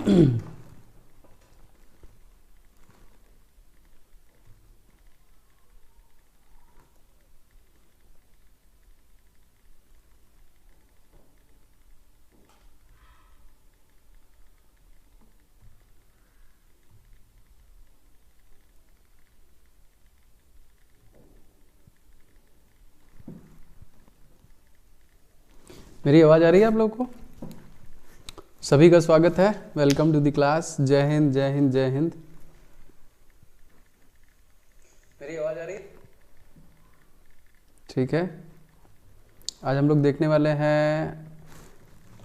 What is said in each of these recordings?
मेरी आवाज़ आ रही है आप लोग को? सभी का स्वागत है, वेलकम टू द क्लास। जय हिंद जय हिंद जय हिंद। मेरी आवाज़ आ रही है? ठीक है। आज हम लोग देखने वाले हैं,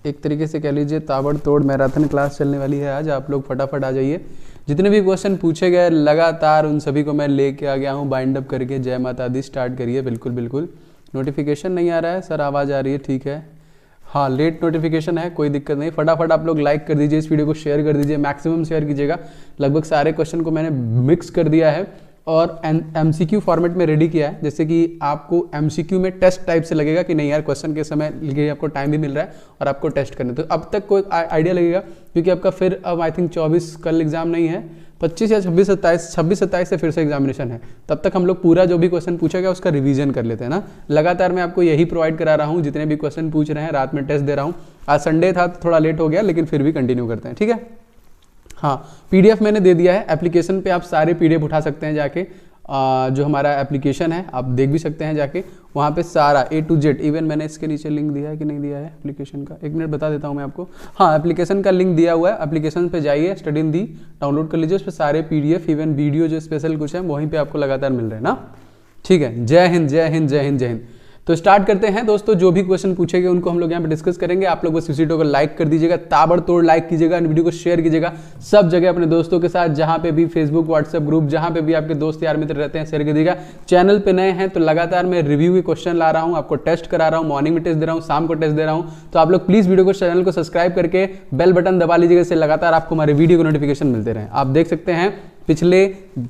एक तरीके से कह लीजिए ताबड़तोड़ मैराथन क्लास चलने वाली है आज। आप लोग फटाफट आ जाइए। जितने भी क्वेश्चन पूछे गए लगातार उन सभी को मैं लेके आ गया हूँ बाइंड अप करके। जय माता दी। स्टार्ट करिए। बिल्कुल बिल्कुल। नोटिफिकेशन नहीं आ रहा है सर? आवाज़ आ रही है? ठीक है। हाँ, लेट नोटिफिकेशन है, कोई दिक्कत नहीं। फटाफट आप लोग लाइक कर दीजिए, इस वीडियो को शेयर कर दीजिए, मैक्सिमम शेयर कीजिएगा। लगभग सारे क्वेश्चन को मैंने मिक्स कर दिया है और एमसीक्यू फॉर्मेट में रेडी किया है, जैसे कि आपको एमसीक्यू में टेस्ट टाइप से लगेगा कि नहीं यार क्वेश्चन के समय लिए आपको टाइम भी मिल रहा है और आपको टेस्ट करने। तो अब तक कोई आइडिया लगेगा, क्योंकि आपका फिर अब आई थिंक 24 कल एग्जाम नहीं है, 25 या 26-27 से फिर से एग्जामिनेशन है। तब तक हम लोग पूरा जो भी क्वेश्चन पूछा गया उसका रिवीजन कर लेते हैं ना। लगातार मैं आपको यही प्रोवाइड करा रहा हूँ, जितने भी क्वेश्चन पूछ रहे हैं रात में टेस्ट दे रहा हूँ। आज संडे था तो थोड़ा लेट हो गया, लेकिन फिर भी कंटिन्यू करते हैं, ठीक है। हाँ, पीडीएफ मैंने दे दिया है एप्लीकेशन पे, आप सारे पीडीएफ उठा सकते हैं जाके। जो हमारा एप्लीकेशन है आप देख भी सकते हैं जाके, वहाँ पे सारा A to Z। इवन मैंने इसके नीचे लिंक दिया है कि नहीं दिया है एप्लीकेशन का, 1 मिनट बता देता हूँ मैं आपको। हाँ, एप्लीकेशन का लिंक दिया हुआ है, एप्लीकेशन पे जाइए, स्टडी इन दी डाउनलोड कर लीजिए। उस पर सारे पीडीएफ इवन वीडियो जो स्पेशल कुछ है वहीं पे आपको लगातार मिल रहे हैं ना। ठीक है। जय हिंद जय हिंद जय हिंद जय हिंद। तो स्टार्ट करते हैं दोस्तों। जो भी क्वेश्चन पूछेंगे उनको हम लोग यहाँ पे डिस्कस करेंगे। आप लोग बस इस वीडियो को लाइक कर दीजिएगा, ताबड़तोड़ लाइक कीजिएगा, वीडियो को शेयर कीजिएगा सब जगह अपने दोस्तों के साथ, जहाँ पे भी फेसबुक व्हाट्सएप ग्रुप, जहाँ पे भी आपके दोस्त यार मित्र रहते हैं, शेयर कीजिएगा। चैनल पे नए हैं तो लगातार मैं रिव्यू के क्वेश्चन ला रहा हूँ, आपको टेस्ट करा रहा हूँ, मॉर्निंग में टेस्ट दे रहा हूँ, शाम को टेस्ट दे रहा हूँ। तो आप लोग प्लीज वीडियो को, चैनल को सब्सक्राइब करके बेल बटन दबा लीजिएगा, इससे लगातार आपको हमारे वीडियो को नोटिफिकेशन मिलते रहे। आप देख सकते हैं पिछले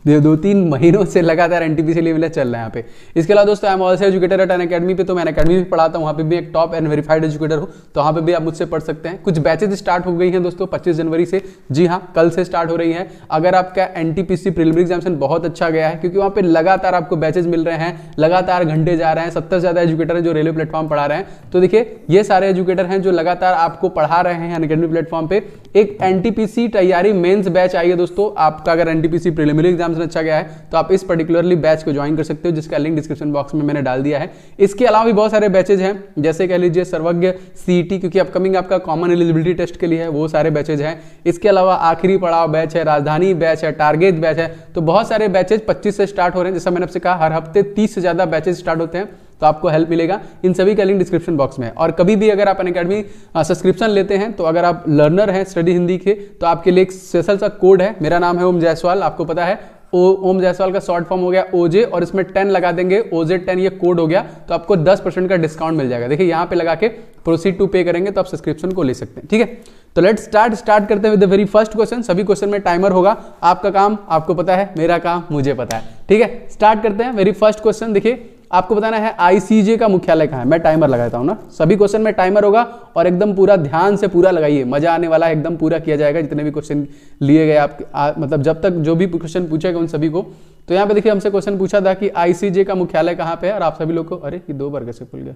2-3 महीनों से लगातार एनटीपीसी लेवल चल रहा है यहाँ पे। इसके अलावा दोस्तों I am also educator eight Unacademy पे, तो मैं अनअकैडमी भी पढ़ाता हूँ, वहाँ पे भी एक टॉप एंड वेरीफाइड एजुकेटर हूँ, तो वहाँ पे भी आप मुझसे पढ़ सकते हैं। कुछ बैचेज स्टार्ट हो गई हैं दोस्तों 25 जनवरी से। जी हाँ, कल से स्टार्ट हो रही है। अगर आपका एनटीपीसी प्रीलिमिनरी एग्जामिनेशन बहुत अच्छा गया है, क्योंकि वहाँ पे लगातार आपको बैचेज मिल रहे हैं, लगातार घंटे जा रहे हैं, 70 से ज़्यादा एजुकेटर हैं जो रेलवे प्लेटफॉर्म पढ़ा रहे हैं। तो देखिए ये सारे एजुकेटर हैं जो लगातार आपको पढ़ा रहे हैं अनअकैडमी प्लेटफॉर्म पे। एक एनटीपीसी तैयारी मेंस बैच आई है दोस्तों। आपका अगर एनटीपीसी प्रीलिमिनरी एग्जामिनेशन अच्छा गया है तो आप इस पर्टिकुलरली बैच को ज्वाइन कर सकते हो, जिसका लिंक डिस्क्रिप्शन बॉक्स में मैंने डाल दिया है। इसके अलावा भी बहुत सारे बैचेज हैं, जैसे कह लीजिए सर्वज्ञ सीईटी, क्योंकि अपकमिंग आपका कॉमन एलिजिबिलिटी टेस्ट के लिए है, वो सारे बैचेज हैं। इसके अलावा आखिरी पड़ाव बैच है, राजधानी बैच है, टारगेट बैच है। तो बहुत सारे बैचेज 25 से स्टार्ट हो रहे हैं। जैसा मैंने आपसे कहा, हर हफ्ते 30 से ज्यादा बैचेज स्टार्ट होते हैं, तो आपको हेल्प मिलेगा। इन सभी का लिंक डिस्क्रिप्शन बॉक्स में है। और कभी भी अगर आप अनअकैडमी सब्सक्रिप्शन लेते हैं, तो अगर आप लर्नर हैं स्टडी हिंदी के, तो आपके लिए एक स्पेशल सा कोड है। मेरा नाम है ओम जायसवाल, आपको पता है ओम जायसवाल का शॉर्ट फॉर्म हो गया ओजे, और इसमें 10 लगा देंगे, OJ10 ये कोड हो गया, तो आपको 10% का डिस्काउंट मिल जाएगा। देखिए यहाँ पे लगा के प्रोसीड टू पे करेंगे तो आप सब्सक्रिप्शन को ले सकते हैं, ठीक है। तो लेट्स स्टार्ट करते हैं with the very first question. सभी क्वेश्चन में टाइमर होगा। आपका काम आपको पता है, मेरा काम मुझे पता है, ठीक है। स्टार्ट करते हैं। वेरी फर्स्ट क्वेश्चन देखिए, आपको बताना है आईसीजे का मुख्यालय कहाँ है। मैं टाइमर लगाता हूँ ना, सभी क्वेश्चन में टाइमर होगा और एकदम पूरा ध्यान से पूरा लगाइए, मजा आने वाला है, एकदम पूरा किया जाएगा जितने भी क्वेश्चन लिए गए आप मतलब जब तक जो भी क्वेश्चन पूछेगा उन सभी को। तो यहाँ पे देखिए हमसे क्वेश्चन पूछा था कि आईसीजे का मुख्यालय कहाँ पे है, और आप सभी लोग को, अरे ये 2 बार कैसे खुल गया,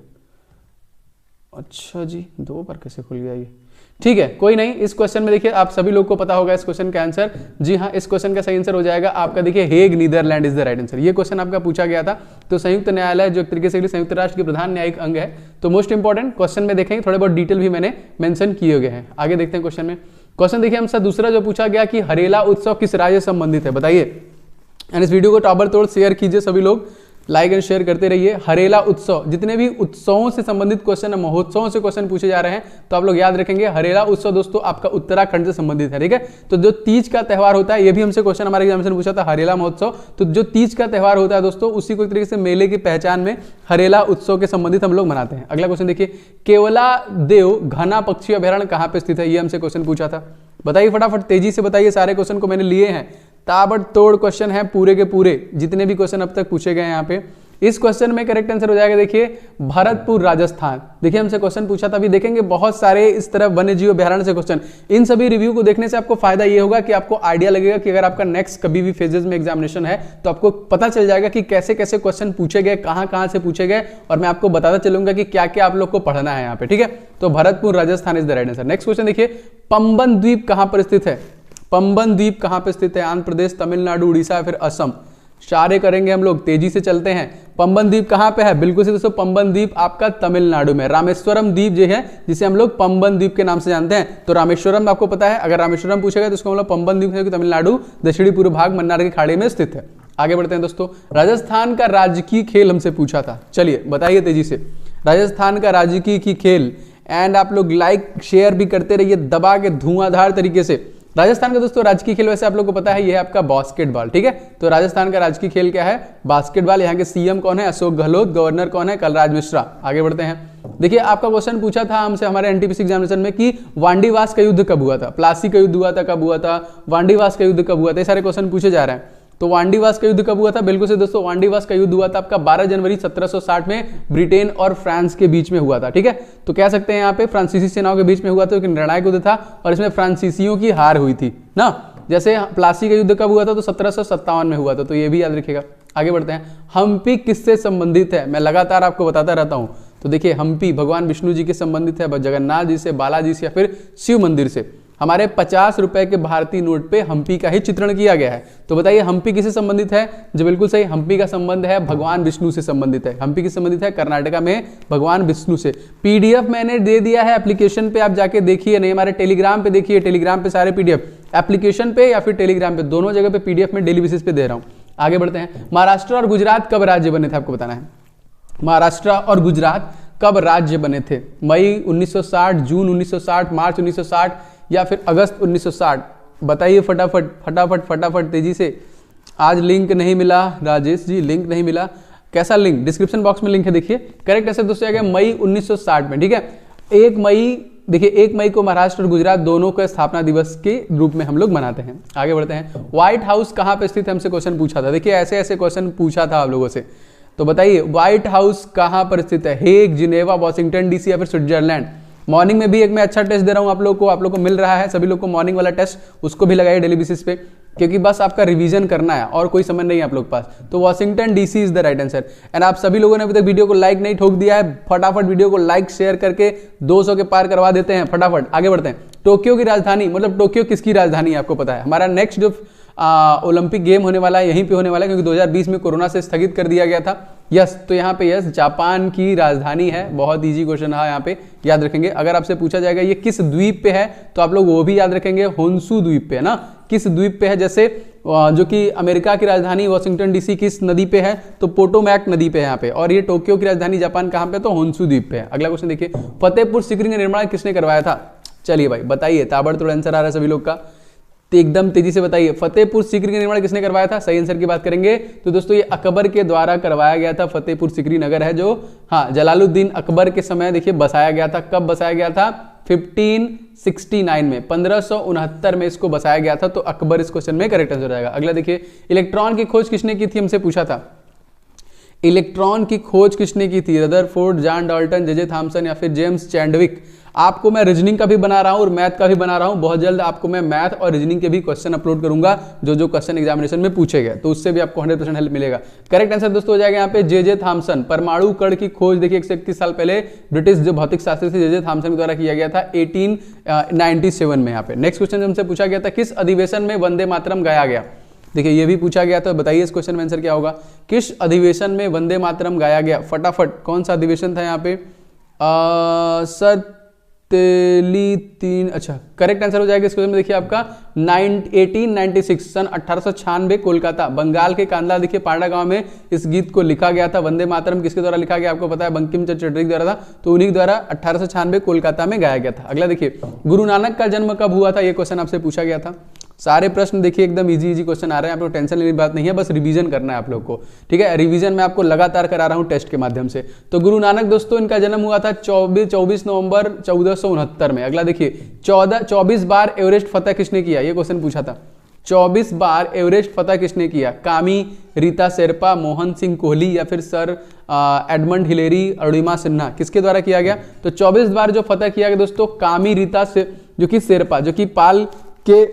अच्छा जी 2 बार कैसे खुल गया ये, ठीक है कोई नहीं। इस क्वेश्चन में देखिए आप सभी लोग को पता होगा इस क्वेश्चन का आंसर। जी हाँ, इस क्वेश्चन का सही आंसर हो जाएगा आपका, देखिए Hague Netherland is the right answer. ये क्वेश्चन आपका पूछा गया था। तो संयुक्त न्यायालय जो एक तरीके से संयुक्त राष्ट्र के प्रधान न्यायिक अंग है, तो मोस्ट इंपॉर्टेंट क्वेश्चन में देखेंगे, थोड़े बहुत डिटेल भी मैंने मेंशन किए गए हैं। आगे देखते हैं क्वेश्चन में। क्वेश्चन देखिए हमसे दूसरा जो पूछा गया कि हरेला उत्सव किस राज्य से संबंधित है, बताइए। एंड इस वीडियो को ताबड़तोड़ शेयर कीजिए, सभी लोग लाइक एंड शेयर करते रहिए। हरेला उत्सव, जितने भी उत्सवों से संबंधित क्वेश्चन है, महोत्सवों से क्वेश्चन पूछे जा रहे हैं, तो आप लोग याद रखेंगे हरेला उत्सव दोस्तों आपका उत्तराखंड से संबंधित है, ठीक है। तो जो तीज का त्यौहार होता है, ये भी हमसे क्वेश्चन हमारे एग्जामिनेशन पूछा था, हरेला महोत्सव। तो जो तीज का त्यौहार होता है दोस्तों, उसी को एक तरीके से मेले की पहचान में हरेला उत्सव के संबंधित हम लोग मनाते हैं। अगला क्वेश्चन देखिए, केवला देव घना पक्षी अभयारण्य कहाँ पे स्थित है, ये हमसे क्वेश्चन पूछा था। बताइए फटाफट, तेजी से बताइए, सारे क्वेश्चन को मैंने लिए हैं, ताबड़तोड़ क्वेश्चन है पूरे के पूरे, जितने भी क्वेश्चन अब तक पूछे गए हैं यहाँ पे। इस क्वेश्चन में करेक्ट आंसर हो जाएगा देखिए भरतपुर राजस्थान। देखिए हमसे क्वेश्चन पूछा था, अभी देखेंगे बहुत सारे इस तरह वन्य जीव अभ्यारण्य से क्वेश्चन। इन सभी रिव्यू को देखने से आपको फायदा ये होगा कि आपको आइडिया लगेगा कि अगर आपका नेक्स्ट कभी भी फेजेस में एग्जामिनेशन है तो आपको पता चल जाएगा कि कैसे कैसे क्वेश्चन पूछे गए, कहां से पूछे गए, और मैं आपको बताता चलूंगा कि क्या क्या आप लोग को पढ़ना है यहाँ पे, ठीक है। तो Bharatpur Rajasthan is the right answer. Next question देखिए, पंबन द्वीप कहां पर स्थित है? पंबन द्वीप कहां पर स्थित है? आंध्र प्रदेश, तमिलनाडु, उड़ीसा या फिर असम? सारे करेंगे हम लोग, तेजी से चलते हैं। पंबन द्वीप कहां पे है? बिल्कुल से दोस्तों, पंबन द्वीप आपका तमिलनाडु में, रामेश्वरम द्वीप जो है जिसे हम लोग पंबन द्वीप के नाम से जानते हैं। तो रामेश्वरम आपको पता है, अगर रामेश्वरम पूछेगा तो उसको हम लोग पंबन द्वीप है, तमिलनाडु दक्षिणी पूर्व भाग मन्नार की खाड़ी में स्थित है। आगे बढ़ते हैं दोस्तों, राजस्थान का राजकीय खेल हमसे पूछा था, चलिए बताइए तेजी से। राजस्थान का राजकीय खेल, एंड आप लोग लाइक शेयर भी करते रहिए दबा के धुआंधार तरीके से। राजस्थान का दोस्तों राजकीय खेल वैसे आप लोगों को पता है, ये है आपका बास्केटबॉल, ठीक है। तो राजस्थान का राजकीय खेल क्या है? बास्केटबॉल। यहाँ के सीएम कौन है? अशोक गहलोत। गवर्नर कौन है? कलराज मिश्रा। आगे बढ़ते हैं। देखिए आपका क्वेश्चन पूछा था हमसे हमारे एनटीपीसी एग्जामिनेशन में कि वांडीवास का युद्ध कब हुआ था, प्लासी का युद्ध हुआ था, कब हुआ था, वांडीवास का युद्ध कब हुआ था, ये सारे क्वेश्चन पूछे जा रहे हैं। तो वांडीवास का युद्ध कब हुआ था? बिल्कुल से दोस्तों, वांडीवास का युद्ध हुआ था आपका 12 जनवरी 1760 में ब्रिटेन और फ्रांस के बीच में हुआ था, ठीक है। तो कह सकते हैं यहाँ पे फ्रांसीसी सेनाओं के बीच में हुआ था, निर्णायक युद्ध था और इसमें फ्रांसीसियों की हार हुई थी ना। जैसे प्लासी का युद्ध कब हुआ था? तो 1757 में हुआ था, तो ये भी याद रखिएगा। आगे बढ़ते हैं, हम्पी किससे संबंधित है? मैं लगातार आपको बताता रहता हूं। तो देखिए हम्पी भगवान विष्णु जी के संबंधित है, जगन्नाथ जी से, बालाजी से या फिर शिव मंदिर से। हमारे 50 रुपए के भारतीय नोट पे हम्पी का ही चित्रण किया गया है। तो बताइए हम्पी किससे संबंधित है? जो बिल्कुल सही, हम्पी का संबंध है भगवान विष्णु से संबंधित है। हम्पी किससे संबंधित है? कर्नाटका में भगवान विष्णु से। पीडीएफ मैंने दे दिया है एप्लीकेशन पे, आप जाके देखिए, नहीं हमारे टेलीग्राम पे देखिए, टेलीग्राम पे सारे पीडीएफ, एप्लीकेशन पे या फिर टेलीग्राम पे, दोनों जगह पे पीडीएफ में डेली बेसिस पे दे रहा हूं। आगे बढ़ते हैं, महाराष्ट्र और गुजरात कब राज्य बने थे? आपको बताना है महाराष्ट्र और गुजरात कब राज्य बने थे। मई 1960, जून 1960, मार्च 1960 या फिर अगस्त 1960? बताइए फटाफट फटाफट फटाफट तेजी से। आज लिंक नहीं मिला राजेश जी, लिंक नहीं मिला। कैसा लिंक? डिस्क्रिप्शन बॉक्स में लिंक है, देखिए। करेक्ट आंसर दोस्तों आएगा मई 1960 में, ठीक है। 1 मई, देखिए 1 मई को महाराष्ट्र और गुजरात दोनों को स्थापना दिवस के रूप में हम लोग मनाते हैं। आगे बढ़ते हैं, व्हाइट हाउस कहां पे स्थित है? हमसे क्वेश्चन पूछा था। देखिए ऐसे ऐसे क्वेश्चन पूछा था आप लोगों से, तो बताइए व्हाइट हाउस कहां पर स्थित है? हेग, जिनेवा, वॉशिंगटन डीसी या फिर स्विट्जरलैंड? मॉर्निंग में भी एक मैं अच्छा टेस्ट दे रहा हूं आप लोग को मिल रहा है, सभी लोग को मॉर्निंग वाला टेस्ट, उसको भी लगाइए डेली बेसिस पे, क्योंकि बस आपका रिवीजन करना है और कोई समय नहीं है आप लोग के पास। तो Washington DC is the right answer. And आप सभी लोगों ने अभी तक वीडियो को लाइक नहीं ठोक दिया है, फटाफट वीडियो को लाइक शेयर करके 200 के पार करवा देते हैं फटाफट। आगे बढ़ते हैं, टोक्यो की राजधानी, मतलब टोक्यो किसकी राजधानी है आपको पता है? हमारा नेक्स्ट जो ओलंपिक गेम होने वाला है यहीं पे होने वाला है, क्योंकि 2020 में कोरोना से स्थगित कर दिया गया था। यस, तो यहाँ पे यस जापान की राजधानी है। बहुत इजी क्वेश्चन है, यहाँ पे याद रखेंगे। अगर आपसे पूछा जाएगा ये किस द्वीप पे है, तो आप लोग वो भी याद रखेंगे, होन्शु द्वीप पे है ना। किस द्वीप पे है? जैसे जो कि अमेरिका की राजधानी वॉशिंगटन डीसी किस नदी पे है? तो पोटोमैक नदी पे है यहाँ पे। और ये टोक्यो की राजधानी जापान कहाँ पे? तो होन्शु द्वीप पे है। अगला क्वेश्चन देखिए, फतेहपुर सीकरी का निर्माण किसने करवाया था? चलिए भाई बताइए, ताबड़तोड़ आंसर आ रहा है सभी लोग का, तो एकदम तेजी से बताइए, फतेहपुर सीकरी का निर्माण किसने करवाया था? सही आंसर की बात करेंगे तो दोस्तों ये अकबर के द्वारा करवाया गया था। फतेहपुर सीकरी नगर है जो, हाँ, जलालुद्दीन अकबर के समय देखिए बसाया गया था। कब बसाया गया था? 1569 में, 1569 में इसको बसाया गया था। तो अकबर इस क्वेश्चन में करेक्ट आंसर हो जाएगा। अगला देखिए, इलेक्ट्रॉन की खोज किसने की थी? हमसे पूछा था इलेक्ट्रॉन की खोज किसने की थी? Rutherford, John Dalton, J Thomson या फिर जेम्स चैडविक? आपको मैं रीजनिंग का भी बना रहा हूं और मैथ का भी बना रहा हूं। बहुत जल्द आपको मैं मैथ और रीजनिंग के भी क्वेश्चन अपलोड करूंगा, जो क्वेश्चन एग्जामिनेशन में पूछे गए, तो उससे भी आपको 100% हेल्प मिलेगा। करेक्ट आंसर दोस्तों हो जाएगा यहाँ पे जे थॉमसन। परमाणु कण की खोज देखिए 121 साल पहले ब्रिटिश जो भौतिक शास्त्री थे जे थॉमसन के द्वारा किया गया था 1897 में। यहाँ पे नेक्स्ट क्वेश्चन हमसे पूछा गया था, किस अधिवेशन में वंदे मातरम गाया गया? देखिए ये भी पूछा गया था, बताइए इस क्वेश्चन में आंसर क्या होगा? किस अधिवेशन में वंदे मातरम गाया गया? फटाफट, कौन सा अधिवेशन था यहाँ पे? अच्छा, करेक्ट आंसर हो जाएगा इस क्वेश्चन में देखिए आपका 1896, सन 1896 कोलकाता, बंगाल के कांदला देखिए पांडा गांव में इस गीत को लिखा गया था। वंदे मातरम किसके द्वारा लिखा गया आपको पता है? बंकिम चंद्र चटर्जी के द्वारा था, तो उन्हीं के द्वारा 1896 कोलकाता में गाया गया था। अगला देखिए, गुरु नानक का जन्म कब हुआ था? ये क्वेश्चन आपसे पूछा गया था। सारे प्रश्न देखिए एकदम इजी क्वेश्चन आ रहे हैं, आप लोग टेंशन लेने की बात नहीं है, बस रिवीजन करना है आप लोग को, ठीक है। रिवीजन मैं आपको लगातार करा रहा हूं टेस्ट के माध्यम से। तो गुरु नानक दोस्तों इनका जन्म हुआ था 24 नवंबर 1469 में। अगला देखिए, 24 बार एवरेस्ट फतेह किसने किया? ये क्वेश्चन पूछा था। 24 बार एवरेस्ट फतह किसने किया? कामी, रीता शेरपा, मोहन सिंह कोहली या फिर sir Edmund Hillary, Arunima Sinha, किसके द्वारा किया गया? तो 24 बार जो फतह किया गया दोस्तों कामी रीता से जो कि शेरपा, जो कि पाल के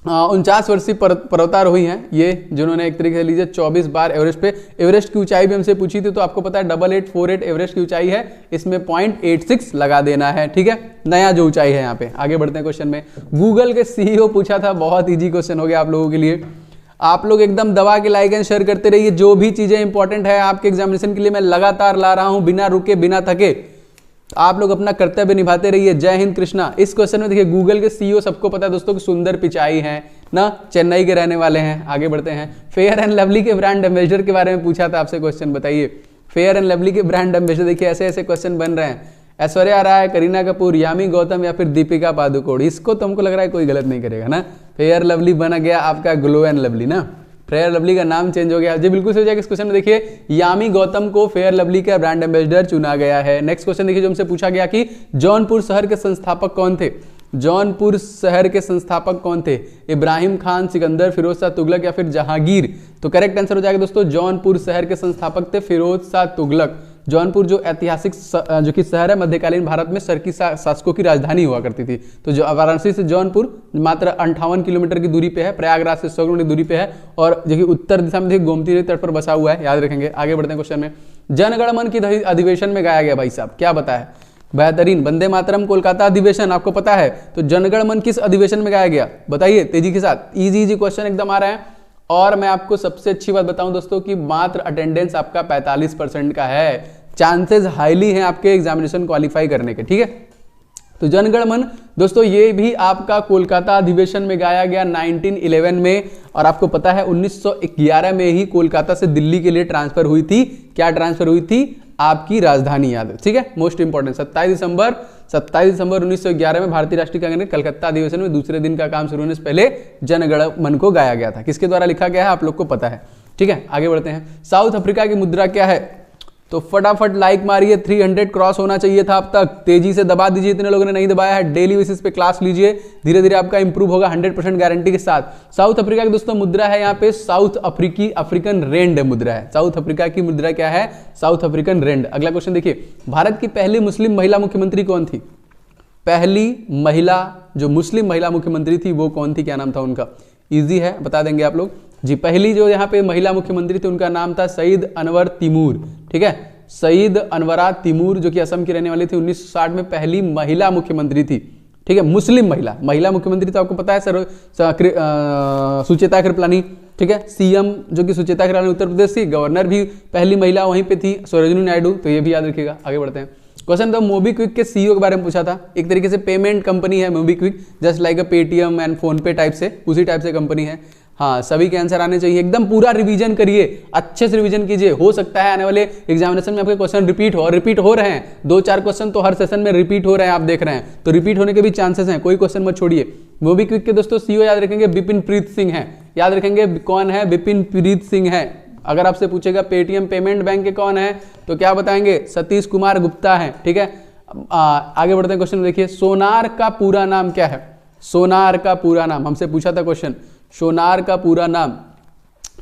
49 वर्षीय पर्वतारोही हैं, ये जिन्होंने एक तरीके से लीजिए 24 बार एवरेस्ट पे, एवरेस्ट की ऊंचाई भी हमसे पूछी थी तो आपको पता है 8848 एवरेस्ट की ऊंचाई है, इसमें 0.86 लगा देना है, ठीक है, नया जो ऊंचाई है यहाँ पे। आगे बढ़ते हैं क्वेश्चन में। गूगल के सीईओ पूछा था, बहुत इजी क्वेश्चन हो गया आप लोगों के लिए। आप लोग एकदम दबा के लाइक एंड शेयर करते रहिए, जो भी चीजें इंपॉर्टेंट है आपके एग्जामिनेशन के लिए मैं लगातार ला रहा हूं बिना रुके बिना थके, आप लोग अपना कर्तव्य निभाते रहिए। जय हिंद कृष्णा। इस क्वेश्चन में देखिए गूगल के सीईओ सबको पता है दोस्तों कि सुंदर पिचाई हैं ना, चेन्नई के रहने वाले हैं। आगे बढ़ते हैं। फेयर एंड लवली के ब्रांड एम्बेसडर के बारे में पूछा था आपसे क्वेश्चन, बताइए फेयर एंड लवली के ब्रांड एम्बेसडर। देखिए ऐसे ऐसे क्वेश्चन बन रहे हैं, ऐश्वर्या राय, करीना कपूर, यामी गौतम या फिर दीपिका पादुकोण। इसको तो हमको लग रहा है कोई गलत नहीं करेगा ना। फेयर लवली बना गया आपका ग्लो एंड लवली ना, फेयर लवली का नाम चेंज हो गया जी, बिल्कुल सही हो जाएगा। इस क्वेश्चन में देखिए यामी गौतम को फेयर लवली का ब्रांड एम्बेसडर चुना गया है। नेक्स्ट क्वेश्चन देखिए जो हमसे पूछा गया कि जौनपुर शहर के संस्थापक कौन थे? जौनपुर शहर के संस्थापक कौन थे? इब्राहिम खान, सिकंदर, फिरोज शाह तुगलक या फिर जहांगीर? तो करेक्ट आंसर हो जाएगा दोस्तों जौनपुर शहर के संस्थापक थे फिरोज शाह तुगलक। जौनपुर जो ऐतिहासिक जो कि शहर है, मध्यकालीन भारत में शर्की शासकों की राजधानी हुआ करती थी। तो जो वाराणसी से जौनपुर मात्र 58 किलोमीटर की दूरी पे है, प्रयागराज से 100 किलोमीटर की दूरी पे है और जो कि उत्तर दिशा में गोमती नदी तट पर बसा हुआ है, याद रखेंगे। आगे बढ़ते हैं क्वेश्चन में। जनगण मन की अधिवेशन में गाया गया भाई साहब, क्या बताया? बेहतरीन, वंदे मातरम कोलकाता अधिवेशन, आपको पता है। तो जनगण मन किस अधिवेशन में गाया गया बताइए तेजी के साथ। इजी इजी क्वेश्चन एकदम आ रहा है। और मैं आपको सबसे अच्छी बात बताऊं दोस्तों कि मात्र अटेंडेंस आपका 45% का है, चांसेस हाईली हैं आपके एग्जामिनेशन क्वालिफाई करने के, ठीक है। तो जनगण मन दोस्तों ये भी आपका कोलकाता अधिवेशन में गाया गया 1911 में, और आपको पता है 1911 में ही कोलकाता से दिल्ली के लिए ट्रांसफर हुई थी। क्या ट्रांसफर हुई थी? आपकी राजधानी, याद है, ठीक है, मोस्ट इंपॉर्टेंट। 27 दिसंबर 1911 में भारतीय राष्ट्रीय कांग्रेस के कलकत्ता अधिवेशन में दूसरे दिन का काम शुरू होने से पहले जनगण मन को गाया गया था। किसके द्वारा लिखा गया है आप लोग को पता है, ठीक है। आगे बढ़ते हैं। साउथ अफ्रीका की मुद्रा क्या है? तो फटाफट लाइक मारिए, 300 क्रॉस होना चाहिए था अब तक, तेजी से दबा दीजिए, इतने लोगों ने नहीं दबाया है। डेली बेसिस पे क्लास लीजिए, धीरे धीरे आपका इंप्रूव होगा 100% गारंटी के साथ। साउथ अफ्रीका की दोस्तों मुद्रा है यहाँ पे साउथ अफ्रीकन रेंड मुद्रा है। साउथ अफ्रीका की मुद्रा क्या है? South African rand. अगला क्वेश्चन देखिए, भारत की पहली मुस्लिम महिला मुख्यमंत्री कौन थी? पहली महिला जो मुस्लिम महिला मुख्यमंत्री थी वो कौन थी, क्या नाम था उनका? इजी है, बता देंगे आप लोग जी। पहली जो यहाँ पे महिला मुख्यमंत्री थी उनका नाम था सईद अनवर तिमूर, ठीक है, सईद अनवरा तिमूर, जो कि असम की रहने वाली थी। 1960 में पहली महिला मुख्यमंत्री थी, ठीक है, मुस्लिम महिला मुख्यमंत्री। तो आपको पता है सुचेता कृपलानी, ठीक है, सीएम जो कि सुचेता कृपलानी उत्तर प्रदेश की, गवर्नर भी पहली महिला वहीं पे थी सरोजिनी नायडू, तो ये भी याद रखिएगा। आगे बढ़ते हैं। क्वेश्चन था मोबीक्विक के सीईओ के बारे में पूछा था। एक तरीके से पेमेंट कंपनी है MobiKwik, just like a Paytm and phone पे टाइप से, उसी टाइप से कंपनी है। हाँ, सभी के आंसर आने चाहिए, एकदम पूरा रिवीजन करिए, अच्छे से रिवीजन कीजिए। हो सकता है आने वाले एग्जामिनेशन में आपके क्वेश्चन रिपीट हो रहे हैं, 2-4 क्वेश्चन तो हर सेशन में रिपीट हो रहे हैं, आप देख रहे हैं, तो रिपीट होने के भी चांसेस हैं, कोई क्वेश्चन मत छोड़िए। मोबीक्विक के दोस्तों सीईओ याद रखेंगे बिपिन प्रीत सिंह है, याद रखेंगे कौन है? बिपिन प्रीत सिंह है। अगर आपसे पूछेगा पेटीएम पेमेंट बैंक के कौन है तो क्या बताएंगे? सतीश कुमार गुप्ता है, ठीक है। आगे बढ़ते हैं। क्वेश्चन देखिए, सोनार का पूरा नाम क्या है? सोनार का पूरा नाम हमसे पूछा था क्वेश्चन, सोनार का पूरा नाम।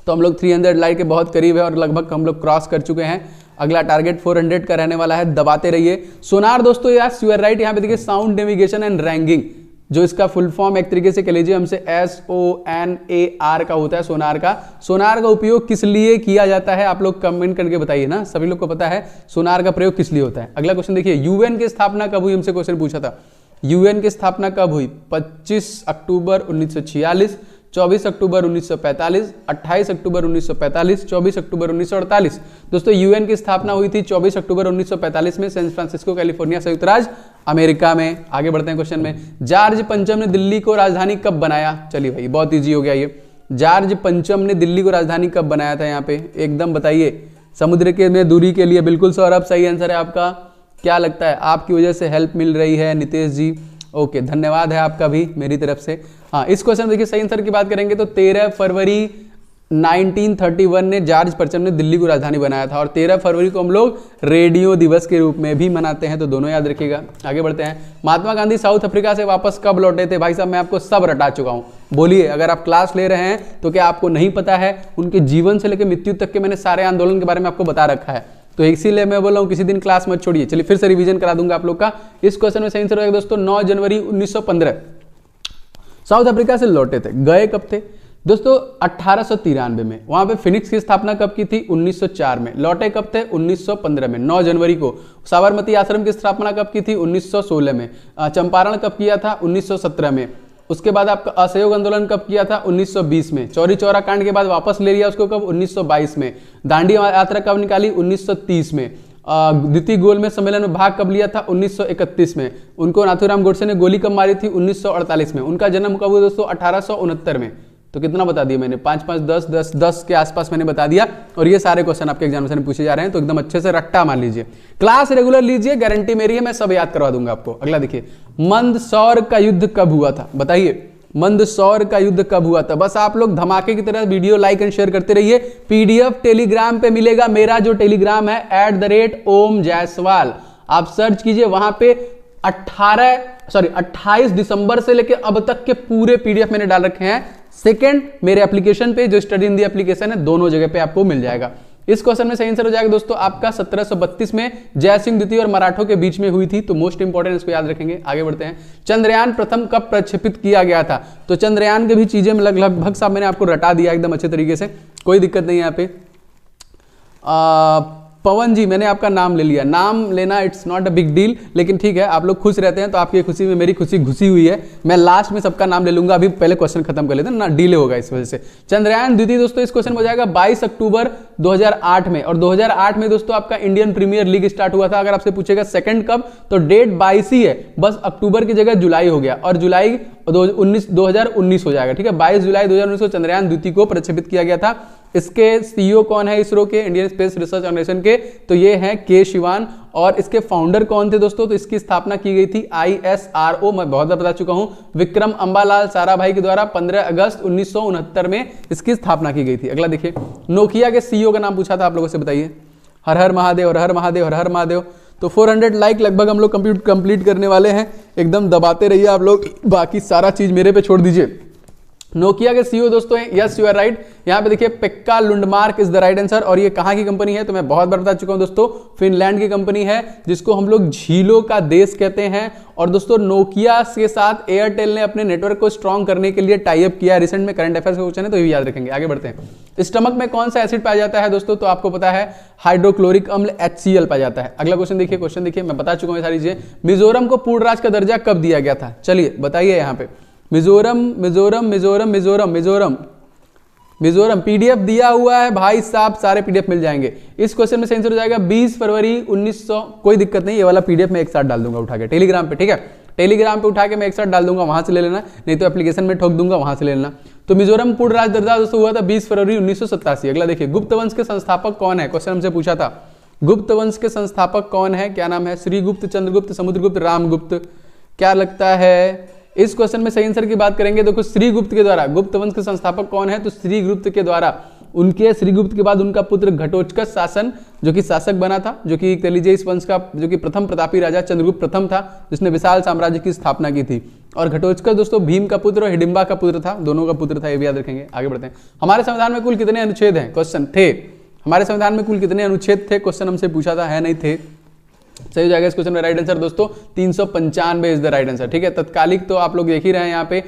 तो हम लोग 300 लाइक के बहुत करीब है और लगभग हम लोग क्रॉस कर चुके हैं। अगला टारगेट 400 का रहने वाला है, दबाते रहिए। सोनार दोस्तों यस यू आर राइट, यहाँ पे देखिए साउंड नेविगेशन एंड रैंकिंग, जो इसका फुल फॉर्म एक तरीके से कह लीजिए हमसे SONAR का होता है सोनार का। सोनार का उपयोग किस लिए किया जाता है आप लोग कमेंट करके बताइए ना, सभी लोग को पता है सोनार का प्रयोग किस लिए होता है। अगला क्वेश्चन देखिए, यूएन की स्थापना कब हुई? हमसे क्वेश्चन पूछा था, यूएन की स्थापना कब हुई? 25 अक्टूबर 1946, 24 अक्टूबर 1945, 28 अक्टूबर 1945, 24 अक्टूबर 1948। दोस्तों यूएन की स्थापना हुई थी 24 अक्टूबर 1945 में सैन फ्रांसिस्को कैलिफोर्निया संयुक्त राज्य अमेरिका में। आगे बढ़ते हैं क्वेश्चन में, जॉर्ज पंचम ने दिल्ली को राजधानी कब बनाया? चलिए भाई बहुत इजी हो गया ये, जॉर्ज पंचम ने दिल्ली को राजधानी कब बनाया था? यहाँ पे एकदम बताइए। समुद्र के में दूरी के लिए, बिल्कुल सौरभ सही आंसर है आपका। क्या लगता है? आपकी वजह से हेल्प मिल रही है नितेश जी, ओके धन्यवाद है आपका भी मेरी तरफ से। हाँ, इस क्वेश्चन देखिए सही आंसर की बात करेंगे तो 13 फरवरी 1931 ने जॉर्ज पर्चम ने दिल्ली को राजधानी बनाया था, और 13 फरवरी को हम लोग रेडियो दिवस के रूप में भी मनाते हैं, तो दोनों याद रखिएगा। आगे बढ़ते हैं। महात्मा गांधी साउथ अफ्रीका से वापस कब लौटे थे? भाई साहब मैं आपको सब रटा चुका हूं, बोलिए अगर आप क्लास ले रहे हैं तो क्या आपको नहीं पता है? उनके जीवन से लेकर मृत्यु तक के मैंने सारे आंदोलन के बारे में आपको बता रखा है, तो इसीलिए मैं बोल रहा हूं किसी दिन क्लास मत छोड़िए। चलिए फिर से रिवीजन करा दूंगा आप लोग का। इस क्वेश्चन में सही आंसर होगा दोस्तों 9 जनवरी 1915 साउथ अफ्रीका से लौटे थे। गए कब थे दोस्तों? 1893 में। वहां पे फिनिक्स की स्थापना कब की थी? 1904 में। लौटे कब थे? 1915 में 9 जनवरी को। साबरमती आश्रम की स्थापना कब की थी? 1916 में। चंपारण कब किया था? 1917 में। उसके बाद आपका असहयोग आंदोलन कब किया था? 1920 में। चौरी चौरा कांड के बाद वापस ले लिया उसको कब? 1922 में। दांडी यात्रा कब निकाली? 1930 में। द्वितीय गोलमेज सम्मेलन में भाग कब लिया था? 1931 में। उनको नाथूराम गोडसे ने गोली कब मारी थी? 1948 में। उनका जन्म कब हुआ दोस्तों? 1869 में। तो कितना बता दिया मैंने? 5 5 10 10 10 के आसपास मैंने बता दिया, और ये सारे क्वेश्चन आपके एग्जामिनेशन में पूछे जा रहे हैं, तो एकदम अच्छे से रट्टा मान लीजिए। क्लास रेगुलर लीजिए, गारंटी मेरी है, मैं सब याद करवा दूंगा आपको। अगला देखिए, मंदसौर का युद्ध कब हुआ था? बताइए, मंदसौर का युद्ध कब हुआ था? बस आप लोग धमाके की तरह वीडियो लाइक एंड शेयर करते रहिए। पीडीएफ टेलीग्राम पे मिलेगा, मेरा जो टेलीग्राम है @ओम जायसवाल, आप सर्च कीजिए, वहां पे 28 दिसंबर से लेकर अब तक के पूरे पीडीएफ मैंने डाल रखे हैं। सेकंड, मेरे एप्लीकेशन पे जो स्टडी हिंदी एप्लीकेशन है, दोनों जगह पे आपको मिल जाएगा। इस क्वेश्चन में सही आंसर हो जाएगा दोस्तों आपका 1732 में जय सिंह द्वितीय और मराठों के बीच में हुई थी, तो मोस्ट इंपॉर्टेंट इसको याद रखेंगे। आगे बढ़ते हैं। चंद्रयान प्रथम कब प्रक्षेपित किया गया था? तो चंद्रयान के भी चीजें लगभग साहब मैंने आपको रटा दिया एकदम अच्छे तरीके से, कोई दिक्कत नहीं है यहाँ पे। पवन जी, मैंने आपका नाम ले लिया, नाम लेना it's not a big deal, लेकिन ठीक है, आप लोग खुश रहते हैं तो आपकी खुशी में मेरी खुशी घुसी हुई है। मैं लास्ट में सबका नाम ले लूंगा, अभी पहले क्वेश्चन खत्म कर लेते हैं ना, डिले होगा इस वजह से। चंद्रयान द्वितीय दोस्तों इस क्वेश्चन में हो जाएगा 22 अक्टूबर 2008 में, और 2008 में दोस्तों आपका इंडियन प्रीमियर लीग स्टार्ट हुआ था। अगर आपसे पूछेगा सेकंड कब, तो डेट 22 ही है, बस अक्टूबर की जगह जुलाई हो गया, और जुलाई 2019 हो जाएगा, ठीक है। 22 जुलाई 2019 को चंद्रयान द्वितीय को प्रक्षेपित किया गया था। इसके सीईओ कौन है इसरो के, इंडियन स्पेस रिसर्च ऑर्गेनाइजेशन के? तो ये हैं के शिवान। और इसके फाउंडर कौन थे दोस्तों? तो इसकी स्थापना की गई थी ISRO, मैं बहुत बार बता चुका हूं, विक्रम अंबालाल साराभाई के द्वारा 15 अगस्त 1969 में इसकी स्थापना की गई थी। अगला देखिए, नोकिया के सीईओ का नाम पूछा था आप लोगों से, बताइए। हर हर महादेव, हर हर महादेव, हर हर महादेव। तो 400 लाइक लगभग हम लोग कंप्लीट करने वाले हैं, एकदम दबाते रहिए आप लोग, बाकी सारा चीज मेरे पे छोड़ दीजिए। नोकिया के सीईओ दोस्तों हैं, यस यू आर राइट। यहां पे देखिए PEKKA लुंडमार्क is the right answer. और ये कहां की कंपनी है? तो मैं बहुत बार बता चुका हूं दोस्तों, फिनलैंड की कंपनी है, जिसको हम लोग झीलों का देश कहते हैं। और दोस्तों नोकिया के साथ एयरटेल ने अपने नेटवर्क को स्ट्रॉन्ग करने के लिए टाई अप किया। रिसेंट में करंट अफेयर्स का क्वेश्चन है, तो ये याद रखेंगे। आगे बढ़ते हैं। स्टमक में कौन सा एसिड पाया जाता है दोस्तों? तो आपको पता है हाइड्रोक्लोरिक अम्ल HCl पाया जाता है। अगला क्वेश्चन देखिए, मैं बता चुका हूं ये सारी चीजें। मिजोरम को पूर्ण राज्य का दर्जा कब दिया गया था? चलिए बताइए यहाँ पे। मिजोरम पीडीएफ दिया हुआ है भाई साहब, सारे पीडीएफ मिल जाएंगे। इस क्वेश्चन में सही आंसर हो जाएगा 20 फरवरी 1900। कोई दिक्कत नहीं, ये वाला पीडीएफ मैं एक साथ डाल दूंगा उठा के टेलीग्राम पे, ठीक है। टेलीग्राम पे उठा के मैं एक साथ डाल दूंगा, वहां से ले लेना, नहीं तो एप्लीकेशन में ठोक दूंगा, वहां से ले लेना। तो मिजोरम पूर्ण राज्य दर्जा दोस्तों हुआ था 20 फरवरी 1987। अगला देखिए, गुप्त वंश के संस्थापक कौन है? क्वेश्चन हमसे पूछा था, गुप्त वंश के संस्थापक कौन है? क्या नाम है? श्रीगुप्त, चंद्रगुप्त, समुद्रगुप्त, रामगुप्त? क्या लगता है? इस क्वेश्चन में सही आंसर की बात करेंगे, देखो श्रीगुप्त के द्वारा। गुप्त वंश के संस्थापक कौन है? तो श्रीगुप्त के द्वारा। उनके श्रीगुप्त के बाद उनका पुत्र घटोत्कच शासन जो कि शासक बना था, जो कि कह लीजिए इस वंश का जो कि प्रथम प्रतापी राजा चंद्रगुप्त प्रथम था, जिसने विशाल साम्राज्य की स्थापना की थी। और घटोत्कच दोस्तों भीम का पुत्र और हिडिंबा का पुत्र था, दोनों का पुत्र था, ये भी याद रखेंगे। आगे बढ़ते हैं। हमारे संविधान में कुल कितने अनुच्छेद हैं? क्वेश्चन थे, हमारे संविधान में कुल कितने अनुच्छेद थे? क्वेश्चन हमसे पूछा था, है नहीं थे? सही हो जाएगा इस क्वेश्चन में राइट आंसर दोस्तों 395 इज द राइट आंसर, ठीक है। तत्कालिक तो आप लोग देख ही रहे हैं, यहाँ पे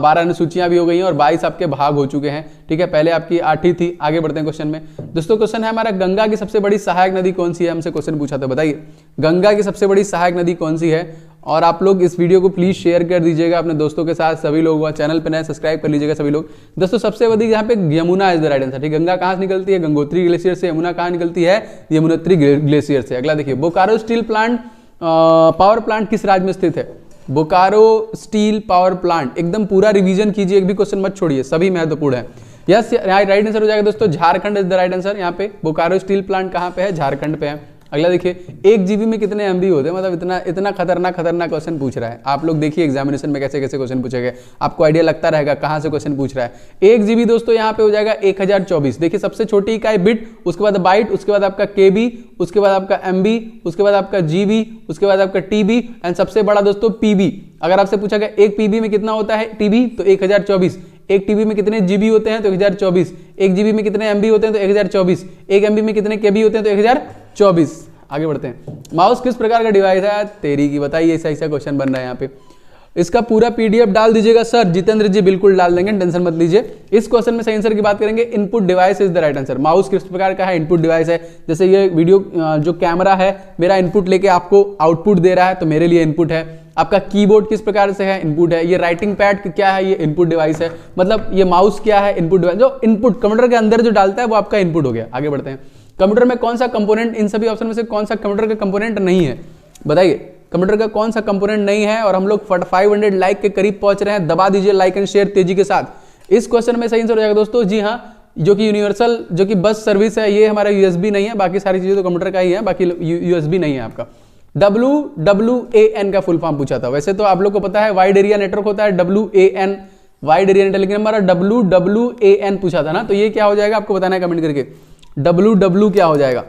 12 अनुसूचियां भी हो गई हैं और 22 आपके भाग हो चुके हैं, ठीक है। पहले आपकी 8 ही थी। आगे बढ़ते हैं क्वेश्चन में दोस्तों। क्वेश्चन है हमारा, गंगा की सबसे बड़ी सहायक नदी कौन सी है? हमसे क्वेश्चन पूछा था, बताइए गंगा की सबसे बड़ी सहायक नदी कौन सी है? और आप लोग इस वीडियो को प्लीज शेयर कर दीजिएगा अपने दोस्तों के साथ, सभी लोग चैनल पे नए सब्सक्राइब कर लीजिएगा सभी लोग। दोस्तों सबसे अधिक यहाँ पे Yamuna is the right answer, ठीक। गंगा कहाँ से निकलती है? गंगोत्री ग्लेशियर से। यमुना कहाँ निकलती है? यमुनोत्री ग्लेशियर से। अगला देखिए, Bokaro steel plant power plant किस राज्य में स्थित है? बोकारो स्टील पावर प्लांट, एकदम पूरा रिवीजन कीजिए, एक भी क्वेश्चन मत छोड़िए, सभी महत्वपूर्ण है। यस राइट आंसर हो जाएगा दोस्तों Jharkhand is the right answer. यहाँ पे बोकारो स्टील प्लांट कहाँ पे है? झारखंड पे है। अगला देखिए 1 GB में कितने MB होते हैं, मतलब इतना खतरनाक क्वेश्चन पूछ रहा है। आप लोग देखिए एग्जामिनेशन में कैसे कैसे क्वेश्चन पूछे गए, आपको आइडिया लगता रहेगा कहाँ से क्वेश्चन पूछ रहा है। 1 GB दोस्तों यहाँ पे हो जाएगा 1024। देखिए सबसे छोटी इकाई बिट, उसके बाद बाइट, उसके बाद आपका KB, उसके बाद आपका MB, उसके बाद आपका GB, उसके बाद आपका TB एंड सबसे बड़ा दोस्तों PB। अगर आपसे पूछा गया 1 PB में कितना होता है TB, तो 1024। 1 TB में कितने GB होते हैं, तो 1024। 1 GB में कितने MB होते हैं, तो 1024। 1 MB में कितने KB होते हैं, तो 1024। आगे बढ़ते हैं। माउस किस प्रकार का डिवाइस है, तेरी की बताइए, ऐसा क्वेश्चन बन रहा है यहाँ पे। इसका पूरा PDF डाल दीजिएगा सर। जितेंद्र जी बिल्कुल डाल देंगे, टेंशन मत लीजिए। इस क्वेश्चन में सही आंसर की बात करेंगे, input device is the right answer. Mouse किस प्रकार का है, इनपुट डिवाइस है। जैसे ये वीडियो जो कैमरा है मेरा इनपुट लेके आपको आउटपुट दे रहा है, तो मेरे लिए इनपुट है। आपका कीबोर्ड किस प्रकार से है, इनपुट है। ये राइटिंग पैड क्या है, ये इनपुट डिवाइस है। मतलब ये माउस क्या है, इनपुट डिवाइस। जो इनपुट कंप्यूटर के अंदर जो डालता है वो आपका इनपुट हो गया। आगे बढ़ते हैं। कंप्यूटर में कौन सा कंपोनेंट, इन सभी ऑप्शन में से कौन सा कंप्यूटर का कंपोनेंट नहीं है, बताइए। कंप्यूटर का कौन सा कंपोनेंट नहीं है। और हम लोग 500 लाइक के करीब पहुंच रहे हैं। दबा दीजिए लाइक एंड शेयर तेजी के साथ। इस क्वेश्चन में सही आंसर हो जाएगा दोस्तों, जी हाँ, जो कि यूनिवर्सल जो कि बस सर्विस है, ये हमारा USB नहीं है। बाकी सारी चीजें तो कंप्यूटर का ही है, बाकी USB नहीं है आपका। WWAN का फुल फॉर्म पूछा था। वैसे तो आप लोग को पता है वाइड एरिया नेटवर्क होता है WAN, वाइड एरिया नेटवर्क, लेकिन हमारा WWAN पूछा था ना, तो ये क्या हो जाएगा आपको बताना है कमेंट करके। WW क्या हो जाएगा,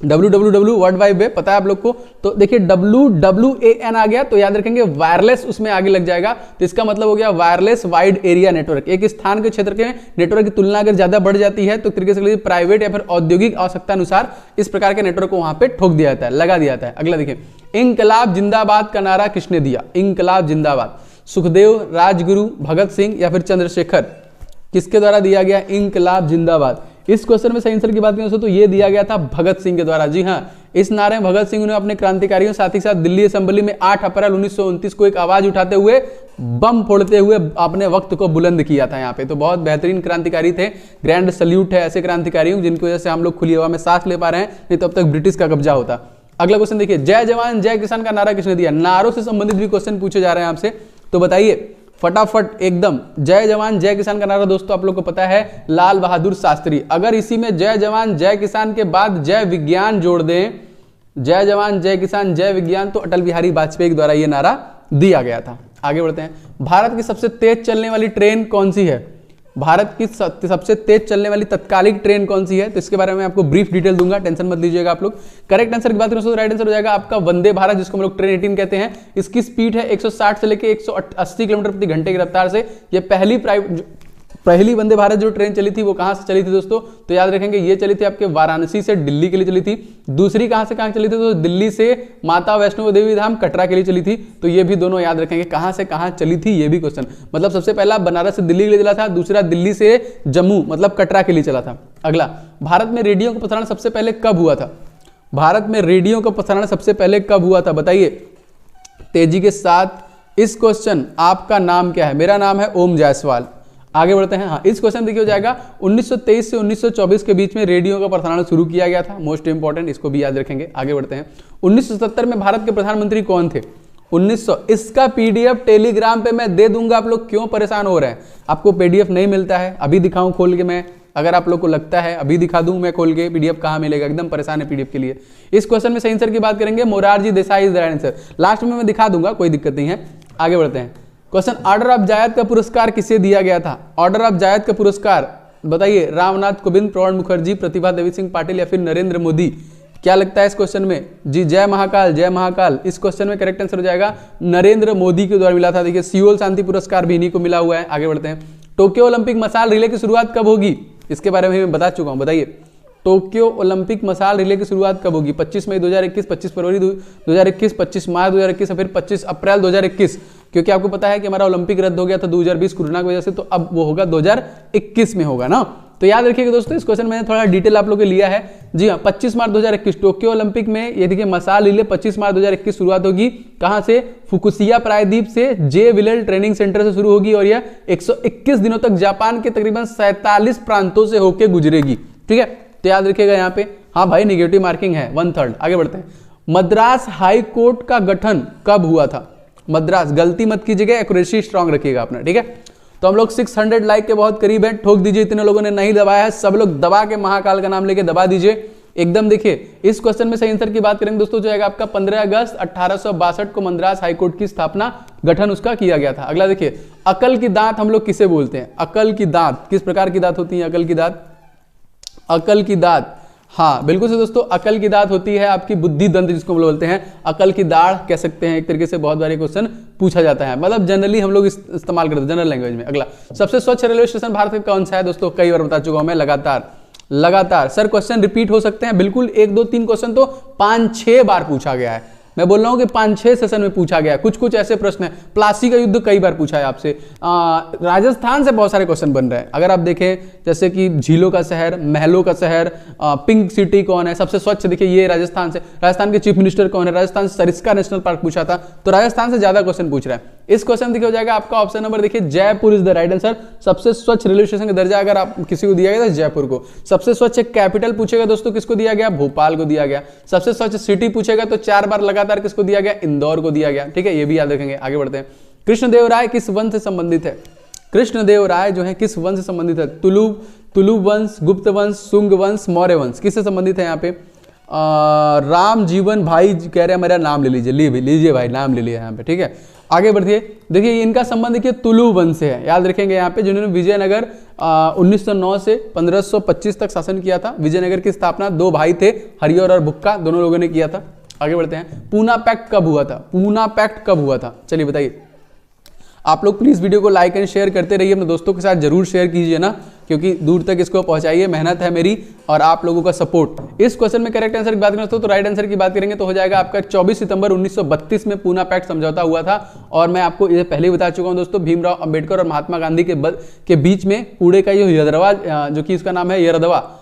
WWW वर्ल्ड वाइड वेब, पता है आप लोग को। तो देखिए WWAN आ गया, तो याद रखेंगे वायरलेस उसमें आगे लग जाएगा, तो इसका मतलब हो गया वायरलेस वाइड एरिया नेटवर्क। एक स्थान के क्षेत्र के नेटवर्क की तुलना अगर ज्यादा बढ़ जाती है तो तरीके से प्राइवेट या फिर औद्योगिक आवश्यकता अनुसार इस प्रकार के नेटवर्क को वहां पे ठोक दिया जाता है, लगा दिया जाता है। अगला देखिए, इंकलाब जिंदाबाद का नारा किसने दिया, इंकलाब जिंदाबाद। सुखदेव, राजगुरु, भगत सिंह या फिर चंद्रशेखर, किसके द्वारा दिया गया इंकलाब जिंदाबाद। इस क्वेश्चन में सही आंसर की बात करें तो ये दिया गया था भगत सिंह के द्वारा। जी हाँ, इस नारे में भगत सिंह ने अपने क्रांतिकारियों साथ ही साथ दिल्ली असेंबली में 8 अप्रैल 1929 को एक आवाज उठाते हुए बम फोड़ते हुए अपने वक्त को बुलंद किया था यहाँ पे। तो बहुत बेहतरीन क्रांतिकारी थे। ग्रैंड सल्यूट है ऐसे क्रांतिकारियों जिनकी वजह से हम लोग खुली हवा में सांस ले पा रहे हैं, नहीं तो अब तक ब्रिटिश का कब्जा होता। अगला क्वेश्चन देखिए, जय जवान जय किसान का नारा किसने दिया। नारों से संबंधित भी क्वेश्चन पूछे जा रहे हैं आपसे, तो बताइए फटाफट एकदम। जय जवान जय किसान का नारा दोस्तों आप लोग को पता है लाल बहादुर शास्त्री। अगर इसी में जय जवान जय किसान के बाद जय विज्ञान जोड़ दें, जय जवान जय किसान जय विज्ञान, तो अटल बिहारी वाजपेयी के द्वारा यह नारा दिया गया था। आगे बढ़ते हैं। भारत की सबसे तेज चलने वाली ट्रेन कौन सी है, भारत की सबसे तेज चलने वाली तत्कालिक ट्रेन कौन सी है, तो इसके बारे में आपको ब्रीफ डिटेल दूंगा, टेंशन मत लीजिएगा आप लोग। करेक्ट आंसर की बात करें तो राइट आंसर हो जाएगा आपका वंदे भारत, जिसको हम लोग ट्रेन 18 कहते हैं। इसकी स्पीड है 160 से लेकर 180 किलोमीटर प्रति घंटे की रफ्तार से। ये पहली वंदे भारत जो ट्रेन चली थी वो कहां से चली थी दोस्तों, तो याद रखेंगे ये चली थी आपके वाराणसी से दिल्ली के लिए चली थी। दूसरी कहां से कहां चली थी, तो दिल्ली से माता वैष्णो देवी धाम कटरा के लिए चली थी। तो ये भी दोनों याद रखेंगे कहां से कहां चली थी, ये भी क्वेश्चन। मतलब सबसे पहला बनारस से दिल्ली के लिए चला था, दूसरा दिल्ली से जम्मू मतलब कटरा के लिए चला था। अगला, भारत में रेडियो का प्रसारण सबसे पहले कब हुआ था, भारत में रेडियो का प्रसारण सबसे पहले कब हुआ था, बताइए तेजी के साथ। इस क्वेश्चन, आपका नाम क्या है, मेरा नाम है ओम जायसवाल। आगे बढ़ते हैं। हाँ, इस क्वेश्चन देखिए हो जाएगा 1923 से 1924 के बीच में रेडियो का प्रसारण शुरू किया गया था। मोस्ट इंपॉर्टेंट, इसको भी याद रखेंगे। आगे बढ़ते हैं। 1970 में भारत के प्रधानमंत्री कौन थे, 1900। इसका PDF टेलीग्राम पे मैं दे दूंगा, आप लोग क्यों परेशान हो रहे हैं। आपको PDF नहीं मिलता है, अभी दिखाऊं खोल के मैं, अगर आप लोग को लगता है अभी दिखा दूं मैं खोल के, PDF कहां मिलेगा, एकदम परेशान है PDF के लिए। इस क्वेश्चन में सही आंसर की बात करेंगे Morarji Desai is the right answer. Last में मैं दिखा दूंगा, कोई दिक्कत नहीं है। आगे बढ़ते हैं। क्वेश्चन, ऑर्डर ऑफ जायद का पुरस्कार किसे दिया गया था, ऑर्डर ऑफ जायद का पुरस्कार बताइए, रामनाथ कोविंद, प्रणब मुखर्जी, प्रतिभा देवी सिंह पाटिल या फिर नरेंद्र मोदी। क्या लगता है इस क्वेश्चन में, जी जय महाकाल जय महाकाल। इस क्वेश्चन में करेक्ट आंसर हो जाएगा नरेंद्र मोदी के द्वारा मिला था। देखिए सियोल शांति पुरस्कार भी इन्हीं को मिला हुआ है। आगे बढ़ते हैं। टोक्यो ओलंपिक मसाल रिले की शुरुआत कब होगी, इसके बारे में मैं बता चुका हूं, बताइए टोक्यो ओलंपिक मसाल रिले की शुरुआत कब होगी, 25 मई 2021, 25 फरवरी 2021, 25 मार्च 2021 या फिर 25 अप्रैल 2021। क्योंकि आपको पता है कि हमारा ओलंपिक रद्द हो गया था 2020 कोरोना की वजह से, तो अब वो होगा 2021 में होगा ना। तो याद रखिएगा दोस्तों, इस क्वेश्चन मैंने थोड़ा डिटेल आप लोगों के लिया है। जी हाँ, 25 मार्च 2021 टोक्यो ओलंपिक में, ये देखिए मसाल रिले 25 मार्च 2021 शुरुआत होगी। कहां से, फुकुशिया प्रायद्वीप से जे विलेल ट्रेनिंग सेंटर से शुरू होगी और यह 121 दिनों तक जापान के तकरीबन 47 प्रांतों से होकर गुजरेगी। ठीक है, तो याद रखिएगा यहाँ पे। हाँ भाई, निगेटिव मार्किंग है 1/3। आगे बढ़ते हैं। मद्रास हाई कोर्ट का गठन कब हुआ था, मद्रास, गलती मत कीजिएगा, एक्यूरेसी स्ट्रांग रखिएगा अपना। ठीक है, तो हम लोग 600 लाइक के बहुत करीब हैं, ठोक दीजिए। इतने लोगों ने नहीं दबाया है, सब लोग दबा के महाकाल का नाम लेके दबा दीजिए। एकदम देखिए इस क्वेश्चन में सही आंसर की बात करेंगे दोस्तों, जो है आपका 15 अगस्त 1862 को मद्रास हाईकोर्ट की स्थापना गठन उसका किया गया था। अगला देखिए, अकल की दांत हम लोग किसे बोलते हैं? अकल की दांत किस प्रकार की दांत होती है? अकल की दांत, अकल की दांत, हाँ बिल्कुल से दोस्तों, अकल की दांत होती है आपकी बुद्धि दंत, जिसको हम लोग बोलते हैं अकल की दाढ़ कह सकते हैं। एक तरीके से बहुत बार क्वेश्चन पूछा जाता है, मतलब जनरली हम लोग इस्तेमाल करते हैं जनरल लैंग्वेज में। अगला, सबसे स्वच्छ रेलवे स्टेशन भारत का कौन सा है दोस्तों? कई बार बता चुका हूं मैं, लगातार। सर क्वेश्चन रिपीट हो सकते हैं, बिल्कुल 1 2 3 क्वेश्चन तो 5-6 बार पूछा गया है। मैं बोल रहा हूं कि 5-6 सेशन में पूछा गया। कुछ ऐसे प्रश्न है, प्लासी का युद्ध कई बार पूछा है आपसे। राजस्थान से बहुत सारे क्वेश्चन बन रहे हैं। अगर आप देखें जैसे कि झीलों का शहर, महलों का शहर, पिंक सिटी कौन है, सबसे स्वच्छ, देखिए ये राजस्थान से। राजस्थान के चीफ मिनिस्टर कौन है? राजस्थान से सरिस्का नेशनल पार्क पूछा था, तो राजस्थान से ज्यादा क्वेश्चन पूछ रहा है। इस क्वेश्चन देखिए हो जाएगा आपका ऑप्शन नंबर, देखिए Jaipur is the right answer. सबसे स्वच्छ रेलवे स्टेशन का दर्जा अगर आप किसी को दिया गया तो जयपुर को। सबसे स्वच्छ कैपिटल पूछेगा दोस्तों, किसको दिया गया? भोपाल को दिया गया। सबसे स्वच्छ सिटी पूछेगा तो 4 बार लगातार किसको दिया गया? इंदौर को दिया गया। ठीक है, ये भी याद रखेंगे। आगे बढ़ते हैं, कृष्णदेवराय किस वंश से संबंधित है? कृष्णदेवराय जो है किस वंश से संबंधित है? तुलु वंश, गुप्त वंश, शुंग वंश, मौर्य वंश, किससे संबंधित है यहाँ पे? राम जीवन भाई कह रहे हैं मेरा नाम ले लीजिए, लीजिए भाई नाम ले लिया यहाँ पे। ठीक है, आगे बढ़िए, देखिए इनका संबंध देखिए तुलु वंश से है, याद रखेंगे यहाँ पे, जिन्होंने विजयनगर 1909 से 1525 तक शासन किया था। विजयनगर की स्थापना 2 भाई थे, हरिहर और बुक्का, दोनों लोगों ने किया था। आगे बढ़ते हैं, पूना पैक्ट कब हुआ था? पूना पैक्ट कब हुआ था? चलिए बताइए। आप लोग प्लीज वीडियो को लाइक एंड शेयर करते रहिए, अपने दोस्तों के साथ जरूर शेयर कीजिए ना, क्योंकि दूर तक इसको पहुंचाइए। मेहनत है मेरी और आप लोगों का सपोर्ट। इस क्वेश्चन में करेक्ट आंसर की बात करें तो राइट आंसर की बात करेंगे तो हो जाएगा आपका 24 सितंबर 1932 में पूना पैक्ट समझौता हुआ था। और मैं आपको ये पहले ही बता चुका हूं दोस्तों, भीमराव अंबेडकर और महात्मा गांधी के बीच में पुणे का ये यरदवा, जो कि इसका नाम है यरवदा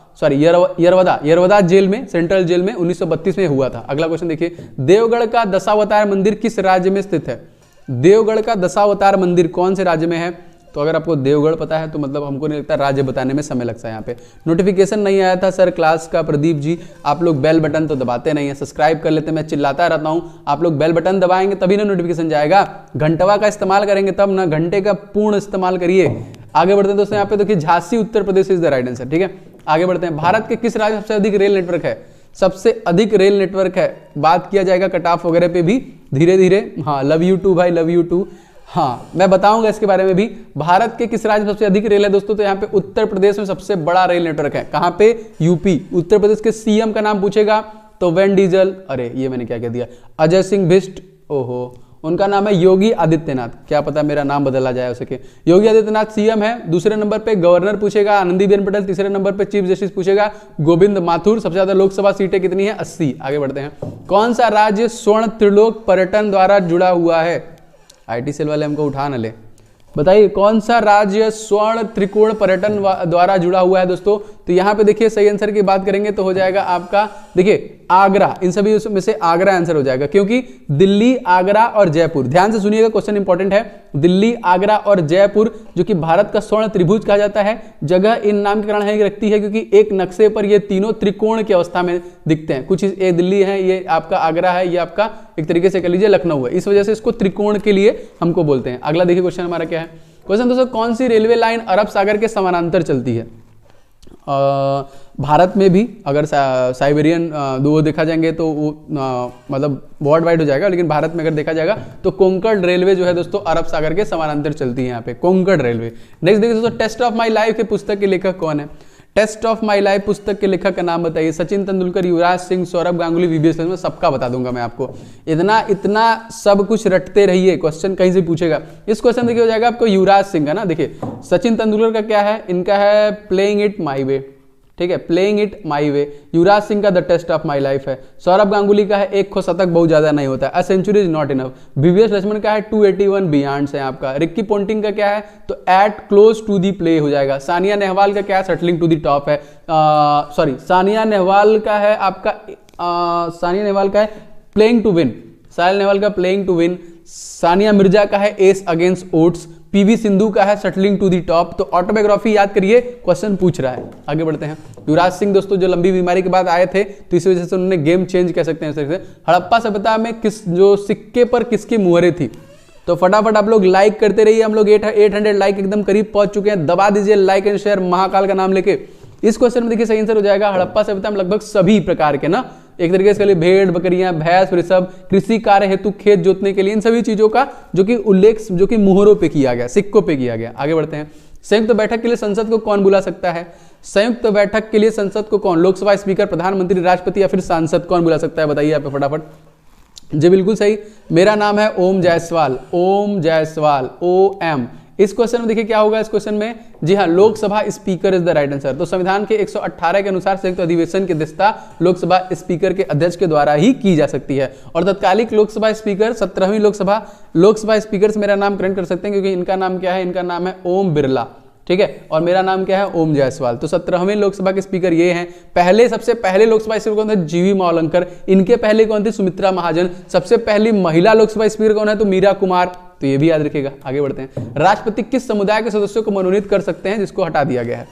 जेल में, सेंट्रल जेल में 1932 में हुआ था। अगला क्वेश्चन देखिए, देवगढ़ का दशावतार मंदिर किस राज्य में स्थित है? देवगढ़ का दशावतार मंदिर कौन से राज्य में है? तो अगर आपको देवगढ़ पता है तो मतलब हमको नहीं लगता राज्य बताने में समय लगता है। यहाँ पे नोटिफिकेशन नहीं आया था सर क्लास का, प्रदीप जी आप लोग बेल बटन तो दबाते नहीं है, सब्सक्राइब कर लेते, मैं चिल्लाता रहता हूँ। आप लोग बेल बटन दबाएंगे तभी ना नोटिफिकेशन जाएगा, घंटवा का इस्तेमाल करेंगे तब ना, घंटे का पूर्ण इस्तेमाल करिए। आगे बढ़ते हैं दोस्तों, यहाँ पे देखिए Jhansi Uttar Pradesh is the right answer. ठीक है, आगे बढ़ते हैं, भारत के किस राज्य में सबसे अधिक रेल नेटवर्क है? सबसे अधिक रेल नेटवर्क है, बात किया जाएगा कट ऑफ वगैरह पे भी धीरे धीरे। हाँ, लव यू टू भाई, लव यू टू। हाँ, मैं बताऊंगा इसके बारे में भी। भारत के किस राज्य में सबसे अधिक रेल है दोस्तों? तो यहाँ पे उत्तर प्रदेश में सबसे बड़ा रेल नेटवर्क है। कहाँ पे? यूपी। उत्तर प्रदेश के सीएम का नाम पूछेगा तो वैन डीजल, अरे ये मैंने क्या कह दिया, अजय सिंह बिष्ट, ओहो, उनका नाम है योगी आदित्यनाथ। क्या पता मेरा नाम बदला जाए हो सके। योगी आदित्यनाथ सीएम है। दूसरे नंबर पे गवर्नर पूछेगा आनंदीबेन पटेल। तीसरे नंबर पे चीफ जस्टिस पूछेगा गोविंद माथुर। सबसे ज्यादा लोकसभा सीटें कितनी है? 80। आगे बढ़ते हैं, कौन सा राज्य स्वर्ण त्रिलोक पर्यटन द्वारा जुड़ा हुआ है? आईटी सेल वाले हमको उठा न ले, बताइए कौन सा राज्य स्वर्ण त्रिकोण पर्यटन द्वारा जुड़ा हुआ है दोस्तों? तो यहाँ पे देखिए सही आंसर की बात करेंगे तो हो जाएगा आपका, देखिए आगरा, इन सभी में से आगरा आंसर हो जाएगा, क्योंकि दिल्ली, आगरा और जयपुर, ध्यान से सुनिएगा क्वेश्चन इंपॉर्टेंट है। दिल्ली, आगरा और जयपुर जो कि भारत का स्वर्ण त्रिभुज कहा जाता है, जगह इन नाम के कारण है रखती है क्योंकि एक नक्शे पर ये तीनों त्रिकोण की अवस्था में दिखते हैं। कुछ ये दिल्ली है, ये आपका आगरा है, ये आपका एक तरीके से कह लीजिए लखनऊ है, इस वजह से इसको त्रिकोण के लिए हमको बोलते हैं। अगला देखिए क्वेश्चन हमारा क्या है। क्वेश्चन दोस्तों, कौन सी रेलवे लाइन अरब सागर के समानांतर चलती है? भारत में भी अगर साइबेरियन दो देखा जाएंगे तो वो मतलब वर्ल्ड वाइड हो जाएगा, लेकिन भारत में अगर देखा जाएगा तो कोंकण रेलवे जो है दोस्तों अरब सागर के समानांतर चलती है यहाँ पे, कोंकण रेलवे। नेक्स्ट देखिए दोस्तों, टेस्ट ऑफ माई लाइफ के पुस्तक के लेखक कौन है? टेस्ट ऑफ माई लाइफ पुस्तक के लेखक का नाम बताइए। सचिन तेंदुलकर, युवराज सिंह, सौरभ गांगुली, वीवीएस लक्ष्मण, सबका बता दूंगा मैं आपको। इतना सब कुछ रटते रहिए, क्वेश्चन कहीं से पूछेगा। इस क्वेश्चन देखिए हो जाएगा आपको युवराज सिंह का ना। देखिए सचिन तेंदुलकर का क्या है, इनका है प्लेइंग इट माई वे, ठीक है, playing it my way. Yuvraj Singh का the test of my life है। सौरभ गांगुली का है एक खो शतक बहुत ज्यादा नहीं होता है, a century is not enough. VVS Laxman का है 281 बियॉन्ड्स है आपका। रिक्की पोंटिंग का क्या है, तो at close to the play हो जाएगा। सानिया नेहवाल का क्या है, शटलिंग टू दी टॉप है। सॉरी, सानिया नेहवाल का है आपका सानिया नेहवाल का है playing to win. Sahil Nehwal का playing to win. Sania Mirza का है ace against odds. PV Sindhu का है शटलिंग टू दी टॉप। तो ऑटोबायोग्राफी याद करिए, क्वेश्चन पूछ रहा है। आगे बढ़ते हैं। युवराज सिंह दोस्तों जो लंबी बीमारी के बाद आए थे तो इस वजह से उन्होंने गेम चेंज कह सकते हैं इस तरह से। हड़प्पा सभ्यता में किस जो सिक्के पर किसकी मुहरें थी? तो फटाफट आप लोग लाइक करते रहिए। हम लोग 800 लाइक एकदम करीब पहुंच चुके हैं। दबा दीजिए लाइक एंड शेयर महाकाल का नाम लेके। इस क्वेश्चन में देखिए सही आंसर हो जाएगा हड़प्पा सभ्यता में लगभग सभी प्रकार के ना, एक तरीके से भेड़ बकरियां भैंस वृषभ कृषि कार्य हेतु खेत जोतने के लिए, इन सभी चीजों का जो कि उल्लेख जो कि मुहरों पे किया गया, सिक्कों पे किया गया। आगे बढ़ते हैं। संयुक्त बैठक के लिए संसद को कौन बुला सकता है? संयुक्त बैठक के लिए संसद को कौन, लोकसभा स्पीकर, प्रधानमंत्री, राष्ट्रपति या फिर सांसद, कौन बुला सकता है? बताइए आप फटाफट। जी बिल्कुल सही, मेरा नाम है ओम जायसवाल, ओम जायसवाल, OM। इस क्वेश्चन में देखिए क्या होगा इस क्वेश्चन में, जी हाँ, Lok Sabha speaker is the right answer. तो संविधान के 118 के अनुसार संयुक्त अधिवेशन की अध्यक्षता लोकसभा स्पीकर के अध्यक्ष के द्वारा ही की जा सकती है। और तत्कालिक लोकसभा स्पीकर 17वीं लोकसभा स्पीकर से मेरा नाम ग्रहण कर सकते हैं, क्योंकि इनका नाम क्या है, इनका नाम है ओम बिरला, ठीक है, और मेरा नाम क्या है, ओम जायसवाल। तो 17वें लोकसभा के स्पीकर ये हैं। पहले सबसे पहले लोकसभा स्पीकर कौन थे? जीवी मावलंकर। इनके पहले कौन थी? सुमित्रा महाजन। सबसे पहली महिला लोकसभा स्पीकर कौन है? तो मीरा कुमार। तो ये भी याद रखिएगा। आगे बढ़ते हैं। राष्ट्रपति किस समुदाय के सदस्यों को मनोनीत कर सकते हैं जिसको हटा दिया गया है?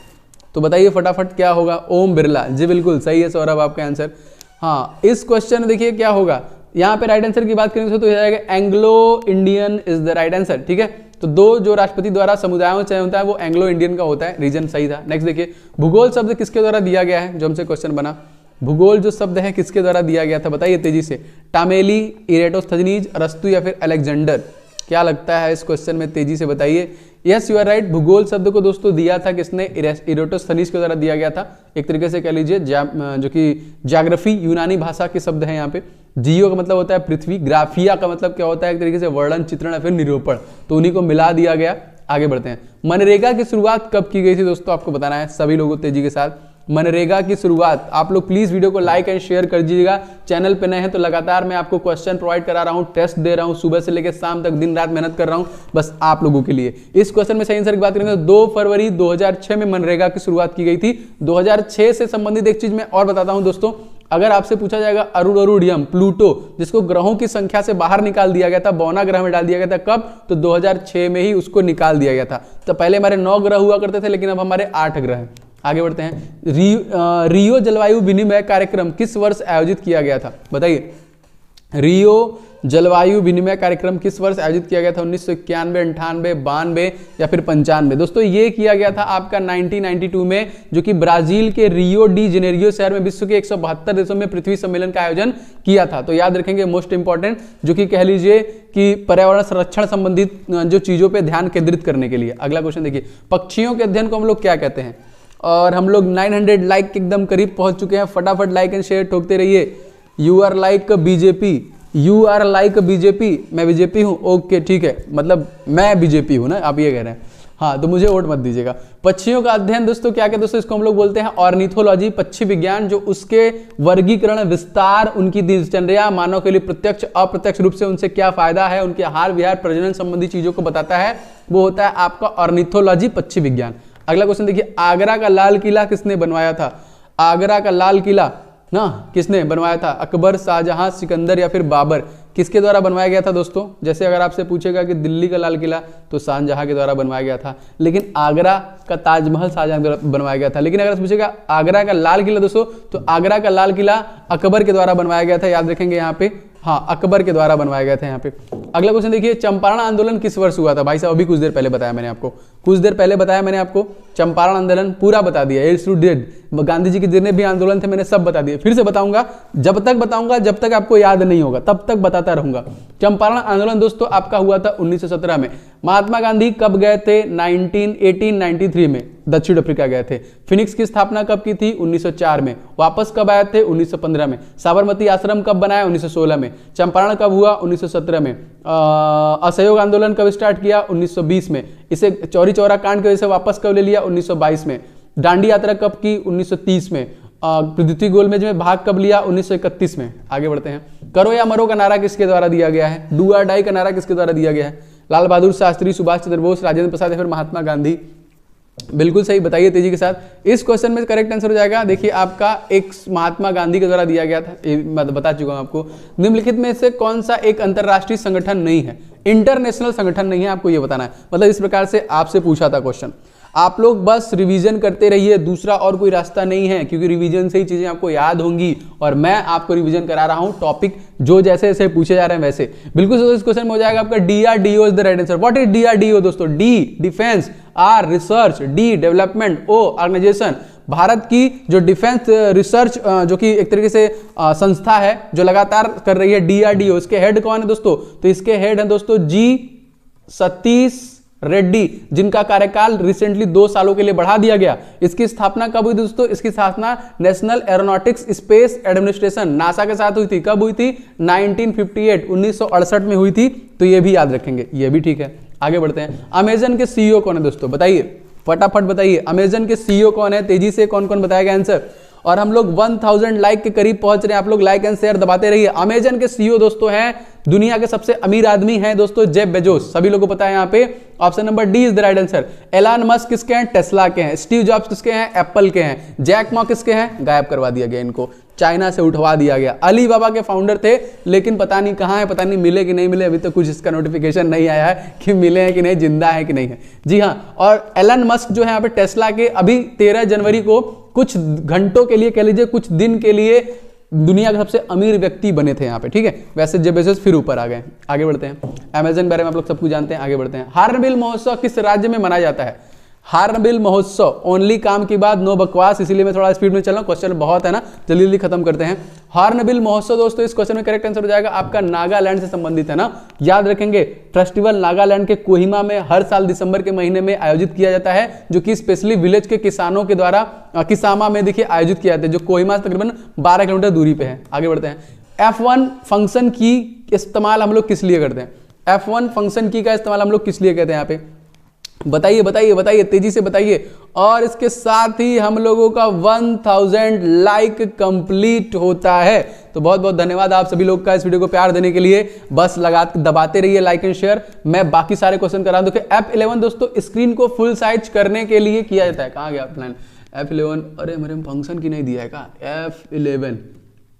तो बताइए फटाफट क्या होगा? ओम बिरला। जी बिल्कुल सही है सौरभ आपका आंसर। हाँ, इस क्वेश्चन में देखिए क्या होगा, यहाँ पे राइट आंसर की बात करेंगे तो हो जाएगा Anglo Indian is the right answer, ठीक है। तो दो जो राष्ट्रपति द्वारा समुदायों चयन होता है वो एंग्लो इंडियन का होता है, रीजन सही था। नेक्स्ट देखिए, भूगोल शब्द किसके द्वारा दिया गया है? जो हमसे क्वेश्चन बना, भूगोल जो शब्द है किसके द्वारा दिया गया था? बताइए तेजी से। टामेली, इरेटोस्थनीज, अरस्तु या फिर अलेक्जेंडर? क्या लगता है इस क्वेश्चन में? तेजी से बताइए। यस यू आर राइट, भूगोल शब्द को दोस्तों दिया था किसने? इरेटोस्थनीज के द्वारा दिया गया था। एक तरीके से कह लीजिए जो कि ज्योग्राफी यूनानी भाषा के शब्द है यहाँ पे। जियो का मतलब होता है पृथ्वी, ग्राफिया का मतलब क्या होता है? एक तरीके से वर्णन, चित्रण या फिर निरूपण, तो उन्हीं को मिला दिया गया। आगे बढ़ते हैं। मनरेगा की शुरुआत कब की गई थी दोस्तों? आपको बताना है सभी लोगों तेजी के साथ। मनरेगा की शुरुआत, आप लोग प्लीज वीडियो को लाइक एंड शेयर कर दीजिएगा। चैनल पे नए हैं तो लगातार मैं आपको क्वेश्चन प्रोवाइड करा रहा हूं, टेस्ट दे रहा हूं, सुबह से लेकर शाम तक दिन रात मेहनत कर रहा हूं बस आप लोगों के लिए। इस क्वेश्चन में सही आंसर की बात करेंगे तो 2 फरवरी 2006 में मनरेगा की शुरुआत की गई थी। 2006 से संबंधित एक चीज मैं और बताता हूं दोस्तों, अगर आपसे पूछा जाएगा अरुणोडियम, प्लूटो, जिसको ग्रहों की संख्या से बाहर निकाल दिया गया था, 52 ग्रह में डाल दिया गया था, कब? तो 2006 में ही उसको निकाल दिया गया था। तो पहले हमारे 9 ग्रह हुआ करते थे, लेकिन अब हमारे 8 ग्रह हैं। आगे बढ़ते हैं। रियो जलवायु विनिमय कार्यक्रम किस वर्ष आयोजित किया गया था? बताइए। रियो जलवायु विनिमय कार्यक्रम किस वर्ष आयोजित किया गया था? 1991, 98, 92 या फिर 95? दोस्तों ये किया गया था आपका 1992 में, जो कि ब्राजील के रियो डी जेनेरियो शहर में विश्व के 172 देशों में पृथ्वी सम्मेलन का आयोजन किया था। तो याद रखेंगे मोस्ट इंपॉर्टेंट, जो कि कह लीजिए कि पर्यावरण संरक्षण संबंधित जो चीजों पर ध्यान केंद्रित करने के लिए। अगला क्वेश्चन देखिए, पक्षियों के अध्ययन को हम लोग क्या कहते हैं? और हम लोग 900 लाइक के एकदम करीब पहुंच चुके हैं। फटाफट लाइक एंड शेयर ठोकते रहिए। You are like BJP, you are like BJP, मैं बीजेपी हूं, ओके ठीक है, मतलब मैं बीजेपी हूं ना, आप ये कह रहे हैं। हाँ, तो मुझे वोट मत दीजिएगा। पक्षियों का अध्ययन दोस्तों क्या कहते हैं दोस्तों? इसको हम लोग बोलते हैं ऑर्निथोलॉजी, पक्षी विज्ञान, जो उसके वर्गीकरण, विस्तार, उनकी दिनचर्या, मानव के लिए प्रत्यक्ष अप्रत्यक्ष रूप से उनसे क्या फायदा है, उनके आहार विहार प्रजनन संबंधी चीजों को बताता है, वो होता है आपका ऑर्निथोलॉजी, पक्षी विज्ञान। अगला क्वेश्चन देखिए, आगरा का लाल किला किसने बनवाया था? आगरा का लाल किला ना किसने बनवाया था? अकबर, शाहजहां, सिकंदर या फिर बाबर? किसके द्वारा बनवाया गया था दोस्तों? जैसे अगर आपसे पूछेगा कि दिल्ली का लाल किला, तो शाहजहां के द्वारा बनवाया गया था, लेकिन आगरा का ताजमहल शाहजहां के द्वारा बनवाया गया था। लेकिन अगर पूछेगा आगरा का लाल किला दोस्तों, तो आगरा का लाल किला अकबर के द्वारा बनवाया गया था, याद रखेंगे यहाँ पे। हाँ, अकबर के द्वारा बनवाया गया था यहाँ पे। अगला क्वेश्चन देखिए, चंपारण आंदोलन किस वर्ष हुआ था? भाई साहब अभी कुछ देर पहले बताया मैंने आपको, कुछ देर पहले बताया मैंने आपको। चंपारण आंदोलन पूरा बता दिया, it's to dead. Gandhi ji के जितने भी आंदोलन थे मैंने सब बता दिए, फिर से बताऊंगा, जब तक आपको याद नहीं होगा तब तक बताता रहूंगा। चंपारण आंदोलन दोस्तों आपका हुआ था 1917 में। महात्मा गांधी कब गए थे? 1893 में दक्षिण अफ्रीका गए थे। फिनिक्स की स्थापना कब की थी? 1904 में। वापस कब आए थे? 1915 में। साबरमती आश्रम कब बनाया? 1916 में। चंपारण कब हुआ? 1917 में। असहयोग आंदोलन कब स्टार्ट किया? 1920 में। इसे चौरी चौरा कांड की वजह से वापस कब ले लिया? 1922 में। दांडी यात्रा कब की? 1930 में। पृथ्वी गोलमेज में भाग कब लिया? 1931 में। आगे बढ़ते हैं। करो या मरो का नारा किसके द्वारा दिया गया है? डू और डाई का नारा किसके द्वारा दिया गया है? लाल बहादुर शास्त्री, सुभाष चंद्र बोस, राजेंद्र प्रसाद या फिर महात्मा गांधी? बिल्कुल सही, बताइए तेजी के साथ। इस क्वेश्चन में करेक्ट आंसर हो जाएगा, देखिए आपका एक महात्मा गांधी के द्वारा दिया गया था, मैं बता चुका हूं आपको। निम्नलिखित में से कौन सा एक अंतरराष्ट्रीय संगठन नहीं है? इंटरनेशनल संगठन नहीं है, आपको यह बताना है। मतलब इस प्रकार से आपसे पूछा था क्वेश्चन, आप लोग बस रिवीजन करते रहिए, दूसरा और कोई रास्ता नहीं है, क्योंकि रिवीजन से ही चीजें आपको याद होंगी। और मैं आपको रिवीजन करा रहा हूं, टॉपिक जो जैसे जैसे पूछे जा रहे हैं वैसे। बिल्कुल इस क्वेश्चन में हो जाएगा आपका DRDO is the right answer. What is DRDO दोस्तों? D defence, R research, D development, O organisation. भारत की जो डिफेंस रिसर्च जो कि एक तरीके से संस्था है जो लगातार कर रही है, DRDO, इसके हेड कौन है दोस्तों? तो इसके हेड है दोस्तों जी सतीश रेड्डी, जिनका कार्यकाल रिसेंटली 2 सालों के लिए बढ़ा दिया गया। इसकी स्थापना कब हुई दोस्तों? इसकी स्थापना national aeronautics space administration NASA के साथ हुई थी। कब हुई थी? 1958 1968 में हुई थी। तो ये भी याद रखेंगे, ये भी ठीक है। आगे बढ़ते हैं। अमेजन के CEO कौन है दोस्तों? बताइए, फटाफट बताइए। अमेजन के CEO कौन है? तेजी से कौन कौन बताएगा आंसर। और हम लोग 1000 लाइक के करीब पहुंच रहे हैं। आप लोग लाइक एंड शेयर दबाते रहिए। अमेजन के CEO दोस्तों हैं, दुनिया के सबसे अमीर आदमी हैं दोस्तों, जेफ बेजोस। सभी लोगों को पता है यहाँ पे। Option number D is the right answer. Elon Musk किसके हैं? टेस्ला के हैं। स्टीव जॉब्स किसके हैं? एप्पल के हैं। जैक मा किसके हैं? गायब करवा दिया गया, इनको चाइना से उठवा दिया गया। अली बाबा के फाउंडर थे, लेकिन पता नहीं कहाँ है, पता नहीं मिले कि नहीं मिले। अभी तक कुछ इसका नोटिफिकेशन नहीं आया है कि मिले हैं कि नहीं, जिंदा है कि नहीं है। जी हाँ, और एलन मस्क जो है यहाँ पे टेस्ला के, अभी 13 जनवरी को कुछ घंटों के लिए, कह लीजिए कुछ दिन के लिए, दुनिया के सबसे अमीर व्यक्ति बने थे यहाँ पे, ठीक है। वैसे जेफ बेजोस फिर ऊपर आ गए। आगे बढ़ते हैं। अमेजन के बारे में आप लोग सब कुछ जानते हैं। आगे बढ़ते हैं। हार्नबिल महोत्सव किस राज्य में मनाया जाता है? हार्नबिल महोत्सव, ओनली काम की बात, नो बकवास, इसीलिए मैं थोड़ा स्पीड में चल रहा हूं, क्वेश्चन बहुत है ना, जल्दी जल्दी खत्म करते हैं। हार्नबिल महोत्सव दोस्तों, इस क्वेश्चन में करेक्ट आंसर हो जाएगा आपका नागालैंड से संबंधित है ना, याद रखेंगे। फेस्टिवल नागालैंड के कोहिमा में हर साल दिसंबर के महीने में आयोजित किया जाता है, जो कि स्पेशली विलेज के किसानों के द्वारा किसामा में देखिए आयोजित किया जाता है, जो कोहिमा से तकरीबन 12 किलोमीटर दूरी पे है। आगे बढ़ते हैं। F1 फंक्शन की इस्तेमाल हम लोग किस लिए करते हैं? F1 फंक्शन की का इस्तेमाल हम लोग किस लिए कहते हैं? यहाँ पे बताइए बताइए बताइए, तेजी से बताइए। और इसके साथ ही हम लोगों का 1000 लाइक कंप्लीट होता है। तो बहुत बहुत धन्यवाद आप सभी लोग का इस वीडियो को प्यार देने के लिए। बस दबाते रहिए लाइक एंड शेयर। मैं बाकी सारे क्वेश्चन करा दूं। F11 दोस्तों स्क्रीन को फुल साइज करने के लिए किया जाता है। कहाँ गया प्लान? F11, अरे मेरे फंक्शन की नहीं दिया है का? F11,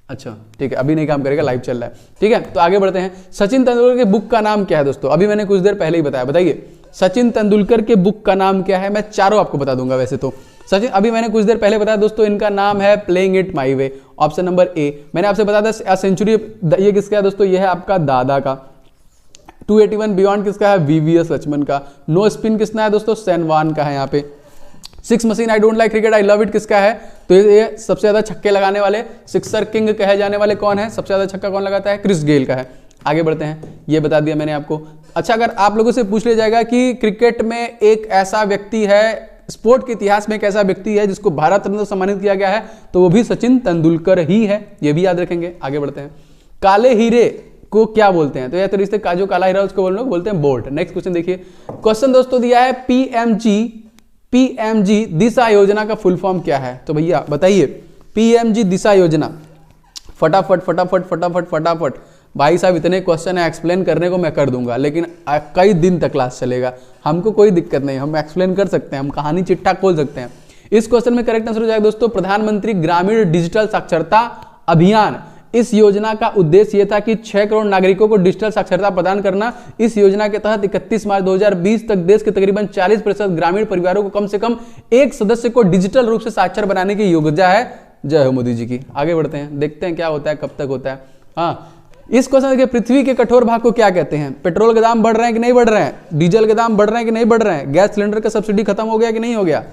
अच्छा ठीक है, अभी नहीं काम करेगा, लाइव चल रहा है, ठीक है। तो आगे बढ़ते हैं। सचिन तेंदुलकर के बुक का नाम क्या है दोस्तों? अभी मैंने कुछ देर पहले ही बताया, बताइए सचिन तेंदुलकर के बुक का नाम क्या है? मैं चारों आपको बता दूंगा वैसे तो। सचिन, अभी मैंने कुछ देर पहले बताया दोस्तों, इनका नाम है playing it my way. Option number ए। मैंने आपसे बताया था सेंचुरी, ये किसका है दोस्तों? ये है आपका दादा का। 281 बियॉन्ड किसका है? VVS लक्ष्मण का। नो स्पिन किसका है दोस्तों? सेन वान का है यहाँ पे। 6 machine I don't like cricket I love it किसका है? तो ये सबसे ज्यादा छक्के लगाने वाले, सिक्सर किंग कहे जाने वाले कौन है? सबसे ज्यादा छक्का कौन लगाता है? क्रिस गेल का है। आगे बढ़ते हैं, ये बता दिया मैंने आपको। अच्छा, अगर आप लोगों से पूछ लिया जाएगा कि क्रिकेट में एक ऐसा व्यक्ति है, स्पोर्ट के इतिहास में एक ऐसा व्यक्ति है जिसको भारत रत्न सम्मानित किया गया है, तो वो भी सचिन तेंदुलकर ही है, ये भी याद रखेंगे। आगे बढ़ते हैं। काले हीरे को क्या बोलते हैं? तो यह तरीके से जो काला हीरा उसको लोग बोलते हैं बोल्ट। नेक्स्ट क्वेश्चन देखिए। क्वेश्चन दोस्तों दिया है PMG दिशा योजना का फुल फॉर्म क्या है? तो भैया बताइए, PMG दिशा योजना। फटाफट फटाफट फटाफट फटाफट। भाई साहब इतने क्वेश्चन है, एक्सप्लेन करने को मैं कर दूंगा, लेकिन कई दिन तक क्लास चलेगा, हमको कोई दिक्कत नहीं, हम एक्सप्लेन कर सकते हैं, हम कहानी चिट्ठा खोल सकते हैं। इस क्वेश्चन में करेक्ट आंसर हो जाएगा दोस्तों प्रधानमंत्री ग्रामीण डिजिटल साक्षरता अभियान। इस योजना का उद्देश्य यह था कि 6 करोड़ नागरिकों को डिजिटल साक्षरता प्रदान करना। इस योजना के तहत 31 मार्च 2020 तक देश के तकरीबन 40% ग्रामीण परिवारों को कम से कम एक सदस्य को डिजिटल रूप से साक्षर बनाने की योजना है। जय हो मोदी जी की। आगे बढ़ते हैं, देखते हैं क्या होता है, कब तक होता है। हाँ, इस क्वेश्चन देखिए, पृथ्वी के कठोर भाग को क्या कहते हैं? पेट्रोल के दाम बढ़ रहे हैं कि नहीं बढ़ रहे हैं? डीजल के दाम बढ़ रहे हैं कि नहीं बढ़ रहे हैं? गैस सिलेंडर का सब्सिडी खत्म हो गया कि नहीं हो गया?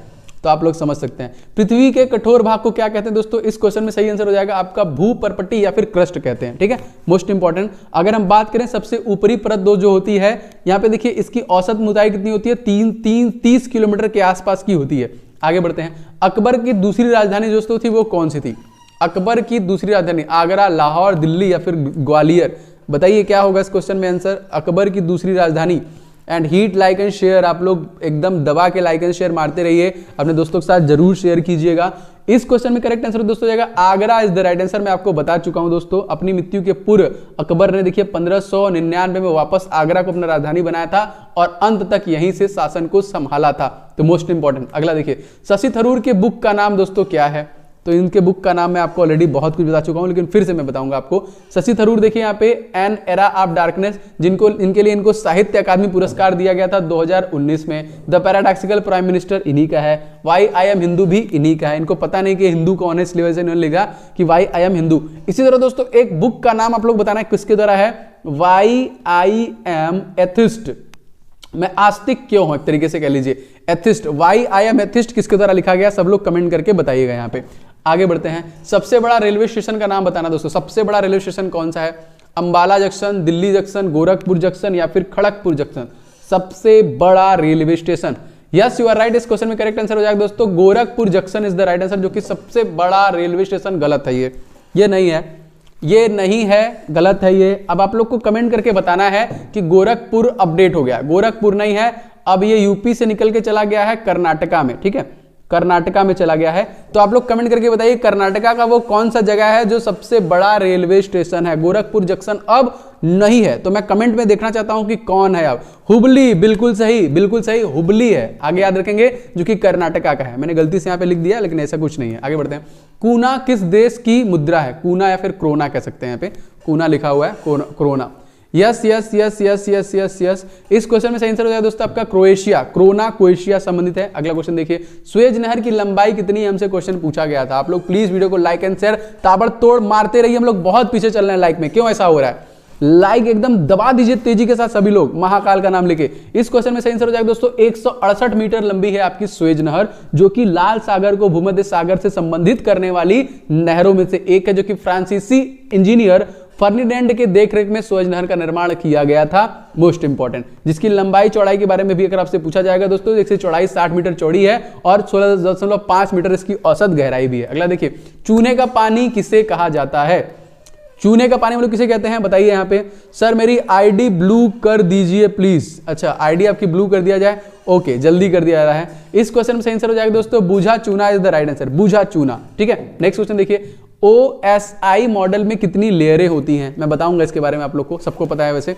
तो आप लोग समझ सकते हैं पृथ्वी के कठोर भाग को क्या कहते हैं दोस्तों। इस क्वेश्चन में सही आंसर हो जाएगा आपका भूपर्पटी या फिर क्रस्ट कहते हैं, ठीक है, मोस्ट इंपॉर्टेंट। अगर हम बात करें सबसे ऊपरी परत दो जो होती है, यहाँ पे देखिए इसकी औसत ऊंचाई कितनी होती है? 30 किलोमीटर के आसपास की होती है। आगे बढ़ते हैं। अकबर की दूसरी राजधानी दोस्तों थी वो कौन सी थी? अकबर की दूसरी राजधानी आगरा, लाहौर, दिल्ली या फिर ग्वालियर? बताइए क्या होगा इस क्वेश्चन में आंसर। अकबर की दूसरी राजधानी। And heat like and share, आप लोग एकदम दबा के लाइक एंड शेयर मारते रहिए, अपने दोस्तों के साथ जरूर शेयर कीजिएगा। इस क्वेश्चन में करेक्ट आंसर दोस्तों जाएगा Agra is the right answer. मैं आपको बता चुका हूं दोस्तों, अपनी मृत्यु के पूर्व अकबर ने देखिए 1599 में वापस आगरा को अपना राजधानी बनाया था और अंत तक यहीं से शासन को संभाला था। तो मोस्ट इंपॉर्टेंट अगला देखिए, शशि थरूर के बुक का नाम दोस्तों क्या है? तो इनके बुक का नाम मैं आपको ऑलरेडी बहुत कुछ बता चुका हूं, लेकिन फिर से मैं बताऊंगा आपको। शशि थरूर देखिए यहाँ पे एन एरा ऑफ डार्कनेस, जिनको इनके लिए इनको साहित्य अकादमी पुरस्कार दिया गया था 2019 में। द पैराडॉक्सिकल प्राइम मिनिस्टर इन्हीं का है। वाई आई एम हिंदू भी इन्हीं का है। इनको पता नहीं कि हिंदू कौन है, इसलिए वजह से इन्होंने लिखा कि वाई आई एम हिंदू। इसी तरह दोस्तों एक बुक का नाम आप लोग बताना है किसके द्वारा है? Why I am atheist. मैं आस्तिक क्यों हूं, एक तरीके से कह लीजिए atheist, why I am atheist किसके द्वारा लिखा गया, सब लोग कमेंट करके बताइएगा। यहाँ पे आगे बढ़ते हैं। सबसे बड़ा रेलवे स्टेशन का नाम बताना दोस्तों, सबसे बड़ा रेलवे स्टेशन कौन सा है? Ambala junction, Delhi junction, Gorakhpur junction या फिर खड़गपुर जंक्शन? सबसे बड़ा railway station, yes you are right. इस क्वेश्चन में करेक्ट आंसर हो जाएगा दोस्तों Gorakhpur junction is the right answer, जो कि सबसे बड़ा रेलवे स्टेशन। गलत है ये नहीं है, ये नहीं है, गलत है ये। अब आप लोग को कमेंट करके बताना है कि गोरखपुर अपडेट हो गया, गोरखपुर नहीं है, अब ये यूपी से निकल के चला गया है कर्नाटका में, ठीक है, कर्नाटका में चला गया है। तो आप लोग कमेंट करके बताइए कर्नाटका का वो कौन सा जगह है जो सबसे बड़ा रेलवे स्टेशन है। गोरखपुर जंक्शन अब नहीं है, तो मैं कमेंट में देखना चाहता हूं कि कौन है। अब हुबली, बिल्कुल सही, बिल्कुल सही, हुबली है, आगे याद रखेंगे, जो कि कर्नाटका का है। मैंने गलती से यहां पे लिख दिया, लेकिन ऐसा कुछ नहीं है। आगे बढ़ते हैं। कूना किस देश की मुद्रा है? कूना या फिर क्रोना कह सकते हैं, यहाँ पे कूना लिखा हुआ है, krona. Yes yes yes yes yes yes yes, इस क्वेश्चन में सही आंसर हो जाएगा दोस्तों आपका क्रोएशिया, क्रोना क्रोएशिया संबंधित है। अगला क्वेश्चन देखिए, सुएज नहर की लंबाई कितनी है? हमसे क्वेश्चन पूछा गया था। आप लोग प्लीज वीडियो को लाइक एंड शेयर ताबड़तोड़ मारते रहिए, हम लोग बहुत पीछे चल रहे हैं लाइक में। क्यों ऐसा हो रहा है? लाइक एकदम दबा दीजिए तेजी के साथ सभी लोग, महाकाल का नाम लेके। इस क्वेश्चन में सही आंसर हो जाएगा दोस्तों 168 मीटर लंबी है आपकी सुएज नहर, जो कि लाल सागर को भूमध्य सागर से संबंधित करने वाली नहरों में से एक है, जो कि फ्रांसीसी इंजीनियर फर्डिनेंड के देखरेख में सुएज नहर का निर्माण किया गया था। मोस्ट इंपॉर्टेंट, जिसकी लंबाई चौड़ाई के बारे में भी अगर आपसे पूछा जाएगा दोस्तों, इसकी चौड़ाई 60 मीटर चौड़ी है और 16.5 मीटर इसकी औसत गहराई भी है। अगला देखिए, चूने का पानी किसे कहा जाता है? चूने का पानी हम लोग किसे कहते हैं बताइए यहाँ पे। सर मेरी आईडी ब्लू कर दीजिए प्लीज। अच्छा, आईडी आपकी ब्लू कर दिया जाए, ओके, जल्दी कर दिया जा रहा है। इस क्वेश्चन में सही आंसर हो जाएगा दोस्तों बूझा चूना इज द राइट आंसर, बूझा चूना, ठीक है। नेक्स्ट क्वेश्चन देखिए, OSI मॉडल में कितनी लेयरें होती हैं? मैं बताऊंगा इसके बारे में, आप लोग को सबको पता है वैसे।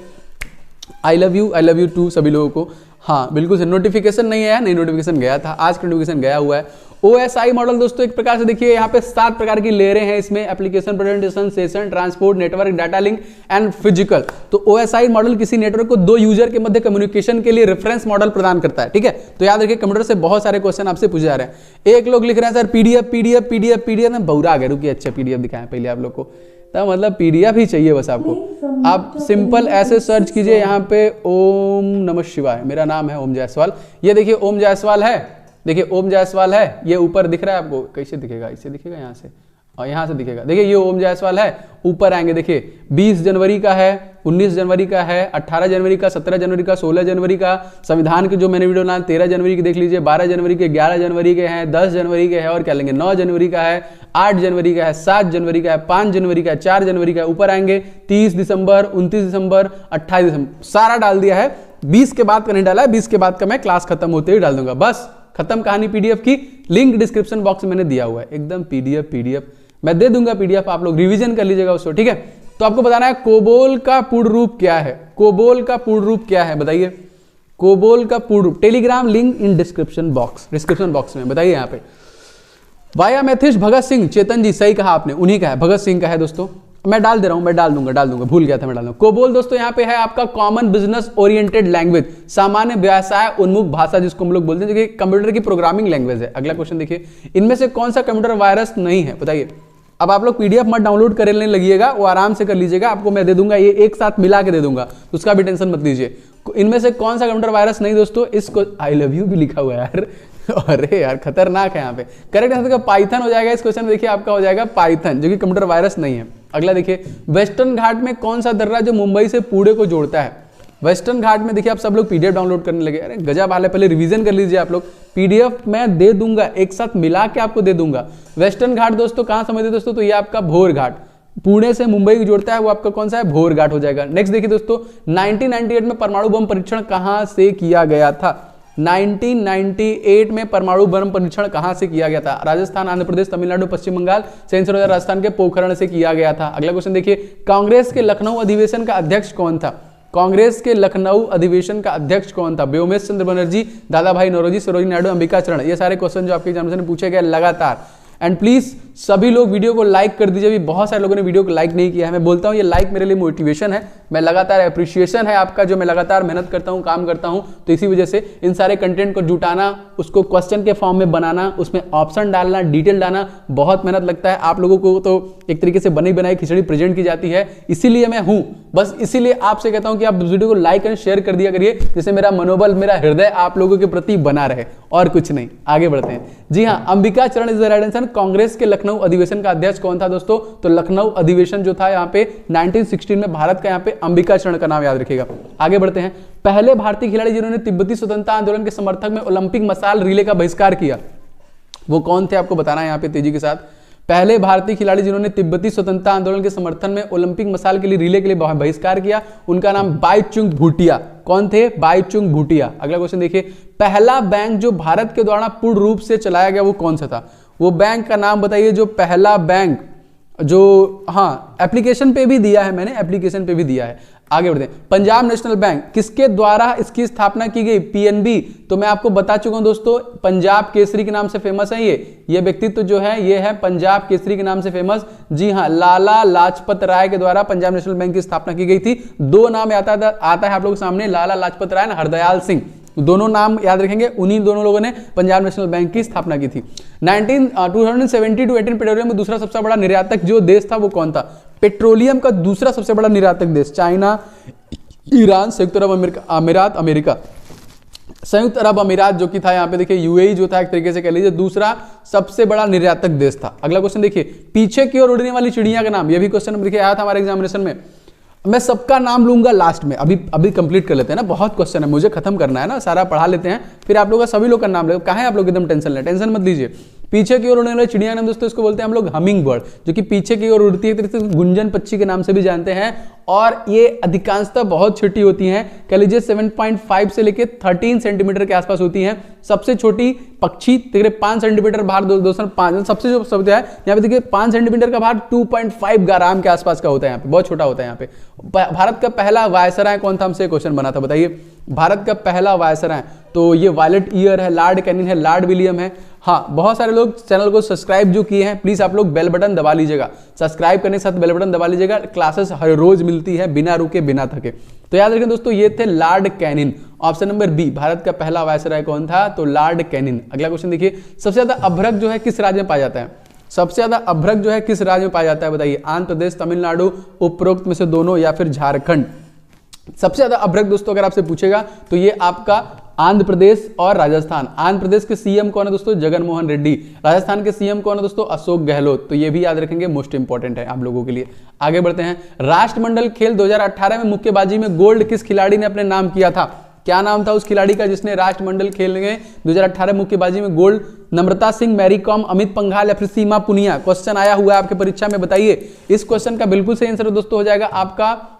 आई लव यू टू सभी लोगों को। हाँ बिल्कुल से, नोटिफिकेशन नहीं आया, नहीं नोटिफिकेशन गया था, आज का नोटिफिकेशन गया हुआ है। OSI मॉडल दोस्तों एक प्रकार से देखिए यहाँ पे 7 प्रकार की लेयरें हैं इसमें, application, presentation, session, transport, network, data link and physical. तो OSI मॉडल किसी नेटवर्क को 2 यूजर के मध्य कम्युनिकेशन के लिए रेफरेंस मॉडल प्रदान करता है, ठीक है। तो याद रखिए कंप्यूटर से बहुत सारे क्वेश्चन आपसे पूछे जा रहे हैं। एक लोग लिख रहे हैं सर पीडीएफ में बहुरा गए, रुकिए अच्छा पीडीएफ दिखाएं पहले आप लोग को, तब मतलब पीडीएफ ही चाहिए बस आपको। आप सिंपल ऐसे सर्च कीजिए यहाँ पे ओम नमः शिवाय, मेरा नाम है ओम जायसवाल। ये देखिए ओम जायसवाल है, देखिए ओम जायसवाल है, ये ऊपर दिख रहा है आपको, कैसे दिखेगा? इससे दिखेगा, यहाँ से और यहाँ से दिखेगा। देखिए ये ओम जायसवाल है, ऊपर आएंगे देखिए 20 जनवरी का है, 19 जनवरी का है, 18 जनवरी का, 17 जनवरी का, 16 जनवरी का। संविधान के जो मैंने वीडियो बनाया 13 जनवरी के देख लीजिए, 12 जनवरी के, 11 जनवरी के हैं, 10 जनवरी के हैं, और क्या लेंगे 9 जनवरी का है, 8 जनवरी का है, 7 जनवरी का है, 5 जनवरी का है, 4 जनवरी का है। ऊपर आएंगे 30 दिसंबर, 29 दिसंबर, 28 दिसंबर, सारा डाल दिया है। 20 के बाद का नहीं डाला है, 20 के बाद का मैं क्लास खत्म होते ही डाल दूंगा, बस खत्म कहानी। पीडीएफ की लिंक डिस्क्रिप्शन बॉक्स में मैंने दिया हुआ है, एकदम पीडीएफ मैं दे दूंगा पीडीएफ, आप लोग रिवीजन कर लीजिएगा उसको, ठीक है। तो आपको बताना है कोबोल का पूर्ण रूप क्या है? कोबोल का पूर्ण रूप क्या है बताइए? कोबोल का पूर्ण रूप, Telegram link in description box में बताइए यहाँ पे। वाया मेथिस्ट भगत सिंह, चेतन जी सही कहा आपने, उन्हीं का है, भगत सिंह का है दोस्तों। मैं डाल दे रहा हूं, मैं डाल दूंगा, भूल गया था मैं डाल दूंगा। कोबोल दोस्तों यहाँ पे है आपका कॉमन बिजनेस ओरिएंटेड लैंग्वेज, सामान्य व्यवसाय उन्मुख भाषा जिसको हम लोग बोलते हैं, जो कि कंप्यूटर की प्रोग्रामिंग लैंग्वेज है। अगला क्वेश्चन देखिए, इनमें से कौन सा कंप्यूटर वायरस नहीं है बताइए। अब आप लोग पीडीएफ मत डाउनलोड करने लगिएगा, वो आराम से कर लीजिएगा, आपको मैं दे दूंगा, ये एक साथ मिला के दे दूंगा, उसका भी टेंशन मत लीजिए। इनमें से कौन सा कंप्यूटर वायरस नहीं दोस्तों? इसको आई लव यू भी लिखा हुआ है यार, अरे यार खतरनाक है यहाँ पे। करेक्ट आंसर का पाइथन हो जाएगा इस क्वेश्चन में, देखिए आपका हो जाएगा पाइथन, जो कि कंप्यूटर वायरस नहीं है। अगला देखिए, वेस्टर्न घाट में कौन सा दर्रा जो मुंबई से पुणे को जोड़ता है? वेस्टर्न घाट में देखिए आप सब लोग पीडीएफ डाउनलोड करने लगे, अरे गजब हाल है, पहले रिवीजन कर लीजिए आप लोग। पीडीएफ मैं दे दूंगा, एक साथ मिला के आपको दे दूंगा। वेस्टर्न घाट दोस्तों कहां समझते दोस्तों? तो ये आपका भोर घाट, पुणे से मुंबई को जोड़ता है, वो आपका कौन सा है? भोर घाट हो जाएगा। नेक्स्ट देखिए दोस्तों, 1998 में परमाणु बम परीक्षण कहां से किया गया था? 1998 में परमाणु बम परीक्षण कहां से किया गया था? राजस्थान, आंध्र प्रदेश, तमिलनाडु, पश्चिम बंगाल, सेंसर राजस्थान के पोखरण से किया गया था। अगला क्वेश्चन देखिए, कांग्रेस के लखनऊ अधिवेशन का अध्यक्ष कौन था? कांग्रेस के लखनऊ अधिवेशन का अध्यक्ष कौन था? व्योमेश चंद्र बनर्जी, दादा भाई नौरोजी, सरोजिनी नायडू, अंबिका चरण। ये सारे क्वेश्चन जो आपके एग्जामिनेशन में पूछे गए लगातार, एंड प्लीज सभी लोग वीडियो को लाइक कर दीजिए। अभी बहुत सारे लोगों ने वीडियो को लाइक नहीं किया है। मैं बोलता हूँ ये लाइक मेरे लिए मोटिवेशन है, मैं लगातार अप्रिशिएशन है आपका, जो मैं लगातार मेहनत करता हूँ, काम करता हूँ। तो इसी वजह से इन सारे कंटेंट को जुटाना, उसको क्वेश्चन के फॉर्म में बनाना, उसमें ऑप्शन डालना, डिटेल डालना, बहुत मेहनत लगता है। आप लोगों को तो एक तरीके से बनी बनाई खिचड़ी प्रेजेंट की जाती है, इसीलिए मैं हूं। बस इसीलिए आपसे कहता हूं कि आप वीडियो को लाइक एंड शेयर कर दिया करिए, जिससे मेरा मनोबल, मेरा हृदय आप लोगों के प्रति बना रहे, और कुछ नहीं। आगे बढ़ते हैं। जी हां, अंबिका चरण is the right answer. Congress के लखनऊ अधिवेशन का अध्यक्ष कौन था दोस्तों? तो लखनऊ अधिवेशन जो था यहाँ पे 1916 में भारत का, यहाँ पे अंबिका चरण का नाम याद रखिएगा। आगे बढ़ते हैं। पहले भारतीय खिलाड़ी जिन्होंने तिब्बती स्वतंत्रता आंदोलन के समर्थक में ओलंपिक मशाल रिले का बहिष्कार किया, वो कौन थे? आपको बताना है यहाँ पे तेजी के साथ। पहले भारतीय खिलाड़ी जिन्होंने तिब्बती स्वतंत्रता आंदोलन के समर्थन में ओलंपिक मशाल के लिए रिले के लिए बहिष्कार किया, उनका नाम बाईचुंग भूटिया। कौन थे? बाईचुंग भूटिया। अगला क्वेश्चन देखिए। पहला बैंक जो भारत के द्वारा पूर्ण रूप से चलाया गया वो कौन सा था? वो बैंक का नाम बताइए। जो पहला बैंक जो, हाँ एप्लीकेशन पे भी दिया है मैंने, एप्लीकेशन पे भी दिया है। आगे बढ़ते हैं। पंजाब नेशनल बैंक किसके द्वारा इसकी स्थापना की गई? पीएनबी। तो मैं आपको बता चुका हूं दोस्तों, पंजाब केसरी के नाम से फेमस है ये व्यक्तित्व जो है, ये है पंजाब केसरी के नाम से फेमस। जी हां, लाला लाजपत राय के द्वारा पंजाब नेशनल बैंक की स्थापना की गई थी। दो नाम आता है आप लोगों के सामने, लाला लाजपत राय और हरदयाल सिंह, दोनों नाम याद रखेंगे। उन्हीं दोनों लोगों ने पंजाब नेशनल बैंक की स्थापना की थी। 2017-18 पेट्रोलियम में दूसरा सबसे बड़ा निर्यातक जो देश था वो कौन था? पेट्रोलियम का दूसरा सबसे बड़ा निर्यातक देश, चाइना, ईरान, संयुक्त अरब अमीरात, अमेरिका। संयुक्त अरब अमीरात जो कि था यहाँ पे देखिए, यूएई जो था एक तरीके से कह लीजिए दूसरा सबसे बड़ा निर्यातक देश था। अगला क्वेश्चन देखिए। पीछे की ओर उड़ने वाली चिड़िया का नाम, यह भी क्वेश्चन देखिए आया था हमारे एग्जामिनेशन में। मैं सबका नाम लूंगा लास्ट में, अभी कंप्लीट कर लेते हैं ना, बहुत क्वेश्चन है, मुझे खत्म करना है ना, सारा पढ़ा लेते हैं, फिर आप लोगों का सभी लोग का नाम ले। कहाँ है आप लोग? एकदम टेंशन मत लीजिए। पीछे की ओर उड़ने वाली चिड़िया का नाम दोस्तों इसको बोलते हैं हम लोग हमिंग बर्ड, जो कि पीछे की ओर उड़ती है, तो गुंजन पक्षी के नाम से भी जानते हैं। और ये अधिकांशतः बहुत छोटी होती हैं, कह लीजिए 7.5 से लेकर 13 सेंटीमीटर के आसपास होती हैं। सबसे छोटी पक्षी 5 सेंटीमीटर भार, दोस्तों 5 सबसे जो शब्द है यहाँ पे देखिए 5 सेंटीमीटर का भार 2.5 ग्राम के आसपास का होता है, यहाँ पे बहुत छोटा होता है। यहाँ पे भारत का पहला वायसराय कौन था? हमसे क्वेश्चन बना था, बताइए। भारत का पहला वायसराय, तो ये वायलेट ईयर है, लॉर्ड कैनिंग है, लॉर्ड विलियम है। हाँ, बहुत सारे लोग चैनल को सब्सक्राइब जो किए हैं, प्लीज आप लोग बेल बटन दबा लीजिएगा। सब्सक्राइब करने के साथ बेल बटन दबा लीजिएगा। क्लासेस हर रोज मिलती है बिना रुके बिना थके। तो याद रखें दोस्तों, ये थे Lord Canning. Option number B, भारत का पहला वायसराय कौन था? तो लॉर्ड कैनिन। अगला क्वेश्चन देखिए। सबसे ज्यादा अभ्रक जो है किस राज्य में पाया जाता है? सबसे ज्यादा अभ्रक जो है किस राज्य में पाया जाता है? बताइए। आंध्र प्रदेश, तमिलनाडु, उपरोक्त में से दोनों, या फिर झारखंड? सबसे ज्यादा अभ्रक दोस्तों अगर आपसे पूछेगा तो ये आपका आंध्र प्रदेश और राजस्थान। आंध्र प्रदेश के सीएम कौन है दोस्तों? जगन मोहन रेड्डी। राजस्थान के सीएम कौन है दोस्तों? अशोक गहलोत। तो ये भी याद रखेंगे, मोस्ट इंपॉर्टेंट है आप लोगों के लिए। आगे बढ़ते हैं। राष्ट्रमंडल खेल 2018 में मुक्केबाजी में गोल्ड किस खिलाड़ी ने अपने नाम किया था? क्या नाम था उस खिलाड़ी का जिसने राष्ट्रमंडल खेल में 2018 मुक्केबाजी में गोल्ड? नम्रता सिंह, मैरी कॉम, अमित पंघाल, या फिर सीमा पुनिया? क्वेश्चन आया हुआ है आपके परीक्षा में, बताइए। इस क्वेश्चन का बिल्कुल सही आंसर दोस्तों हो जाएगा आपका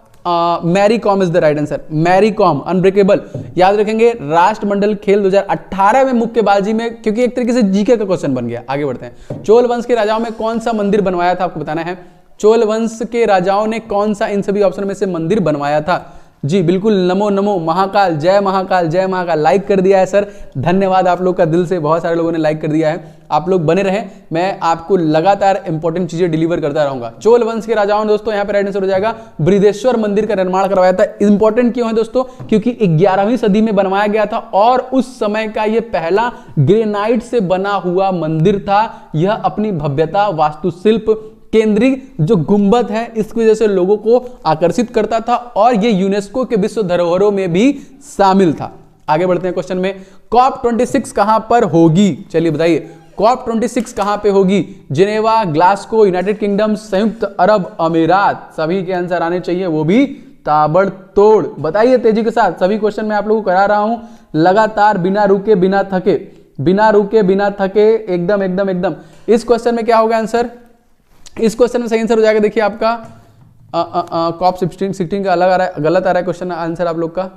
Mary Kom is the right answer. Mary Kom, unbreakable. याद रखेंगे, राष्ट्रमंडल खेल 2018 में मुक्केबाजी में, क्योंकि एक तरीके से जीके का क्वेश्चन बन गया। आगे बढ़ते हैं। चोल वंश के राजाओं में कौन सा मंदिर बनवाया था? आपको बताना है। चोल वंश के राजाओं ने कौन सा इन सभी ऑप्शन में से मंदिर बनवाया था? जी बिल्कुल, नमो नमो महाकाल, जय महाकाल, जय महाकाल। लाइक कर दिया है सर, धन्यवाद आप लोग का दिल से, बहुत सारे लोगों ने लाइक कर दिया है। आप लोग बने रहें, मैं आपको लगातार इंपॉर्टेंट चीजें डिलीवर करता रहूंगा। चोल वंश के राजाओं ने दोस्तों यहाँ पे राइट आंसर हो जाएगा बृहदेश्वर मंदिर का निर्माण करवाया था। इंपॉर्टेंट क्यों है दोस्तों? क्योंकि 11वीं सदी में बनवाया गया था और उस समय का यह पहला ग्रेनाइट से बना हुआ मंदिर था। यह अपनी भव्यता, वास्तुशिल्प, केंद्रीय जो गुंबद है, इसकी वजह से लोगों को आकर्षित करता था और यह यूनेस्को के विश्व धरोहरों में भी शामिल था। आगे बढ़ते हैं क्वेश्चन में। COP26 कहां पर होगी? चलिए बताइए, COP26 कहां पे होगी? जिनेवा, ग्लासगो, यूनाइटेड किंगडम, संयुक्त अरब अमीरात? सभी के आंसर आने चाहिए, वो भी ताबड़तोड़। बताइए तेजी के साथ, सभी क्वेश्चन मैं आप लोगों को करा रहा हूं लगातार, बिना रुके बिना थके, बिना रुके बिना थके, एकदम एकदम एकदम। इस क्वेश्चन में क्या होगा आंसर? इस क्वेश्चन में सही आंसर हो जाएगा, देखिए आपका COP16 का अलग आ रहा है, गलत आ रहा है क्वेश्चन आंसर आप लोग का।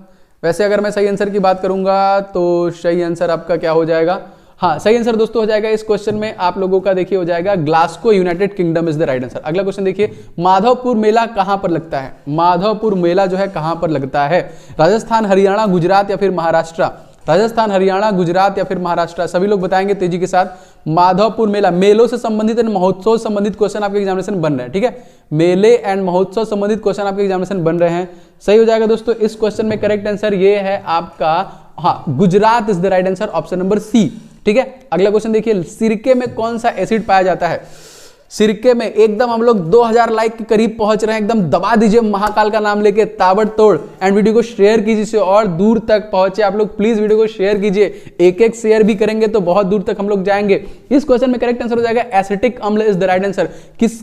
वैसे अगर मैं सही आंसर की बात करूंगा तो सही आंसर आपका क्या हो जाएगा? हाँ, सही आंसर दोस्तों हो जाएगा इस क्वेश्चन में आप लोगों का, देखिए हो जाएगा Glasgow, United kingdom is the right answer. अगला क्वेश्चन देखिए, माधवपुर मेला कहां पर लगता है? माधवपुर मेला जो है कहां पर लगता है? राजस्थान, हरियाणा, गुजरात या फिर महाराष्ट्र? राजस्थान, हरियाणा, गुजरात या फिर महाराष्ट्र? सभी लोग बताएंगे तेजी के साथ। माधवपुर मेला, मेलों से संबंधित एंड महोत्सव संबंधित क्वेश्चन आपके एग्जामिनेशन बन रहे हैं, ठीक है, मेले एंड महोत्सव संबंधित क्वेश्चन आपके एग्जामिनेशन बन रहे हैं। सही हो जाएगा दोस्तों। इस क्वेश्चन में करेक्ट आंसर ये है आपका, हाँ, Gujarat is the right answer, option number C, ठीक है। अगला क्वेश्चन देखिए, सिरके में कौन सा एसिड पाया जाता है? सिरके में एकदम हम लोग 2000 लाइक के करीब पहुंच रहे हैं, एकदम दबा दीजिए महाकाल का नाम लेके ताबड़तोड़, एंड वीडियो को शेयर कीजिए से और दूर तक पहुंचे आप लोग, प्लीज वीडियो को शेयर कीजिए, एक एक शेयर भी करेंगे तो बहुत दूर तक हम लोग जाएंगे। इस क्वेश्चन में करेक्ट आंसर हो जाएगा एसिटिक अम्ल इज द राइट आंसर। किस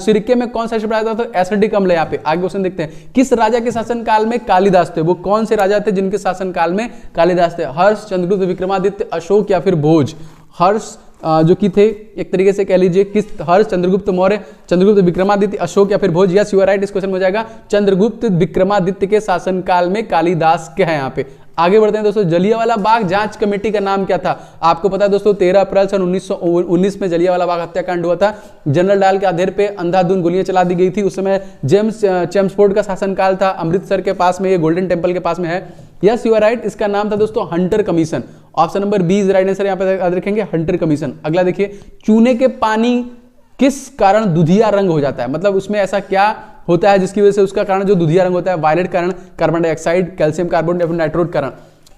सिरके में कौन सा एसिड पाया जाता है? तो एसिटिक अम्ल। यहाँ पे आगे क्वेश्चन देखते हैं, किस राजा के शासनकाल में कालिदास थे? वो कौन से राजा थे जिनके शासनकाल में कालिदास थे? हर्ष, चंद्रगुप्त, विक्रमादित्य, अशोक या फिर भोज? हर्ष जो कि थे एक तरीके से कह लीजिए, किस? हर्ष, चंद्रगुप्त मौर्य, चंद्रगुप्त विक्रमादित्य, अशोक या फिर Bhoj? Yes you are right. इस क्वेश्चन में हो जाएगा चंद्रगुप्त विक्रमादित्य के शासनकाल में कालिदास के हैं यहाँ पे। आगे बढ़ते हैं दोस्तों, जलियांवाला बाग जांच कमेटी का नाम क्या था? आपको पता है दोस्तों 13 अप्रैल सन 1919 में जलियांवाला बाग हत्याकांड हुआ था। जनरल डायर के आधार पे अंधाधुंध गोलियां चला दी गई थी। उस समय जेम्स चेम्सफोर्ड का शासनकाल था, अमृतसर के पास में, ये गोल्डन टेम्पल के पास में है। Yes you are right. इसका नाम था दोस्तों Hunter commission, option number B is right answer. यहाँ पे याद रखेंगे हंटर कमीशन। अगला देखिए, चूने के पानी किस कारण दुधिया रंग हो जाता है? मतलब उसमें ऐसा क्या होता है जिसकी वजह से उसका कारण जो दुधिया रंग होता है? वायलेट कारण, कार्बन डाइऑक्साइड, कैल्शियम कार्बोनेट या फिर नाइट्रोट कारण?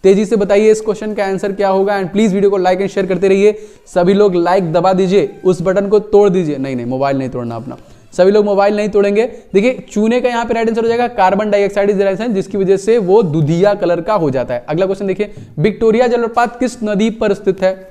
तेजी से बताइए इस क्वेश्चन का आंसर क्या होगा, एंड प्लीज वीडियो को लाइक एंड शेयर करते रहिए। सभी लोग लाइक दबा दीजिए, उस बटन को तोड़ दीजिए। नहीं, मोबाइल नहीं तोड़ना अपना, सभी लोग मोबाइल नहीं तोड़ेंगे। देखिए चूने का यहाँ पे राइट आंसर हो जाएगा carbon dioxide is right answer, जिसकी वजह से वो दुधिया कलर का हो जाता है। अगला क्वेश्चन देखिए, विक्टोरिया जलप्रपात किस नदी पर स्थित है?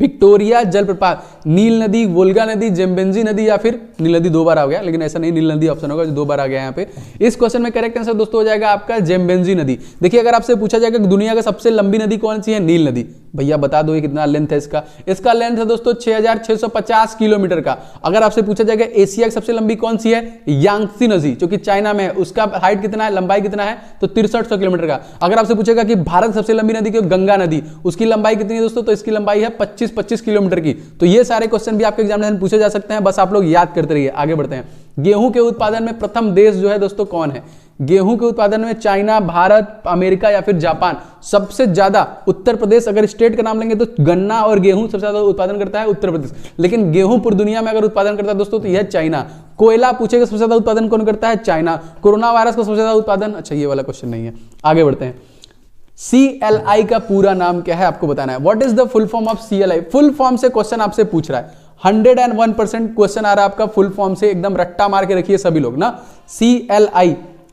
विक्टोरिया जलप्रपात, नील नदी, वोल्गा नदी, जेम्बेंजी नदी या फिर नील नदी? दो बार आ गया, लेकिन ऐसा नहीं, नील नदी ऑप्शन होगा जो दो बार आ गया यहाँ पे। इस क्वेश्चन में करेक्ट आंसर दोस्तों हो जाएगा आपका जेम्बेंजी नदी। देखिए अगर आपसे पूछा जाएगा कि दुनिया का सबसे लंबी नदी कौन सी है? नील नदी। भैया बता दो ये कितना लेंथ है इसका? इसका लेंथ है दोस्तों 6650 किलोमीटर का। अगर आपसे पूछा जाएगा एशिया की सबसे लंबी कौन सी है? यांगत्से नदी, जो कि चाइना में है, उसका हाइट कितना है, लंबाई कितना है? तो 6300 किलोमीटर का। अगर आपसे पूछेगा कि भारत सबसे लंबी नदी क्यों? गंगा नदी, उसकी लंबाई कितनी है दोस्तों? तो इसकी लंबाई है 25 किलोमीटर की। तो ये सारे क्वेश्चन भी आपके एग्जामिनेशन में पूछे जा सकते हैं, बस आप लोग याद करते रहिए। आगे बढ़ते हैं, गेहूं के उत्पादन में प्रथम देश जो है दोस्तों कौन है? गेहूं के उत्पादन में चाइना, भारत, अमेरिका या फिर जापान? सबसे ज्यादा उत्तर प्रदेश। अगर स्टेट का नाम लेंगे तो गन्ना और गेहूं सबसे ज्यादा उत्पादन करता है उत्तर प्रदेश, लेकिन गेहूं पूरी दुनिया में अगर उत्पादन करता है दोस्तों तो यह चाइना। कोयला पूछेगा सबसे ज्यादा उत्पादन कौन करता है? चाइना। कोरोना वायरस का सबसे ज्यादा उत्पादन, अच्छा ये वाला क्वेश्चन नहीं है। आगे बढ़ते हैं, CLI का पूरा नाम क्या है आपको बताना है। What is the full form of CLI? Full form से क्वेश्चन आपसे पूछ रहा है, 101% क्वेश्चन आ रहा है आपका फुल फॉर्म से, एकदम रट्टा मार के रखिए सभी लोग ना। CLI,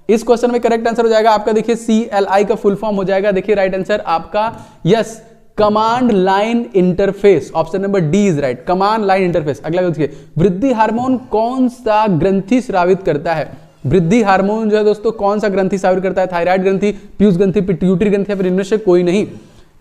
इस क्वेश्चन में करेक्ट आंसर हो जाएगा आपका, देखिए CLI का फुल फॉर्म हो जाएगा, देखिए राइट आंसर आपका, yes, command line interface, option number D is right, command line interface. अगला देखिए, वृद्धि हार्मोन कौन सा ग्रंथि स्रावित करता है? वृद्धि हार्मोन जो है दोस्तों कौन सा ग्रंथि स्रावित करता है? थायराइड ग्रंथि, पीयूष ग्रंथि, पिट्यूटरी ग्रंथि या फिर इनमें से कोई नहीं?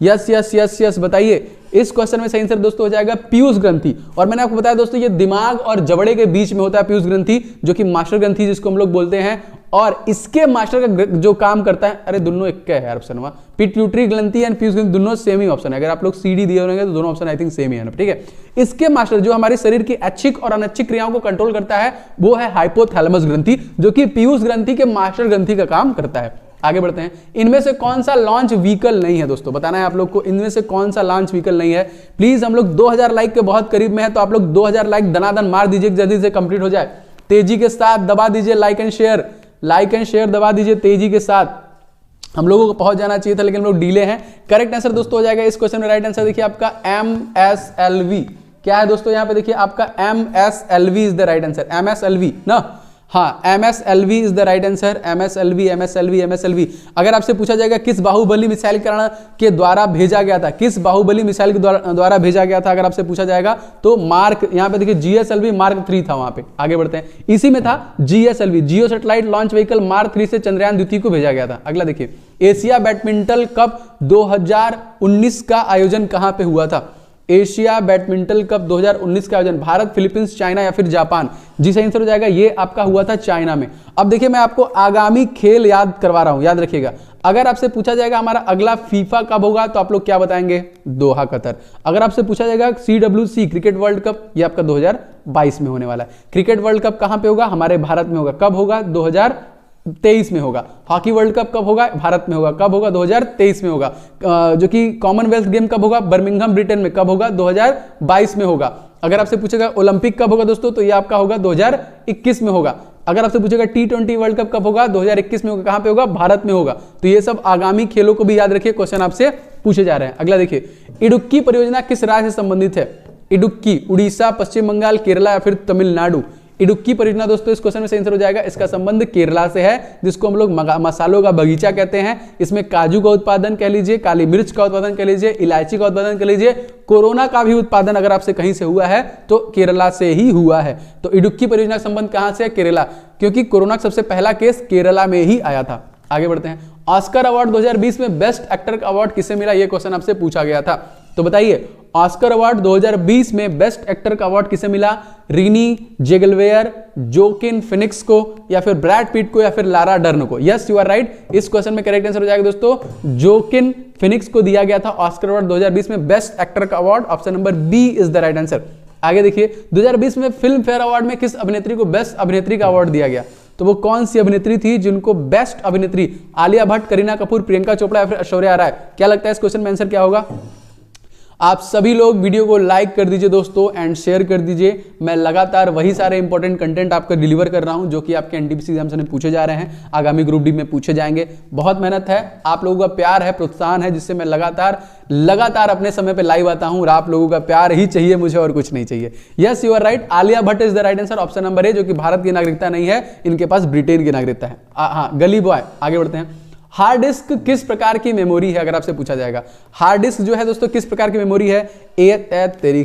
यस यस यस यस बताइए। इस क्वेश्चन में सही आंसर दोस्तों हो जाएगा पीयूष ग्रंथि। और मैंने आपको बताया दोस्तों ये दिमाग और जबड़े के बीच में होता है पीयूष ग्रंथि, जो कि मास्टर ग्रंथि जिसको हम लोग बोलते हैं, और इसके मास्टर का जो काम करता है, अरे दोनों एक क्या है यार ऑप्शन, पिट्यूटरी ग्रंथि एंड पीयूष ग्रंथि दोनों सेम ही ऑप्शन है। अगर आप लोग CD दिए होंगे तो दोनों ऑप्शन आई थिंक सेम ही है ना, ठीक है। इसके मास्टर जो हमारे शरीर की ऐच्छिक और अनैच्छिक क्रियाओं को कंट्रोल करता है वो है हाइपोथैलेमस ग्रंथि, जो कि पीयूष ग्रंथि के मास्टर ग्रंथि का काम करता है। आगे बढ़ते हैं, इनमें से कौन सा लॉन्च व्हीकल नहीं है दोस्तों, बताना है आप लोग को, इनमें से कौन सा लॉन्च व्हीकल नहीं है। प्लीज हम लोग 2000 लाइक के बहुत करीब में है, तो आप लोग 2000 लाइक दनादन मार दीजिए, जल्दी से कंप्लीट हो जाए। तेजी के साथ दबा दीजिए लाइक एंड शेयर दबा दीजिए तेजी के साथ। हम लोगों को पहुंच जाना चाहिए था लेकिन हम लोग डीले हैं। करेक्ट आंसर दोस्तों हो जाएगा इस क्वेश्चन में, राइट आंसर देखिए आपका MSLV। क्या है दोस्तों यहाँ पे देखिए आपका MSLV is the right answer, MSLV ना, हाँ MSLV is the right answer, MSLV। अगर आपसे पूछा जाएगा किस बाहुबली मिसाइल के द्वारा भेजा गया था, किस बाहुबली मिसाइल के द्वारा भेजा गया था, अगर आपसे पूछा जाएगा तो मार्क, यहाँ पे देखिए GSLV Mark 3 था वहां पे। आगे बढ़ते हैं, इसी में था GSLV, जियो सैटेलाइट लॉन्च व्हीकल Mark 3 से चंद्रयान 2 को भेजा गया था। अगला देखिए, एशिया बैडमिंटन कप 2019 का आयोजन कहां पे हुआ था? एशिया बैडमिंटन कप 2019 का आयोजन भारत, फिलीपींस, चाइना या फिर जापान? जी सही आंसर हो जाएगा, ये आपका हुआ था चाइना में। अब देखिए मैं आपको आगामी खेल याद करवा रहा हूं, याद रखिएगा। अगर आपसे पूछा जाएगा हमारा अगला फीफा कब होगा, तो आप लोग क्या बताएंगे? दोहा, कतर। अगर आपसे पूछा जाएगा CWC क्रिकेट वर्ल्ड कप, ये आपका 2022 में होने वाला है। क्रिकेट वर्ल्ड कप कहां पे होगा? हमारे भारत में होगा। कब होगा? 2023 में होगा। हॉकी वर्ल्ड कप कब होगा? भारत में होगा। कब होगा? 2023 में होगा। जो कि कॉमनवेल्थ गेम कब होगा? बर्मिंघम ब्रिटेन में। कब होगा? 2022 में होगा। अगर आपसे पूछेगा ओलंपिक कब होगा दोस्तों, तो ये आपका होगा 2021 में होगा। अगर आपसे पूछेगा T20 वर्ल्ड कप कब होगा? 2021 में होगा। कहां पे होगा? भारत में होगा। तो ये सब आगामी खेलों को भी याद रखिए, क्वेश्चन आपसे पूछे जा रहे हैं। अगला देखिए, इडुक्की परियोजना किस राज्य से संबंधित है? इडुक्की उड़ीसा, पश्चिम बंगाल, केरला या फिर तमिलनाडु? इडुक्की परियोजना दोस्तों इस क्वेश्चन में सही आंसर हो जाएगा। इसका संबंध केरला से है, जिसको हम लोग मसालों का बगीचा कहते हैं। इसमें काजू का उत्पादन कह लीजिए, काली मिर्च का उत्पादन कह लीजिए, इलायची का उत्पादन कह लीजिए, कोरोना का भी उत्पादन अगर आपसे कहीं से हुआ है तो केरला से ही हुआ है। तो इडुक्की परियोजना का संबंध कहां से है? केरला, क्योंकि कोरोना का सबसे पहला केस केरला में ही आया था। आगे बढ़ते हैं। ऑस्कर अवार्ड 2020 में बेस्ट एक्टर का अवार्ड किसे मिला? यह क्वेश्चन आपसे पूछा गया था। तो बताइए, ऑस्कर अवार्ड 2020 में बेस्ट एक्टर का अवार्ड किसे मिला? रीनी जेगलवेयर, जोकिन फिनिक्स को, या फिर ब्रैड पिट को, या फिर लारा डर्न को? Yes, you are right. इस क्वेश्चन में करेक्ट आंसर हो जाएगा दोस्तों, जोकिन फिनिक्स को दिया गया था ऑस्कर अवार्ड 2020 में बेस्ट एक्टर का award. Option number B is the right answer. आगे देखिए, 2020 में फिल्म फेयर अवार्ड में किस अभिनेत्री को बेस्ट अभिनेत्री का अवार्ड दिया गया? तो वो कौन सी अभिनेत्री थी जिनको बेस्ट अभिनेत्री? आलिया भट्ट, करीना कपूर, प्रियंका चोपड़ा या फिर ऐश्वर्या राय? क्या लगता है इस क्वेश्चन में आंसर क्या होगा? आप सभी लोग वीडियो को लाइक कर दीजिए दोस्तों एंड शेयर कर दीजिए। मैं लगातार वही सारे इंपॉर्टेंट कंटेंट आपको डिलीवर कर रहा हूं जो कि आपके एनटीपीसी एग्जाम से पूछे जा रहे हैं, आगामी ग्रुप डी में पूछे जाएंगे। बहुत मेहनत है, आप लोगों का प्यार है, प्रोत्साहन है, जिससे मैं लगातार अपने समय पे लाइव आता हूं। और आप लोगों का प्यार ही चाहिए मुझे, और कुछ नहीं चाहिए। Yes, you are right. Alia Bhatt is the right answer. Option number A, जो कि भारत की नागरिकता नहीं है, इनके पास ब्रिटेन की नागरिकता है। हाँ, गली बॉय। आगे बढ़ते हैं। हार्ड डिस्क किस प्रकार की मेमोरी है? अगर आपसे पूछा जाएगा, हार्ड डिस्क जो है दोस्तों किस प्रकार की मेमोरी है? ASLV,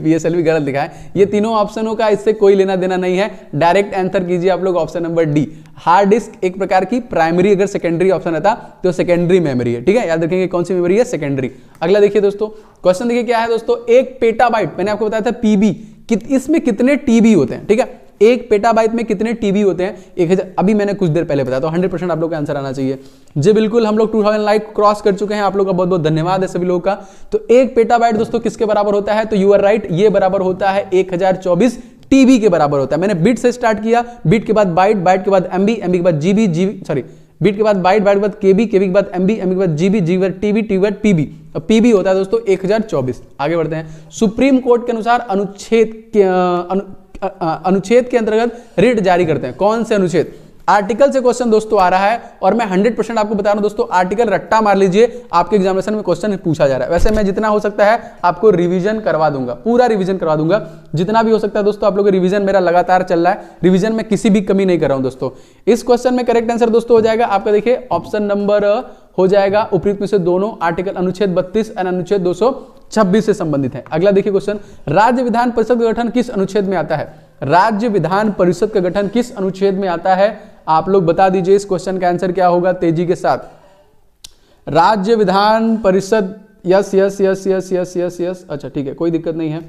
PSLV गलत लिखा है। ये तीनों ऑप्शनों का इससे कोई लेना देना नहीं है। डायरेक्ट आंसर कीजिए आप लोग option number D. Hard disk एक प्रकार की प्राइमरी, अगर सेकेंडरी ऑप्शन रहता तो सेकेंडरी मेमोरी है। ठीक है, याद रखेंगे कौन सी मेमोरी है? सेकेंडरी। अगला देखिए दोस्तों, क्वेश्चन देखिए क्या है दोस्तों। 1 पेटाबाइट, मैंने आपको बताया था पीबी, इसमें कितने टीबी होते हैं? ठीक है, 1 पेटाबाइट में कितने टीबी होते हैं? 1000। अभी मैंने कुछ देर पहले बताया, तो 100% आप लोग का आंसर आना चाहिए जी। बिल्कुल, हम लोग 2000 लाइक क्रॉस कर चुके हैं। आप लोग का बहुत बहुत धन्यवाद है सभी लोगों का। तो 1 पेटाबाइट दोस्तों किसके बराबर होता है? तो यू आर राइट, ये बराबर होता है 1024 टीबी के बराबर होता है। मैंने बिट से स्टार्ट किया, बिट के बाद बाइट, बाइट के बाद एमबी, एमबी के बाद जीबी, बिट के बाद बाइट, बाइट के बाद केबी, केबी के बाद एमबी, एमबी के बाद जीबी, जीबी के बाद टीबी, टीबी के बाद पीबी। पीबी होता है दोस्तों 1024। आगे बढ़ते हैं। सुप्रीम कोर्ट के अनुसार अनुच्छेद के अंतर्गत रिट जारी करते हैं। कौन से अनुच्छेद? आर्टिकल से क्वेश्चन दोस्तों आ रहा है, और मैं 100% आपको बता रहा हूं दोस्तों, आर्टिकल रट्टा मार लीजिए, आपके एग्जामिनेशन में क्वेश्चन पूछा जा रहा है। वैसे मैं जितना हो सकता है आपको रिवीजन करवा दूंगा, पूरा रिवीजन करवा दूंगा, जितना भी हो सकता है दोस्तों। आप लोगों का रिवीजन मेरा लगातार चल रहा है, रिवीजन में किसी भी कमी नहीं कर रहा हूं दोस्तों। इस क्वेश्चन में करेक्ट आंसर दोस्तों हो जाएगा आपका, देखिए ऑप्शन नंबर हो जाएगा उपयुक्त में से दोनों। आर्टिकल अनुच्छेद 32 और अनुच्छेद 226 से संबंधित है। अगला देखिए क्वेश्चन, राज्य विधान परिषद का गठन किस अनुच्छेद में आता है? राज्य विधान परिषद का गठन किस अनुच्छेद में आता है? आप लोग बता दीजिए इस क्वेश्चन का आंसर क्या होगा तेजी के साथ। राज्य Vidhan Parishad, yes yes yes yes yes yes yes, अच्छा ठीक है, कोई दिक्कत नहीं है।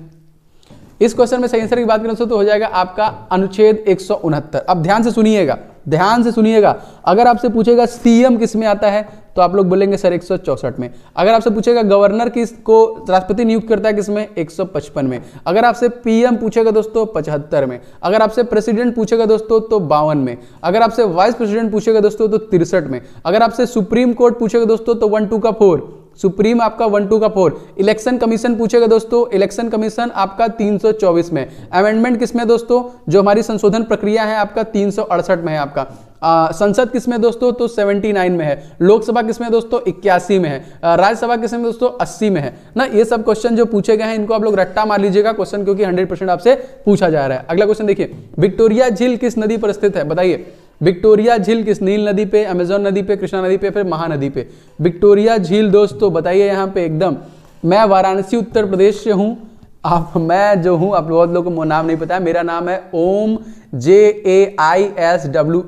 इस क्वेश्चन में सही आंसर की बात करें तो हो जाएगा आपका अनुच्छेद 169। अब ध्यान से सुनिएगा, ध्यान से सुनिएगा। अगर आपसे पूछेगा सीएम किस में आता है तो आप लोग बोलेंगे सर 164 में। अगर आपसे पूछेगा गवर्नर किसको राष्ट्रपति नियुक्त करता है किसमें? 155 में। अगर आपसे पीएम पूछेगा दोस्तों 75 में। अगर आपसे प्रेसिडेंट पूछेगा दोस्तों तो 52 में। अगर आपसे वाइस प्रेसिडेंट पूछेगा दोस्तों तो 63 में। अगर आपसे सुप्रीम कोर्ट पूछेगा दोस्तों तो 1 2 का 4, सुप्रीम आपका 1 2 का 4। इलेक्शन कमीशन पूछेगा दोस्तों, इलेक्शन कमीशन आपका 324 में। अमेंडमेंट किसमें दोस्तों? जो हमारी संशोधन प्रक्रिया है आपका 368 में है आपका। संसद किसमें दोस्तों? तो 79 में है। लोकसभा किसमें दोस्तों? 81 में है। राज्यसभा किसमें दोस्तों? 80 में है ना। ये सब क्वेश्चन जो पूछे गए हैं इनको आप लोग रट्टा मार लीजिएगा क्वेश्चन, क्योंकि 100% आपसे पूछा जा रहा है। अगला क्वेश्चन देखिए, विक्टोरिया झील किस नदी पर स्थित है? बताइए, विक्टोरिया झील किस? नील नदी पे, अमेजोन नदी पे, कृष्णा नदी पे, फिर महानदी पे? विक्टोरिया झील दोस्तों बताइए यहाँ पे एकदम। मैं वाराणसी उत्तर प्रदेश से हूँ। मैं जो हूँ, आप बहुत लोगों को नाम नहीं पता है, मेरा नाम है ओम, JAISWAL।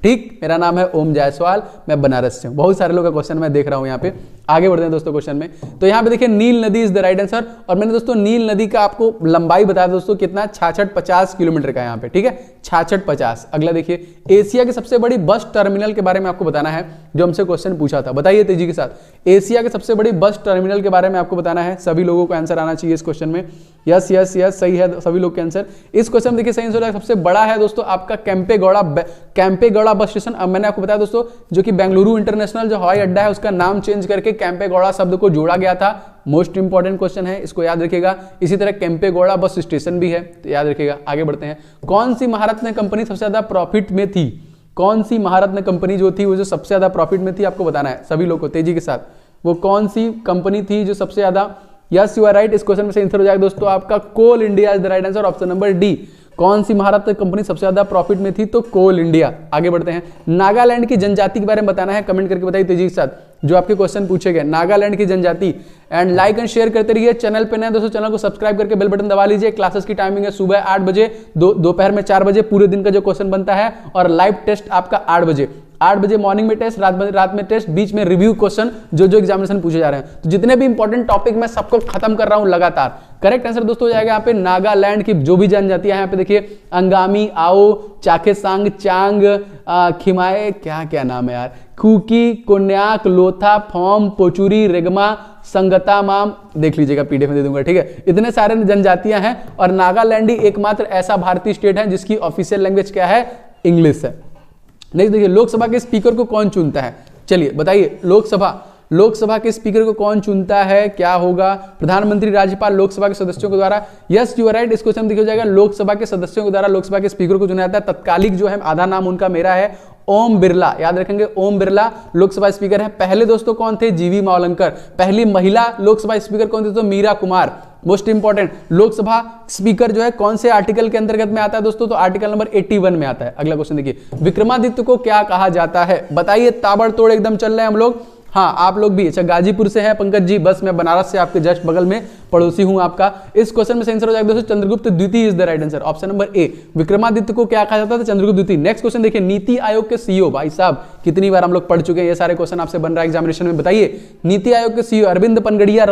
ठीक, मेरा नाम है ओम जायसवाल, मैं बनारस से हूँ। बहुत सारे लोगों का क्वेश्चन मैं देख रहा हूँ यहाँ पे। आगे बढ़ते हैं दोस्तों क्वेश्चन में। तो यहाँ पे देखिए नील नदी इज द राइट आंसर, और मैंने दोस्तों नील नदी का आपको लंबाई बताया दोस्तों कितना, 6650 किलोमीटर का यहाँ पे, ठीक है, 6650। अगला देखिए एशिया की सबसे बड़ी बस टर्मिनल के बारे में आपको बताना है, जो हमसे क्वेश्चन पूछा था, बताइए तेजी के साथ। एशिया की सबसे बड़ी बस टर्मिनल के बारे में आपको बताना है, सभी लोगों को आंसर आना चाहिए इस क्वेश्चन में। यस यस यस सही है सभी लोग के आंसर। इस क्वेश्चन में देखिए सही आंसर सबसे बड़ा है दोस्तों आपका कैंपेगौड़ा बस स्टेशन। अब मैंने आपको बताया दोस्तों जो कि बेंगलुरु इंटरनेशनल जो हवाई अड्डा है उसका नाम चेंज करके कैंपेगौड़ा शब्द को जोड़ा गया था। मोस्ट इंपॉर्टेंट क्वेश्चन है, इसको याद रखिएगा। इसी तरह कैंपेगौड़ा बस स्टेशन भी है, तो याद रखिएगा। आगे बढ़ते हैं, कौन सी महारत्न कंपनी सबसे ज्यादा प्रॉफिट में थी? कौन सी महारत्न कंपनी जो थी वो जो सबसे ज्यादा प्रॉफिट में थी आपको बताना है सभी लोग को तेजी के साथ। वो कौन सी कंपनी थी जो सबसे ज्यादा, यस यू आर राइट, इस क्वेश्चन में से आंसर हो जाएगा दोस्तों आपका coal India is the right answer, option number D. कौन सी महारत्न कंपनी सबसे ज्यादा प्रॉफिट में थी? तो कोल इंडिया। आगे बढ़ते हैं, नागालैंड की जनजाति के बारे में बताना है, कमेंट करके बताइए तेजी के साथ जो आपके क्वेश्चन पूछे गए, नागालैंड की जनजाति। एंड लाइक एंड शेयर करते रहिए, चैनल पे नए दोस्तों चैनल को सब्सक्राइब करके बेल बटन दबा लीजिए। क्लासेस की टाइमिंग है सुबह 8 बजे, दोपहर में 4 बजे, पूरे दिन का जो क्वेश्चन बनता है, और लाइव टेस्ट आपका 8 बजे। 8 बजे मॉर्निंग में टेस्ट, रात में टेस्ट, बीच में रिव्यू क्वेश्चन जो एग्जामिनेशन पूछे जा रहे हैं। तो जितने भी इंपॉर्टेंट टॉपिक मैं सबको खत्म कर रहा हूं लगातार। करेक्ट आंसर दोस्तों हो जाएगा यहाँ पे नागालैंड की जो भी जनजातियां यहाँ पे देखिए, अंगामी, आओ, चाखेसांग, चांग, खिमाए, क्या नाम है यार, कुकी, कोन्याक, लोथा, फॉर्म, पोचुरी, रेगमा, संगता, माम, देख लीजिएगा पीडीएफ में दे दूंगा, ठीक है। इतने सारे जनजातियां हैं, और नागालैंड ही एकमात्र ऐसा भारतीय स्टेट है जिसकी ऑफिशियल लैंग्वेज क्या है? इंग्लिश है। नेक्स्ट देखिए, लोकसभा के स्पीकर को कौन चुनता है? चलिए बताइए, लोकसभा के स्पीकर को कौन चुनता है? क्या होगा? प्रधानमंत्री, राज्यपाल, लोकसभा के सदस्यों के द्वारा। यस यू आर राइट, इस क्वेश्चन देखिए जाएगा लोकसभा के सदस्यों के द्वारा लोकसभा के स्पीकर को चुना जाता है। तत्कालिक जो है आधा नाम उनका मेरा है ओम बिरला, याद रखेंगे ओम बिरला लोकसभा स्पीकर है। पहले दोस्तों कौन थे? जीवी मावलंकर। पहली महिला लोकसभा स्पीकर कौन थी? तो Meera Kumar. Most important, Lok Sabha speaker जो है कौन से आर्टिकल के अंतर्गत में आता है दोस्तों? तो आर्टिकल नंबर 81 में आता है। अगला क्वेश्चन देखिए, विक्रमादित्य को क्या कहा जाता है? बताइए, ताबड़तोड़ एकदम चल रहे हैं हम लोग। हाँ आप लोग भी, अच्छा गाजीपुर से हैं पंकज जी, बस मैं बनारस से आपके जस्ट बगल में पड़ोसी हूं आपका। इस क्वेश्चन में आंसर हो जाएगा दोस्तों चंद्रगुप्त द्वितीय is the right answer, option number ए। विक्रमादित्य को क्या कहा जाता था? चंद्रगुप्त द्वितीय। नेक्स्ट क्वेश्चन देखिए, नीति आयोग के सीईओ, भाई साहब कितनी बार हम लोग पढ़ चुके हैं, ये सारे क्वेश्चन आपसे बन रहा है एग्जामिनेशन में। बताइए, नीति आयोग के सीईओ अरविंद पनगड़िया,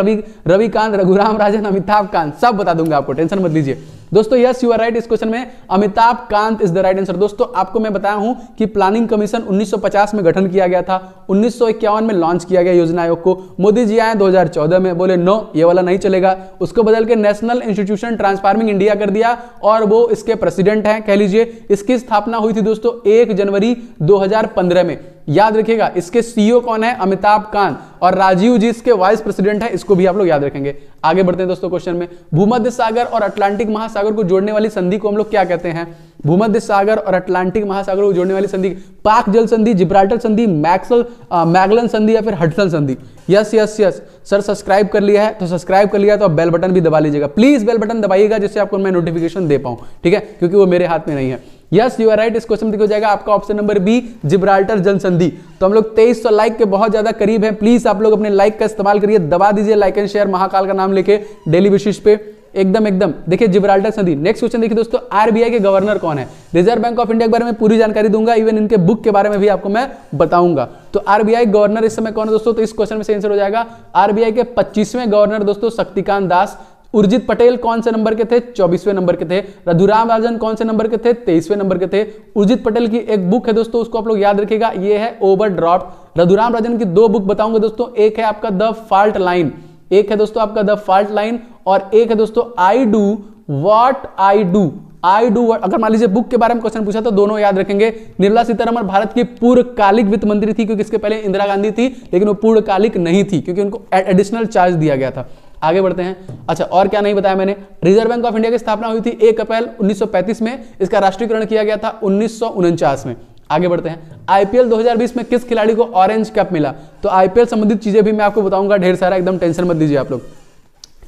रविकांत, रघुराम राजन, अमिताभ कांत, सब बता दूंगा आपको, टेंशन मत लीजिए दोस्तों। यस यू आर राइट, इस क्वेश्चन में Amitabh Kant is the right answer. दोस्तों आपको मैं बताया हूं कि प्लानिंग कमीशन 1950 में गठन किया गया था, 1951 में लॉन्च किया गया योजना आयोग को। मोदी जी आए 2014 में, बोले नो ये वाला नहीं चलेगा, उसको बदल के नेशनल इंस्टीट्यूशन ट्रांसफार्मिंग इंडिया कर दिया, और वो इसके प्रेसिडेंट हैं कह लीजिए। इसकी स्थापना हुई थी दोस्तों 1 जनवरी 2015 में। याद रखिएगा, इसके सीईओ कौन है? अमिताभ कांत, और राजीव जी इसके वाइस प्रेसिडेंट है, इसको भी आप लोग याद रखेंगे। आगे बढ़ते हैं दोस्तों क्वेश्चन में, भूमध्य सागर और अटलांटिक महासागर को जोड़ने वाली संधि को हम लोग क्या कहते हैं? भूमध्य सागर और अटलांटिक महासागर को जोड़ने वाली संधि, पाक जल संधि, जिब्राल्टर संधि, मैगलन संधि, या फिर हडसन संधि। Yes yes yes sir, subscribe कर लिया है तो सब्सक्राइब कर लिया तो आप बेल बटन भी दबा लीजिएगा, प्लीज बेल बटन दबाइएगा जिससे आपको मैं नोटिफिकेशन दे पाऊं, ठीक है, क्योंकि वो मेरे हाथ में नहीं है। यस यू आर राइट, इस क्वेश्चन देखो जाएगा आपका ऑप्शन नंबर बी, जिब्राल्टर जल संधि। तो हम लोग 2300 लाइक के बहुत ज्यादा करीब हैं, प्लीज आप लोग अपने लाइक का इस्तेमाल करिए, दबा दीजिए लाइक एंड शेयर महाकाल का नाम लेके डेली बेसिस पे, एकदम देखिए जिब्राल्टर संधि। नेक्स्ट क्वेश्चन देखिए दोस्तों, आरबीआई के गवर्नर कौन है? रिजर्व बैंक ऑफ इंडिया के बारे में पूरी जानकारी दूंगा, इवन इनके बुक के बारे में भी आपको मैं बताऊंगा। तो आरबीआई गवर्नर इस समय कौन है दोस्तों? तो इस क्वेश्चन में से आंसर हो जाएगा आरबीआई के 25वें गवर्नर दोस्तों शक्तिकांत दास। उर्जित पटेल कौन से नंबर के थे? 24वें नंबर के थे। रघुराम राजन कौन से नंबर के थे? 23वें नंबर के थे। उर्जित पटेल की एक बुक है दोस्तों, उसको आप लोग याद रखिएगा, ये है ओवरड्राफ्ट। रघुराम राजन की 2 बुक बताऊंगा दोस्तों, एक है आपका द फॉल्ट लाइन, एक है दोस्तों आपका द फॉल्ट लाइन, और एक है दोस्तों I do what I do. अगर मान लीजिए बुक के बारे में क्वेश्चन पूछा तो दोनों याद रखेंगे। निर्मला सीतारमण भारत की पूर्णकालिक वित्त मंत्री थी, क्योंकि इसके पहले इंदिरा गांधी थी, लेकिन वो पूर्णकालिक नहीं थी क्योंकि उनको एडिशनल चार्ज दिया गया था। आगे बढ़ते हैं, अच्छा और क्या नहीं बताया मैंने, रिजर्व बैंक ऑफ इंडिया की स्थापना हुई थी 1 अप्रैल 1935 में, इसका राष्ट्रीयकरण किया गया था 1949 में। आगे बढ़ते हैं, आईपीएल 2020 में किस खिलाड़ी को ऑरेंज कैप मिला? तो आईपीएल संबंधित चीजें भी मैं आपको बताऊंगा ढेर सारा, एकदम टेंशन मत लीजिए आप लोग।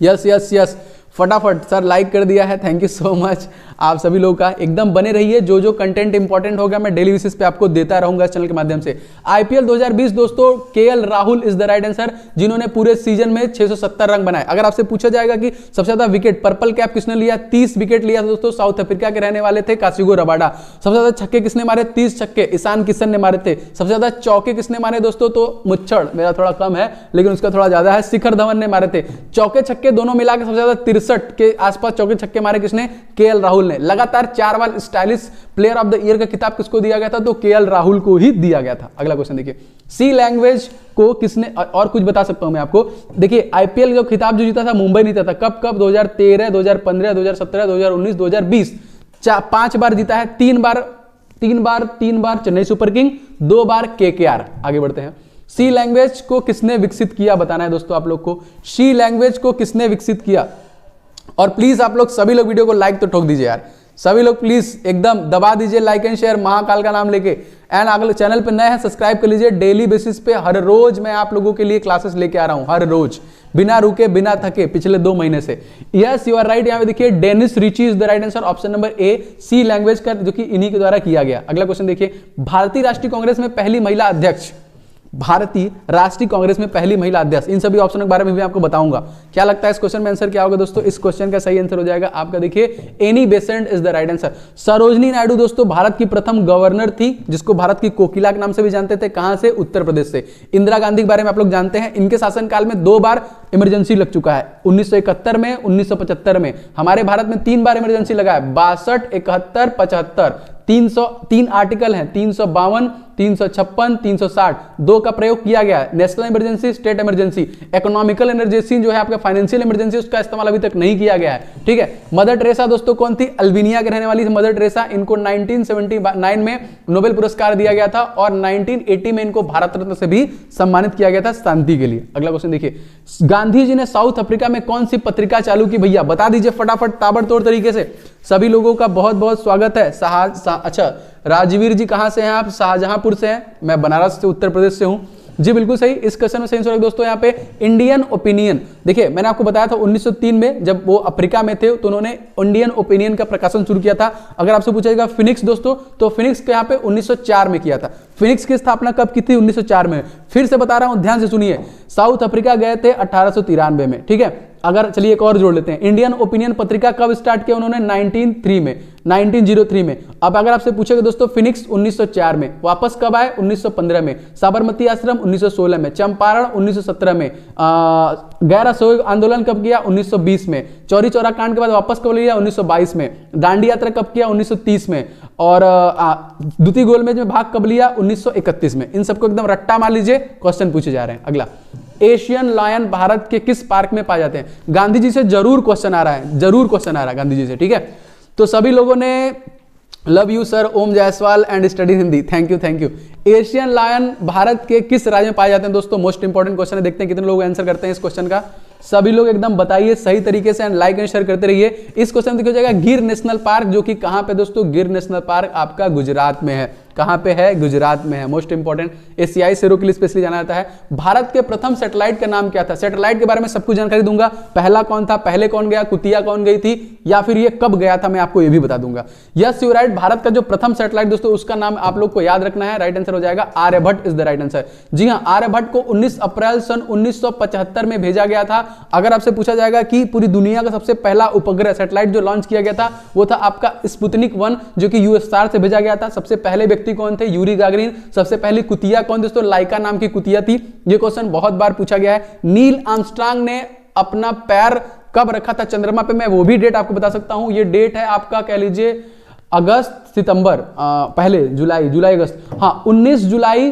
यस यस यस, फटाफट सर लाइक कर दिया है, थैंक यू सो मच आप सभी लोगों का। एकदम बने रहिए, जो जो कंटेंट इंपॉर्टेंट होगा मैं डेली बेसिस पे आपको देता रहूंगा चैनल के माध्यम से। आईपीएल 2020 दोस्तों KL Rahul is the right answer, जिन्होंने पूरे सीजन में 670 रन बनाए। अगर आपसे पूछा जाएगा कि सबसे ज्यादा विकेट पर्पल कैप किसने लिया, 30 विकेट लिया दोस्तों, साउथ अफ्रीका के रहने वाले थे कासिगो रबाडा। सबसे ज्यादा छक्के किसने मारे, 30 छक्के ईशान किशन ने मारे थे। सबसे ज्यादा चौके किसने मारे दोस्तों, तो मुच्छड़, मेरा थोड़ा कम है लेकिन उसका थोड़ा ज्यादा है, शिखर धवन ने मारे थे। चौके छक्के दोनों मिला के सबसे ज्यादा 63 के आसपास चौके छक्के मारे किसने, केएल राहुल ने। लगातार 4 बार stylish player of the year का खिताब किसको दिया गया था, तो केएल राहुल को ही दिया गया था। अगला क्वेश्चन देखिए, सी लैंग्वेज को किसने, और कुछ बता सकता हूं मैं आपको, देखिए आईपीएल जो खिताब जो जीता था मुंबई नहीं जीता था, कब कब 2013, 2015, 2017, 2019, 2020, 5 बार जीता है। 3 बार चेन्नई सुपर किंग, 2 बार केकेआर। आगे बढ़ते हैं, सी लैंग्वेज को किसने विकसित किया, बताना है दोस्तों आप लोग को, सी लैंग्वेज को किसने विकसित किया। और प्लीज आप लोग सभी लोग वीडियो को लाइक तो ठोक दीजिए यार, सभी लोग प्लीज एकदम दबा दीजिए लाइक एंड शेयर महाकाल का नाम लेके। एंड अगले चैनल पे नए हैं सब्सक्राइब कर लीजिए। डेली बेसिस पे हर रोज मैं आप लोगों के लिए क्लासेस लेके आ रहा हूं, हर रोज बिना रुके बिना थके, पिछले 2 महीने से। यस यू आर राइट, यहां पे देखिए Dennis Ritchie is the right answer, option number A C language का, जो कि इन्हीं के द्वारा किया गया। अगला क्वेश्चन देखिए, भारतीय राष्ट्रीय कांग्रेस में पहली महिला अध्यक्ष, भारतीय राष्ट्रीय कांग्रेस में पहली महिला अध्यक्ष, इन सभी ऑप्शनों के बारे में भी आपको बताऊंगा। क्या लगता है इस क्वेश्चन में आंसर क्या होगा दोस्तों, इस क्वेश्चन का सही आंसर हो जाएगा आपका, देखिए Annie Besant is the right answer. Sarojini Naidu दोस्तों भारत की प्रथम गवर्नर थी, जिसको भारत की कोकिला के नाम से भी जानते थे। कहां से, उत्तर प्रदेश से। इंदिरा गांधी के बारे में आप लोग जानते हैं, इनके शासनकाल में 2 बार इमरजेंसी लग चुका है, 1971 में, 1975 में। हमारे भारत में 3 बार इमरजेंसी लगा है, 62, 71, 75। 303 आर्टिकल हैं, 352, 356, 360, 2 का प्रयोग किया गया है। National emergency, state emergency, economical emergency जो है आपका फाइनेंशियल इमरजेंसी, उसका इस्तेमाल अभी तक नहीं किया गया है, ठीक है। मदर टेरेसा दोस्तों कौन थी, अल्बानिया के रहने वाली थी मदर टेरेसा। इनको 1979 में नोबेल पुरस्कार दिया गया था और 1980 में इनको भारत रत्न से भी सम्मानित किया गया था शांति के लिए। अगला क्वेश्चन देखिए, गांधी जी ने साउथ अफ्रीका में कौन सी पत्रिका चालू की, भैया बता दीजिए फटाफट ताबड़तोड़ तरीके से। सभी लोगों का बहुत बहुत स्वागत है। अच्छा राजवीर जी कहां से हैं आप, शाहजहांपुर से हैं, मैं बनारस से, उत्तर प्रदेश से हूं जी, बिल्कुल सही। इस क्वेश्चन में सही आंसर दोस्तों यहाँ पे इंडियन ओपिनियन। देखिए मैंने आपको बताया था 1903 में जब वो अफ्रीका में थे तो उन्होंने इंडियन ओपिनियन का प्रकाशन शुरू किया था। अगर आपसे पूछा जाएगा फिनिक्स दोस्तों, तो फिनिक्स के यहाँ पे 1904 में किया था। फिनिक्स की स्थापना कब की थी, 1904 में। फिर से बता रहा हूं, ध्यान से सुनिए, साउथ अफ्रीका गए थे 1893 में, ठीक है। अगर चलिए एक और जोड़ लेते हैं, इंडियन ओपिनियन पत्रिका कब स्टार्ट किया उन्होंने, 1903 में। अब अगर आपसे पूछेगा दोस्तों फिनिक्स 1904 में, वापस कब आए, 1915 में। साबरमती आश्रम 1916 में, चंपारण 1917 में, गैर असहयोग आंदोलन कब किया, 1920 में। चौरी चौरा कांड के बाद वापस कब लिया, 1922 में। दांडी यात्रा कब किया, 1930 में। और द्वितीय गोलमेज में भाग कब लिया, 1931 में। इन सबको एकदम रट्टा मार लीजिए, क्वेश्चन पूछे जा रहे हैं। अगला, एशियन लायन भारत के किस पार्क में पाए जाते हैं। गांधी जी से जरूर क्वेश्चन आ रहा है, जरूर क्वेश्चन आ रहा है गांधी जी से, ठीक है। तो सभी लोगों ने love you sir, Om Jaiswal and study Hindi, thank you. Asian lion भारत के किस राज्य में पाए जाते हैं दोस्तों, मोस्ट इंपॉर्टेंट क्वेश्चन है। देखते हैं कितने लोग आंसर करते हैं इस क्वेश्चन का। सभी लोग एकदम बताइए सही तरीके से, एंड लाइक एंड शेयर करते रहिए। इस क्वेश्चन में देखिए जाएगा गिर नेशनल पार्क, जो कि कहां पे दोस्तों, गिर नेशनल पार्क आपका गुजरात में है। कहां पे है, गुजरात में है। मोस्ट इंपॉर्टेंट, एशियाई शेरों के लिए स्पेशली जाना जाता है। भारत के प्रथम सैटेलाइट का नाम क्या था, सैटेलाइट के बारे में सब कुछ जानकारी दूंगा। पहला कौन था, पहले कौन गया, कुतिया कौन गई थी, या फिर ये कब गया था, मैं आपको ये भी बता दूंगा। यस यू राइट, भारत का जो प्रथम सैटेलाइट दोस्तों, उसका नाम आप लोग को याद रखना है। राइट आंसर हो जाएगा Aryabhata is the right answer. जी हां, आर्यभट्ट को 19 अप्रैल सन 1975 में भेजा गया था। अगर आपसे पूछा जाएगा कि पूरी दुनिया का सबसे पहला उपग्रह सैटेलाइट जो लॉन्च किया गया था, वो था आपका स्पुतनिक 1, जो कि यूएसआर से भेजा गया था। सबसे पहले व्यक्ति कौन थे, यूरी गागरिन। सबसे पहली कुतिया कौन दोस्तों, लाइका नाम की कुतिया थी। ये क्वेश्चन बहुत बार पूछा गया है। नील आर्मस्ट्रांग ने अपना पैर कब रखा था चंद्रमा पे, मैं वो भी डेट आपको बता सकता हूं। ये डेट है आपका, कह लीजिए अगस्त सितंबर, पहले जुलाई अगस्त, हाँ 19 जुलाई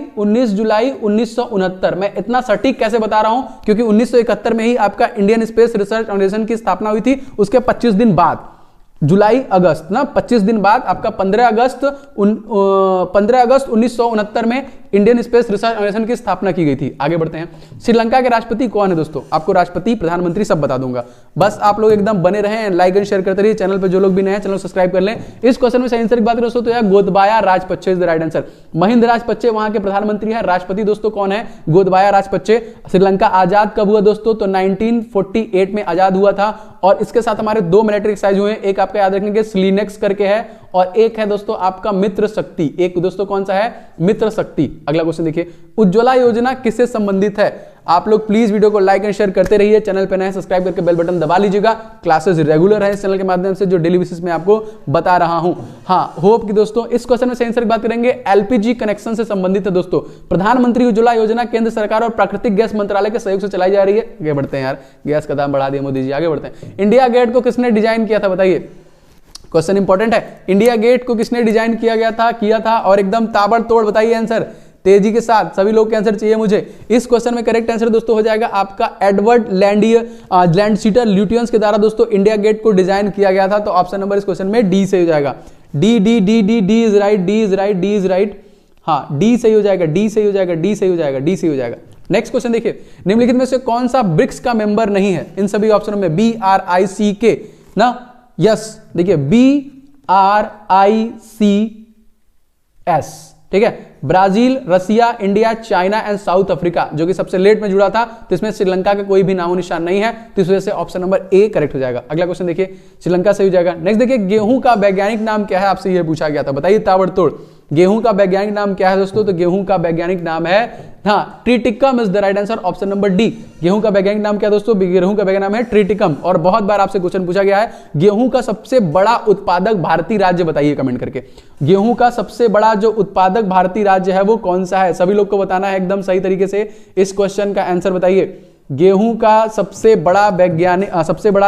1969। मैं इतना सटीक कैसे बता रहा हूं, क्योंकि 1971 में ही आपका इंडियन स्पेस रिसर्च ऑर्गेनाइजेशन की स्थापना हुई थी। उसके 25 दिन बाद, जुलाई अगस्त ना, 25 दिन बाद आपका 15 अगस्त 1969 में इंडियन स्पेस रिसर्च ऑर्गेनाइजेशन की स्थापना की गई थी? आगे बढ़ते हैं। श्रीलंका के राष्ट्रपति कौन है दोस्तों? आपको राष्ट्रपति, प्रधानमंत्री सब बता दूंगा, बस आप लोग एकदम बने रहें, लाइक एंड शेयर करते रहिए। चैनल पे जो लोग भी नए हैं चैनल सब्सक्राइब कर लें। इस क्वेश्चन में सही आंसर की बात करें दोस्तों तो यार Gotabaya Rajapaksa is the right answer. Mahind Rajapaksa वहां के प्रधानमंत्री है। राष्ट्रपति दोस्तों कौन है? गोतबाया राजपक्षे। श्रीलंका आजाद कब हुआ दोस्तों? तो 1948 में आजाद हुआ था। और इसके साथ हमारे दो मिलिट्री एक्सरसाइज हुए हैं, एक आपका याद रखेंगे स्लीनेक्स करके है और एक है दोस्तों आपका मित्र शक्ति। एक दोस्तों कौन सा है? मित्र शक्ति। अगला क्वेश्चन देखिए, उज्ज्वला योजना किससे संबंधित है? आप लोग प्लीज वीडियो को लाइक एंड शेयर करते रहिए। चैनल पे नए सब्सक्राइब करके बेल बटन दबा लीजिएगा। क्लासेस रेगुलर है इस चैनल के माध्यम से जो डेली बेसिस में आपको बता रहा हूं। हाँ, होप कि दोस्तों इस क्वेश्चन में सही आंसर की बात करेंगे, एलपीजी कनेक्शन से संबंधित है दोस्तों। प्रधानमंत्री उज्ज्वला योजना केंद्र सरकार और प्राकृतिक गैस मंत्रालय के सहयोग से चलाई जा रही है। आगे बढ़ते हैं यार, गैस का दाम बढ़ा दिया मोदी जी। आगे बढ़ते हैं। इंडिया गेट को किसने डिजाइन किया था बताइए? क्वेश्चन इंपॉर्टेंट है। इंडिया गेट को किसने डिजाइन किया था और एकदम ताबड़तोड़ बताइए आंसर तेजी के साथ। सभी लोग के आंसर चाहिए मुझे। इस क्वेश्चन में करेक्ट आंसर दोस्तों हो जाएगा आपका एडवर्ड लैंडसीटर ल्यूटियंस के द्वारा दोस्तों इंडिया गेट को डिजाइन किया गया था। तो ऑप्शन नंबर इस क्वेश्चन में डी से हो जाएगा। D D D D D is right, D is right, D is right. हाँ, डी सही हो जाएगा, डी सही हो जाएगा, डी सही हो जाएगा, डी सही हो जाएगा। नेक्स्ट क्वेश्चन देखिए, निम्नलिखित में से कौन सा ब्रिक्स का मेंबर नहीं है? इन सभी ऑप्शनों में BRICK ना, यस देखिए BRICS, ठीक है। Brazil, Russia, India, China and South Africa, जो कि सबसे लेट में जुड़ा था, तो इसमें श्रीलंका का कोई भी नामो निशान नहीं है, तो इस वजह से ऑप्शन नंबर ए करेक्ट हो जाएगा। अगला क्वेश्चन देखिए, श्रीलंका सही हो जाएगा। नेक्स्ट देखिए, गेहूं का वैज्ञानिक नाम क्या है? आपसे यह पूछा गया था, बताइए ताबड़तोड़। गेहूं का वैज्ञानिक नाम क्या है दोस्तों? तो गेहूं का वैज्ञानिक नाम है, हाँ, Triticum is the right answer, option number D. गेहूं का वैज्ञानिक नाम क्या दोस्तों? गेहूं का वैज्ञानिक नाम है ट्रिटिकम। और बहुत बार आपसे क्वेश्चन पूछा गया है, गेहूं का सबसे बड़ा उत्पादक भारतीय राज्य बताइए कमेंट करके। गेहूं का सबसे बड़ा जो उत्पादक भारतीय राज्य है वो कौन सा है? सभी लोग को बताना है एकदम सही तरीके से। इस क्वेश्चन का आंसर बताइए। गेहूं का सबसे बड़ा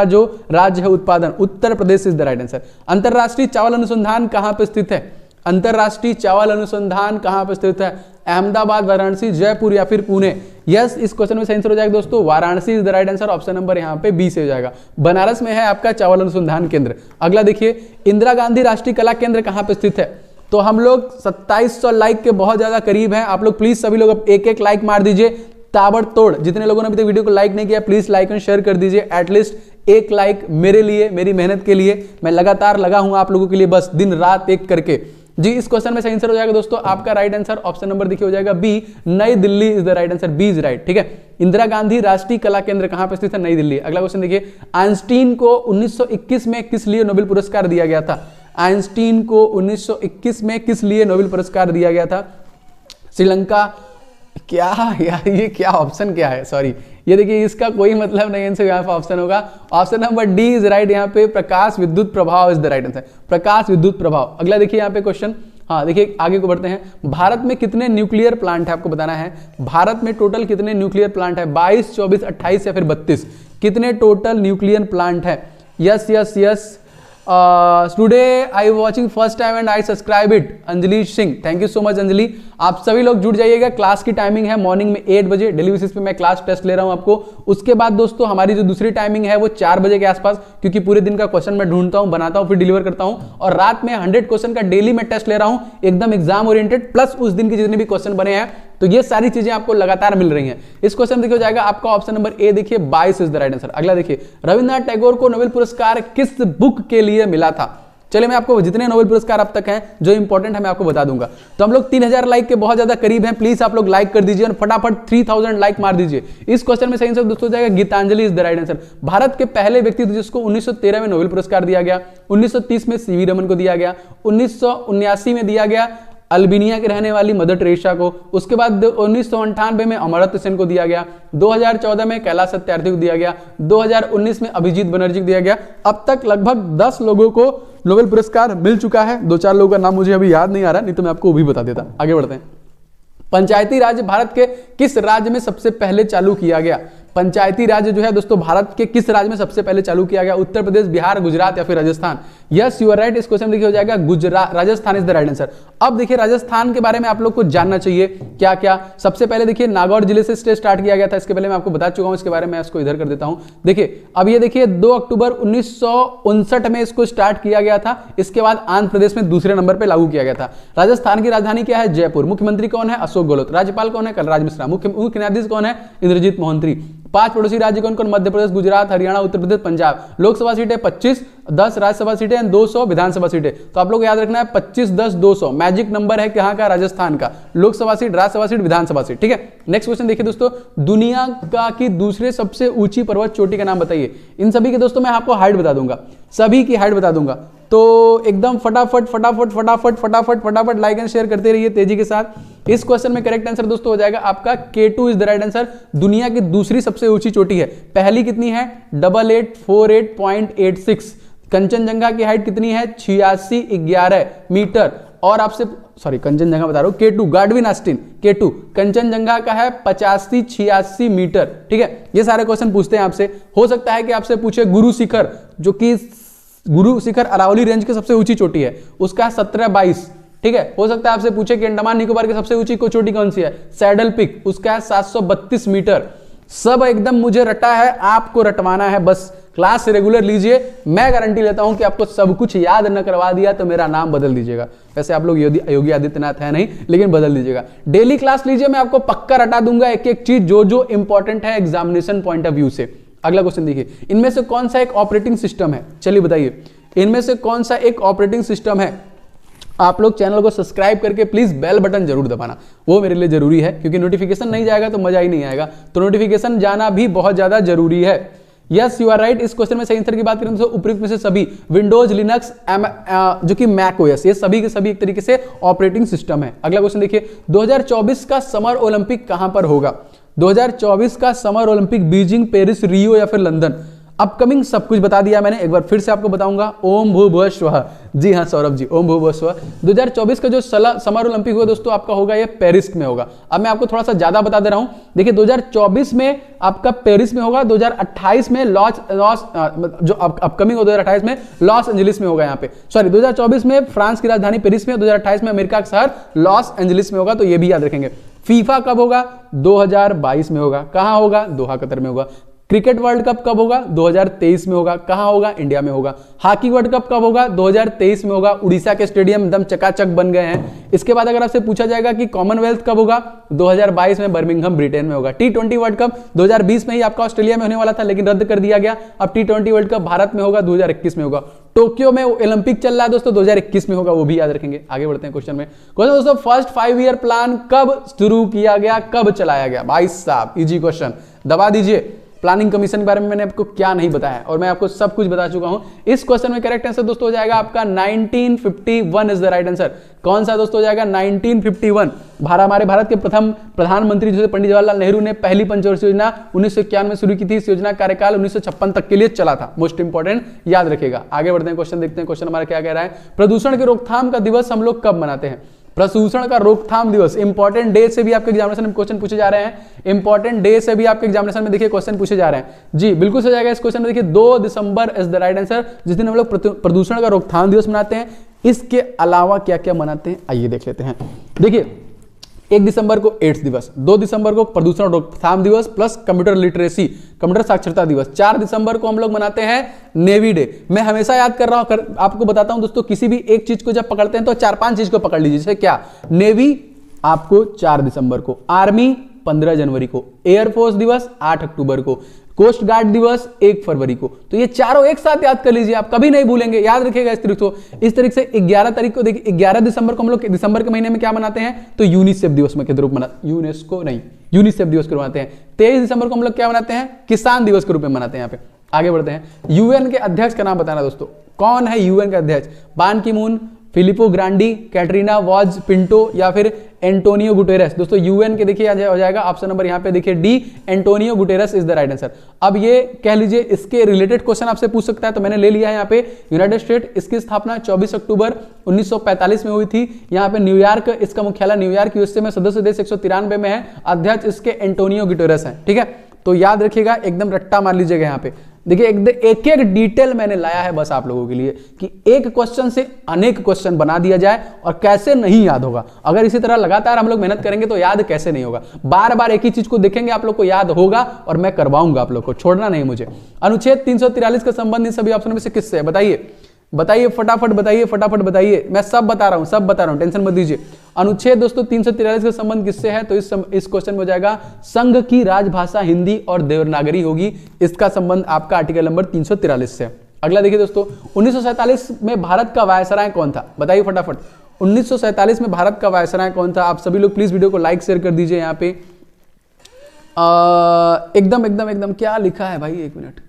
जो राज्य है उत्पादन, Uttar Pradesh is the right answer. अंतरराष्ट्रीय चावल अनुसंधान कहां पर स्थित है? अंतरराष्ट्रीय चावल अनुसंधान कहां पर स्थित है? अहमदाबाद, वाराणसी, जयपुर या फिर पुणे? यस, इस क्वेश्चन में सही आंसर हो जाएगा दोस्तों Varanasi is the right answer, option number यहां पे बी से हो जाएगा। बनारस में है आपका चावल अनुसंधान केंद्र। अगला देखिए, इंदिरा गांधी राष्ट्रीय कला केंद्र कहां पे स्थित है? तो हम लोग 2700 लाइक के बहुत ज्यादा करीब हैं। आप लोग प्लीज सभी लोग अब एक एक लाइक मार दीजिए ताबड़तोड़। जितने लोगों ने अभी तक वीडियो को लाइक नहीं किया प्लीज लाइक एंड शेयर कर दीजिए। एटलीस्ट एक लाइक मेरे लिए, मेरी मेहनत के लिए। मैं लगातार लगा हूं आप लोगों के लिए, बस दिन रात एक करके जी। इस क्वेश्चन में सही आंसर हो जाएगा दोस्तों आपका राइट आंसर, ऑप्शन नंबर देखिए हो जाएगा B, New Delhi is the right answer, B is right, ठीक है। इंदिरा गांधी राष्ट्रीय कला केंद्र कहां पर स्थित है? नई दिल्ली। अगला क्वेश्चन देखिए, आइंस्टीन को 1921 में किस लिए नोबेल पुरस्कार दिया गया था? आइंस्टीन को 1921 में किस लिए नोबेल पुरस्कार दिया गया था? श्रीलंका, क्या यार ये क्या ऑप्शन क्या है? सॉरी, ये देखिए इसका कोई मतलब नहीं, इनसे यहाँ पे ऑप्शन होगा। Option number D is right, यहाँ पे प्रकाश विद्युत प्रभाव इज द राइट आंसर, प्रकाश विद्युत प्रभाव। अगला देखिए यहाँ पे क्वेश्चन, हाँ देखिए आगे को बढ़ते हैं। भारत में कितने न्यूक्लियर प्लांट है? आपको बताना है भारत में टोटल कितने न्यूक्लियर प्लांट है? 22, 24, 28 या फिर 32? कितने टोटल न्यूक्लियर प्लांट है? Yes yes yes, today I watching first time and I subscribe it, Anjali Singh, thank you so much Anjali. आप सभी लोग जुड़ जाइएगा। क्लास की टाइमिंग है मॉर्निंग में 8 बजे, डेली बेसिस पे मैं क्लास टेस्ट ले रहा हूं आपको। उसके बाद दोस्तों हमारी जो दूसरी टाइमिंग है वो 4 बजे के आसपास, क्योंकि पूरे दिन का क्वेश्चन मैं ढूंढता हूं, बनाता हूं, फिर डिलीवर करता हूं। और रात में 100 क्वेश्चन का डेली मैं टेस्ट ले रहा हूं, एकदम एग्जाम ओरिएंटेड, प्लस उस दिन के जितने भी क्वेश्चन बने हैं, तो ये सारी चीजें आपको लगातार मिल रही हैं। इस क्वेश्चन देखिए हो जाएगा आपका ऑप्शन नंबर ए, देखिए 22 इज द राइट आंसर। अगला देखिए, रविन्द्रनाथ टैगोर को नोबेल पुरस्कार किस बुक के लिए मिला था? चलिए मैं आपको जितने नोबेल पुरस्कार अब तक हैं जो इंपॉर्टेंट है मैं आपको बता दूंगा। तो हम लोग 3000 लाइक के बहुत ज्यादा करीब हैं, प्लीज आप लोग लाइक कर दीजिए और फटाफट 3000 लाइक मार दीजिए। इस क्वेश्चन में सही आंसर दोस्तों हो जाएगा Gitanjali is the right answer. भारत के पहले व्यक्ति जिसको 1913 में नोबेल पुरस्कार दिया गया, 1930 में सीवी रमन को दिया गया, 1979 में दिया गया अल्बेनिया के रहने वाली मदर टेरेसा को, उसके बाद 1998 में अमर्त्य सेन को दिया गया, 2014 में कैलाश सत्यार्थी को दिया गया, 2019 में अभिजीत बनर्जी को दिया गया। अब तक लगभग 10 लोगों को नोबेल पुरस्कार मिल चुका है। 2-4 लोगों का नाम मुझे अभी याद नहीं आ रहा, नहीं तो मैं आपको वो भी बता देता। आगे बढ़ते हैं। पंचायती राज भारत के किस राज्य में सबसे पहले चालू किया गया? पंचायती राज जो है दोस्तों भारत के किस राज्य में सबसे पहले चालू किया गया? उत्तर प्रदेश, बिहार, गुजरात या फिर Rajasthan? Yes you are right. इस क्वेश्चन में देखिए हो जाएगा Gujarat, Rajasthan is the right answer. अब देखिए राजस्थान के बारे में आप लोग को जानना चाहिए क्या क्या। सबसे पहले देखिए नागौर जिले से स्टार्ट किया गया था, इसके पहले मैं आपको बता चुका हूं, इसके बारे में इसको इधर कर देता हूं। देखिए अब ये देखिए 2 अक्टूबर 1959 में इसको स्टार्ट किया गया था। इसके बाद आंध्र प्रदेश में दूसरे नंबर पर लागू किया गया था। राजस्थान की राजधानी क्या है? जयपुर। मुख्यमंत्री कौन है? अशोक गहलोत। राज्यपाल कौन है? कलराज मिश्रा। मुख्य न्यायाधीश कौन है? इंद्रजीत मोहंती। 5 पड़ोसी राज्य कौन कौन? मध्य प्रदेश, गुजरात, हरियाणा, उत्तर प्रदेश, पंजाब। लोकसभा सीटें 25, 10 राज्यसभा सीटें, 200 विधानसभा सीटें। तो आप लोग याद रखना है 25, 10, 200 मैजिक नंबर है कहां का? राजस्थान का। लोकसभा सीट, राज्यसभा सीट, विधानसभा सीट। ठीक है, नेक्स्ट क्वेश्चन देखिए दोस्तों, दुनिया का की दूसरे सबसे ऊंची पर्वत चोटी का नाम बताइए। इन सभी के दोस्तों मैं आपको हाइट बता दूंगा, सभी की हाइट बता दूंगा, तो एकदम फटाफट फटाफट फटाफट फटाफट फटाफट लाइक एंड शेयर करते रहिए तेजी के साथ। इस क्वेश्चन में करेक्ट आंसर दोस्तों हो जाएगा आपका K2 is the right answer. दुनिया की दूसरी सबसे ऊंची चोटी है। पहली कितनी है? 8848.86। कंचनजंगा की हाइट कितनी है? 8611 मीटर। और आपसे सॉरी कंचनजंगा बता रहा हूं, K2 Godwin Austen K2 Kanchenjunga का है 85-86 मीटर। ठीक है, ये सारे क्वेश्चन पूछते हैं आपसे। हो सकता है कि आपसे पूछे गुरु शिखर, जो कि गुरु शिखर अरावली रेंज की सबसे ऊंची चोटी है, उसका 1722। ठीक है, हो सकता है आपसे पूछे कि अंडमान निकोबार की सबसे ऊंची चोटी कौन सी है? सैडल पिक, उसका है 732 मीटर। सब एकदम मुझे रटा है, आपको रटवाना है, बस क्लास रेगुलर लीजिए। मैं गारंटी लेता हूं कि आपको सब कुछ याद न करवा दिया तो मेरा नाम बदल दीजिएगा। वैसे आप लोग योगी आदित्यनाथ है नहीं, लेकिन बदल दीजिएगा। डेली क्लास लीजिए, मैं आपको पक्का रटा दूंगा एक एक चीज जो जो इंपॉर्टेंट है एग्जामिनेशन पॉइंट ऑफ व्यू से। अगला क्वेश्चन देखिए, इनमें से कौन सा एक ऑपरेटिंग सिस्टम है? चलिए बताइए, इनमें से कौन सा एक ऑपरेटिंग सिस्टम है? आप लोग चैनल को सब्सक्राइब करके प्लीज बेल बटन जरूर दबाना, वो मेरे लिए जरूरी है, क्योंकि नोटिफिकेशन नहीं जाएगा तो मजा ही नहीं आएगा। तो नोटिफिकेशन जाना भी बहुत ज्यादा जरूरी है। Yes you are right. इस क्वेश्चन में सही आंसर की बात करें तो उपयुक्त में से सभी विंडोज, लिनक्स, जो कि मैक ओएस, ये सभी के सभी एक तरीके से ऑपरेटिंग सिस्टम है। अगला क्वेश्चन देखिए, 2024 का समर ओलंपिक कहां पर होगा? 2024 का समर ओलंपिक बीजिंग, पेरिस, रियो या फिर लंदन? अपकमिंग सब कुछ बता दिया मैंने, एक बार फिर से आपको बताऊंगा। ओम भूर्भुवः स्वः। जी हाँ सौरभ जी, ओम भूर्भुवः स्वः। 2024 का जो समर ओलंपिक होगा दोस्तों आपका होगा ये पेरिस में होगा। अब मैं आपको थोड़ा सा ज्यादा बता दे रहा हूं। देखिए 2024 में आपका पेरिस में होगा, 2028 में जो अपकमिंग हो 2028 में लॉस एंजलिस में होगा। यहाँ पे सॉरी 2024 में फ्रांस की राजधानी पेरिस में, 2028 में अमेरिका का शहर लॉस एंजलिस में होगा, तो ये भी याद रखेंगे। फीफा कब होगा? 2022 में होगा। कहां होगा? दोहा कतर में होगा। क्रिकेट वर्ल्ड कप कब होगा? 2023 में होगा। कहां होगा? इंडिया में होगा। हॉकी वर्ल्ड कप कब होगा? 2023 में होगा। उड़ीसा के स्टेडियम एकदम चकाचक बन गए हैं। इसके बाद अगर आपसे पूछा जाएगा कि कॉमनवेल्थ कब होगा? 2022 में बर्मिंघम ब्रिटेन में होगा। T20 वर्ल्ड कप 2020 में ही आपका ऑस्ट्रेलिया में होने वाला था, लेकिन रद्द कर दिया गया। अब T20 वर्ल्ड कप भारत में होगा 2021 में होगा। टोक्यो में ओलंपिक चल रहा है दोस्तों, 2021 में होगा, वो भी याद रखेंगे। आगे बढ़ते हैं क्वेश्चन में। क्वेश्चन दोस्तों, फर्स्ट 5 ईयर प्लान कब शुरू किया गया, कब चलाया गया? भाई साहब इजी क्वेश्चन, दबा दीजिए। प्लानिंग कमीशन के बारे में मैंने आपको क्या नहीं बताया, और मैं आपको सब कुछ बता चुका हूं। इस क्वेश्चन में करेक्ट आंसर दोस्तों हो जाएगा आपका 1951 इज द राइट आंसर। कौन सा दोस्तों हो जाएगा? 1951। हमारे भारत के प्रथम प्रधानमंत्री जो पंडित जवाहरलाल नेहरू ने पहली पंचवर्षीय योजना 1951 में शुरू की थी। इस योजना का कार्यकाल 1956 तक के लिए चला था। मोस्ट इंपॉर्टेंट, याद रखेगा। आगे बढ़ते हैं, क्वेश्चन देखते हैं। क्वेश्चन हमारा क्या कह रहा है? प्रदूषण की रोकथाम का दिवस हम लोग कब मनाते हैं? प्रदूषण का रोकथाम दिवस, इंपॉर्टेंट डे से भी आपके एग्जामिनेशन में क्वेश्चन पूछे जा रहे हैं। इंपॉर्टेंट डे से भी आपके एग्जामिनेशन में देखिए क्वेश्चन पूछे जा रहे हैं। जी बिल्कुल सही जाएगा। इस क्वेश्चन में देखिए 2 दिसंबर इज द राइट आंसर, जिस दिन हम लोग प्रदूषण का रोकथाम दिवस मनाते हैं। इसके अलावा क्या क्या मनाते हैं आइए देख लेते हैं। देखिए 1 दिसंबर को एड्स दिवस, 2 दिसंबर को प्रदूषण रोकथाम दिवस प्लस कंप्यूटर लिटरेसी, कंप्यूटर साक्षरता दिवस। 4 दिसंबर को हम लोग मनाते हैं नेवी डे। मैं हमेशा याद कर रहा हूं, आपको बताता हूं दोस्तों, किसी भी एक चीज को जब पकड़ते हैं तो 4-5 चीज को पकड़ लीजिए। जैसे क्या? नेवी आपको 4 दिसंबर को, आर्मी 15 जनवरी को, एयरफोर्स दिवस 8 अक्टूबर को, कोस्ट गार्ड दिवस 1 फरवरी को। तो ये चारों एक साथ याद कर लीजिए, आप कभी नहीं भूलेंगे, याद रखिएगा इस तारीख को। इस तरीके से 11 तारीख को देखिए, 11 दिसंबर को हम लोग दिसंबर के महीने में क्या मनाते हैं? तो यूनिसेफ दिवस में के रूप में यूनेस्को नहीं, यूनिसेफ दिवस के रूप में मनाते हैं। 23 दिसंबर को हम लोग क्या मनाते हैं? किसान दिवस के रूप में मनाते हैं। यहाँ पे आगे बढ़ते हैं। यूएन के अध्यक्ष का नाम बताना दोस्तों, कौन है यूएन के अध्यक्ष? Ban Ki Moon, Filippo Grandi, Catarina Vaz Pinto या फिर एंटोनियो गुटेरेस? दोस्तों यूएन के देखिए हो जाएगा ऑप्शन नंबर यहाँ पे देखिए D, Antonio Guterres is the right answer. अब ये कह लीजिए इसके रिलेटेड क्वेश्चन आपसे पूछ सकता है, तो मैंने ले लिया है यहाँ पे यूनाइटेड स्टेट। इसकी स्थापना 24 अक्टूबर 1945 में हुई थी। यहाँ पे न्यूयॉर्क, इसका मुख्यालय न्यूयॉर्क यूएसए में, सदस्य देश 193 में है। अध्यक्ष इसके एंटोनियो गुटेरेस है। ठीक है, तो याद रखिएगा, एकदम रट्टा मार लीजिएगा यहाँ पे। देखिए एक एक डिटेल मैंने लाया है बस आप लोगों के लिए कि एक क्वेश्चन से अनेक क्वेश्चन बना दिया जाए और कैसे नहीं याद होगा। अगर इसी तरह लगातार हम लोग मेहनत करेंगे तो याद कैसे नहीं होगा। बार बार एक ही चीज को देखेंगे, आप लोग को याद होगा और मैं करवाऊंगा आप लोग को, छोड़ना नहीं मुझे। अनुच्छेद 343 का संबंध इन सभी ऑप्शन में से किससे है? बताइए बताइए, फटाफट बताइए, फटाफट बताइए। मैं सब बता रहा हूं, सब बता रहा हूं, टेंशन मत दीजिए। अनुच्छेद दोस्तों 343 का संबंध किससे है? तो इस क्वेश्चन में हो जाएगा संघ की राजभाषा हिंदी और देवनागरी होगी। इसका संबंध आपका आर्टिकल नंबर 343 से। अगला देखिए दोस्तों, 1947 में भारत का वायसराय कौन था? बताइए फटाफट। 1947 में भारत का वायसराय कौन था? आप सभी लोग प्लीज वीडियो को लाइक शेयर कर दीजिए। यहाँ पे एकदम एकदम एकदम क्या लिखा है भाई, एक मिनट,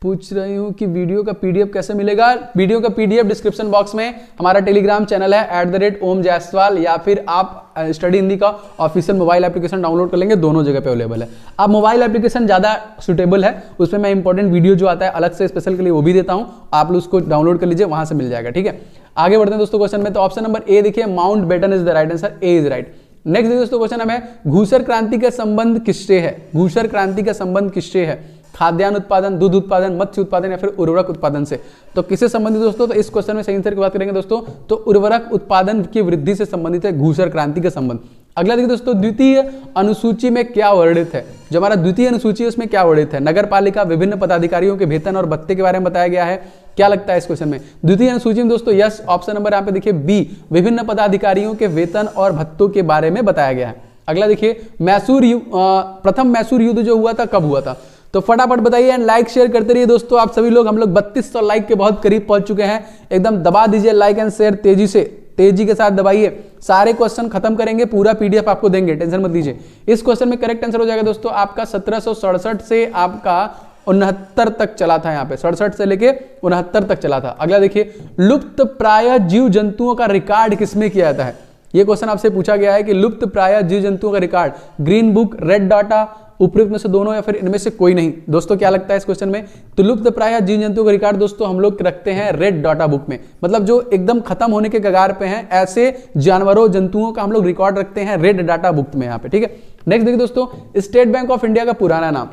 पूछ रही हूं कि वीडियो का पीडीएफ कैसे मिलेगा? वीडियो का पीडीएफ डिस्क्रिप्शन बॉक्स में हमारा टेलीग्राम चैनल है @ओम जायसवाल, या फिर आप स्टडी हिंदी का ऑफिशियल मोबाइल एप्लीकेशन डाउनलोड कर लेंगे, दोनों जगह पे अवेलेबल है। आप मोबाइल एप्लीकेशन ज्यादा सुटेबल है, उसमें मैं इंपॉर्टेंट वीडियो जो आता है अलग से स्पेशल के लिए वो भी देता हूं, आप लोग उसको डाउनलोड कर लीजिए, वहां से मिल जाएगा। ठीक है, आगे बढ़ते हैं दोस्तों क्वेश्चन में। तो ऑप्शन नंबर ए देखिए, Mountbatten is the right answer, A is right. Next देखिए दोस्तों, क्वेश्चन है घूसर क्रांति का संबंध किससे है? घूसर क्रांति का संबंध किससे है? खाद्यान्न उत्पादन, दूध उत्पादन, मत्स्य उत्पादन या फिर उर्वरक उत्पादन से? तो किससे संबंधित दोस्तों? तो इस क्वेश्चन में सही आंसर की बात करेंगे दोस्तों तो उर्वरक उत्पादन की वृद्धि से संबंधित है घूसर क्रांति का संबंध। अगला देखिए दोस्तों, द्वितीय अनुसूची में क्या वर्णित है? जो हमारा द्वितीय अनुसूची है उसमें क्या वर्णित है? नगर पालिका, विभिन्न पदाधिकारियों के वेतन और भत्ते के बारे में बताया गया है। क्या लगता है इस क्वेश्चन में? द्वितीय अनुसूची में दोस्तों यस, ऑप्शन नंबर यहाँ पे देखिए बी, विभिन्न पदाधिकारियों के वेतन और भत्तों के बारे में बताया गया है। अगला देखिए, प्रथम मैसूर युद्ध जो हुआ था कब हुआ था? तो फटाफट बताइए एंड लाइक शेयर करते रहिए दोस्तों आप सभी लोग। हम लोग 3200 लाइक के बहुत करीब पहुंच चुके हैं, एकदम दबा दीजिए लाइक एंड शेयर, तेजी से, तेजी के साथ दबाइए। सारे क्वेश्चन खत्म करेंगे, पूरा पीडीएफ आपको देंगे, टेंशन मत लीजिए। इस क्वेश्चन में करेक्ट आंसर हो जाएगा दोस्तों आपका 1767 से आपका 69 तक चला था। यहाँ पे 67 से लेके 69 तक चला था। अगला देखिए, लुप्त प्राय जीव जंतुओं का रिकॉर्ड किसमें किया जाता है? ये क्वेश्चन आपसे पूछा गया है कि लुप्त प्राय जीव जंतुओं का record green book, red data, उपयुक्त में से दोनों या फिर इनमें से कोई नहीं? दोस्तों क्या लगता है इस क्वेश्चन में? तो लुप्त प्राय जीव जंतुओं का रिकॉर्ड दोस्तों हम लोग रखते हैं रेड डाटा बुक में, मतलब जो एकदम खत्म होने के कगार पे हैं ऐसे जानवरों जंतुओं का हम लोग रिकॉर्ड रखते हैं रेड डाटा बुक में यहाँ पे। ठीक है, नेक्स्ट देखिए दोस्तों, स्टेट बैंक ऑफ इंडिया का पुराना नाम,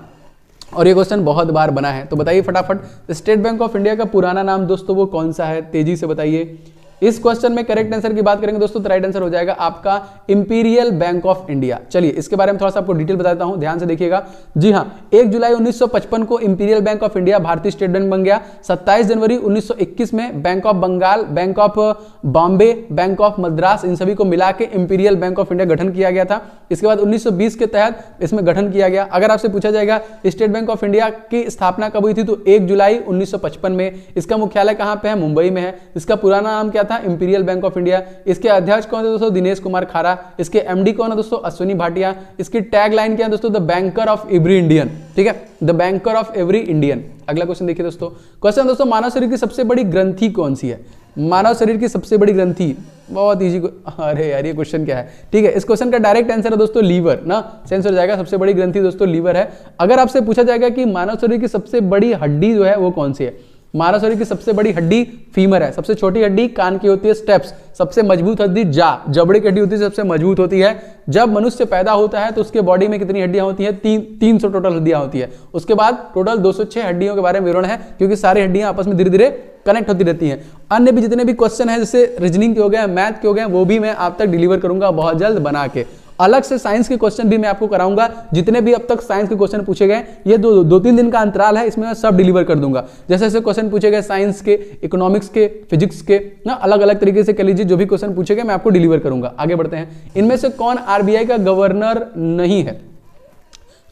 और ये क्वेश्चन बहुत बार बना है, तो बताइए फटाफट, स्टेट बैंक ऑफ इंडिया का पुराना नाम दोस्तों वो कौन सा है? तेजी से बताइए। इस क्वेश्चन में करेक्ट आंसर की बात करेंगे दोस्तों तो राइट आंसर हो जाएगा आपका इंपीरियल बैंक ऑफ इंडिया। चलिए इसके बारे में थोड़ा सा आपको डिटेल बताता हूं, ध्यान से देखिएगा। जी हां, 1 जुलाई 1955 को इंपीरियल बैंक ऑफ इंडिया भारतीय स्टेट बैंक बन गया। 27 जनवरी 1921 में Bank of Bengal, Bank of Bombay, Bank of Madras, इन सभी को मिला के इंपीरियल बैंक ऑफ इंडिया गठन किया गया था। इसके बाद 1920 के तहत इसमें गठन किया गया। अगर आपसे पूछा जाएगा स्टेट बैंक ऑफ इंडिया की स्थापना कब हुई थी, तो 1 जुलाई 1955 में। इसका मुख्यालय कहां पे है? मुंबई में है। इसका पुराना नाम क्या था? Imperial Bank of India. इसके अध्यक्ष कौन है दोस्तों? दिनेश कुमार खारा। इसके एमडी कौन है दोस्तों? अश्विनी भाटिया। इसकी टैग लाइन क्या है दोस्तों? The banker of every Indian. ठीक है, the banker of every Indian. अगला क्वेश्चन देखिए दोस्तों, क्वेश्चन दोस्तों, मानव शरीर की सबसे बड़ी ग्रंथि कौन सी है? मानव शरीर की सबसे बड़ी ग्रंथि, बहुत इजी। अरे यार ये क्वेश्चन क्या है? ठीक है, इस क्वेश्चन का डायरेक्ट आंसर है दोस्तों लीवर ना, सेंस हो जाएगा। सबसे बड़ी ग्रंथि दोस्तों लीवर है। अगर आपसे पूछा जाएगा कि मानव शरीर की सबसे बड़ी हड्डी जो है वो कौन सी है? मानव शरीर की सबसे बड़ी हड्डी फीमर है। सबसे छोटी हड्डी कान की होती है स्टेप्स। सबसे मजबूत हड्डी जबड़े की हड्डी होती है, सबसे मजबूत होती है। जब मनुष्य पैदा होता है तो उसके बॉडी में कितनी हड्डियां होती हैं? 300 टोटल हड्डियां होती है। उसके बाद टोटल 206 हड्डियों के बारे में विवरण है, क्योंकि सारी हड्डियां आपस में धीरे धीरे कनेक्ट होती रहती हैं। अन्य भी जितने भी क्वेश्चन है, जैसे रीजनिंग के हो गए, मैथ के हो गए, वो भी मैं आप तक डिलीवर करूंगा बहुत जल्द बना के। अलग से साइंस के क्वेश्चन भी मैं आपको कराऊंगा। जितने भी अब तक साइंस के क्वेश्चन पूछे गए, ये 2-3 दिन का अंतराल है, इसमें मैं सब डिलीवर कर दूंगा। जैसे जैसे क्वेश्चन पूछे गए साइंस के, इकोनॉमिक्स के, फिजिक्स के ना, अलग अलग तरीके से कह लीजिए, जो भी क्वेश्चन पूछे गए मैं आपको डिलीवर करूंगा। आगे बढ़ते हैं। इनमें से कौन आरबीआई का गवर्नर नहीं है?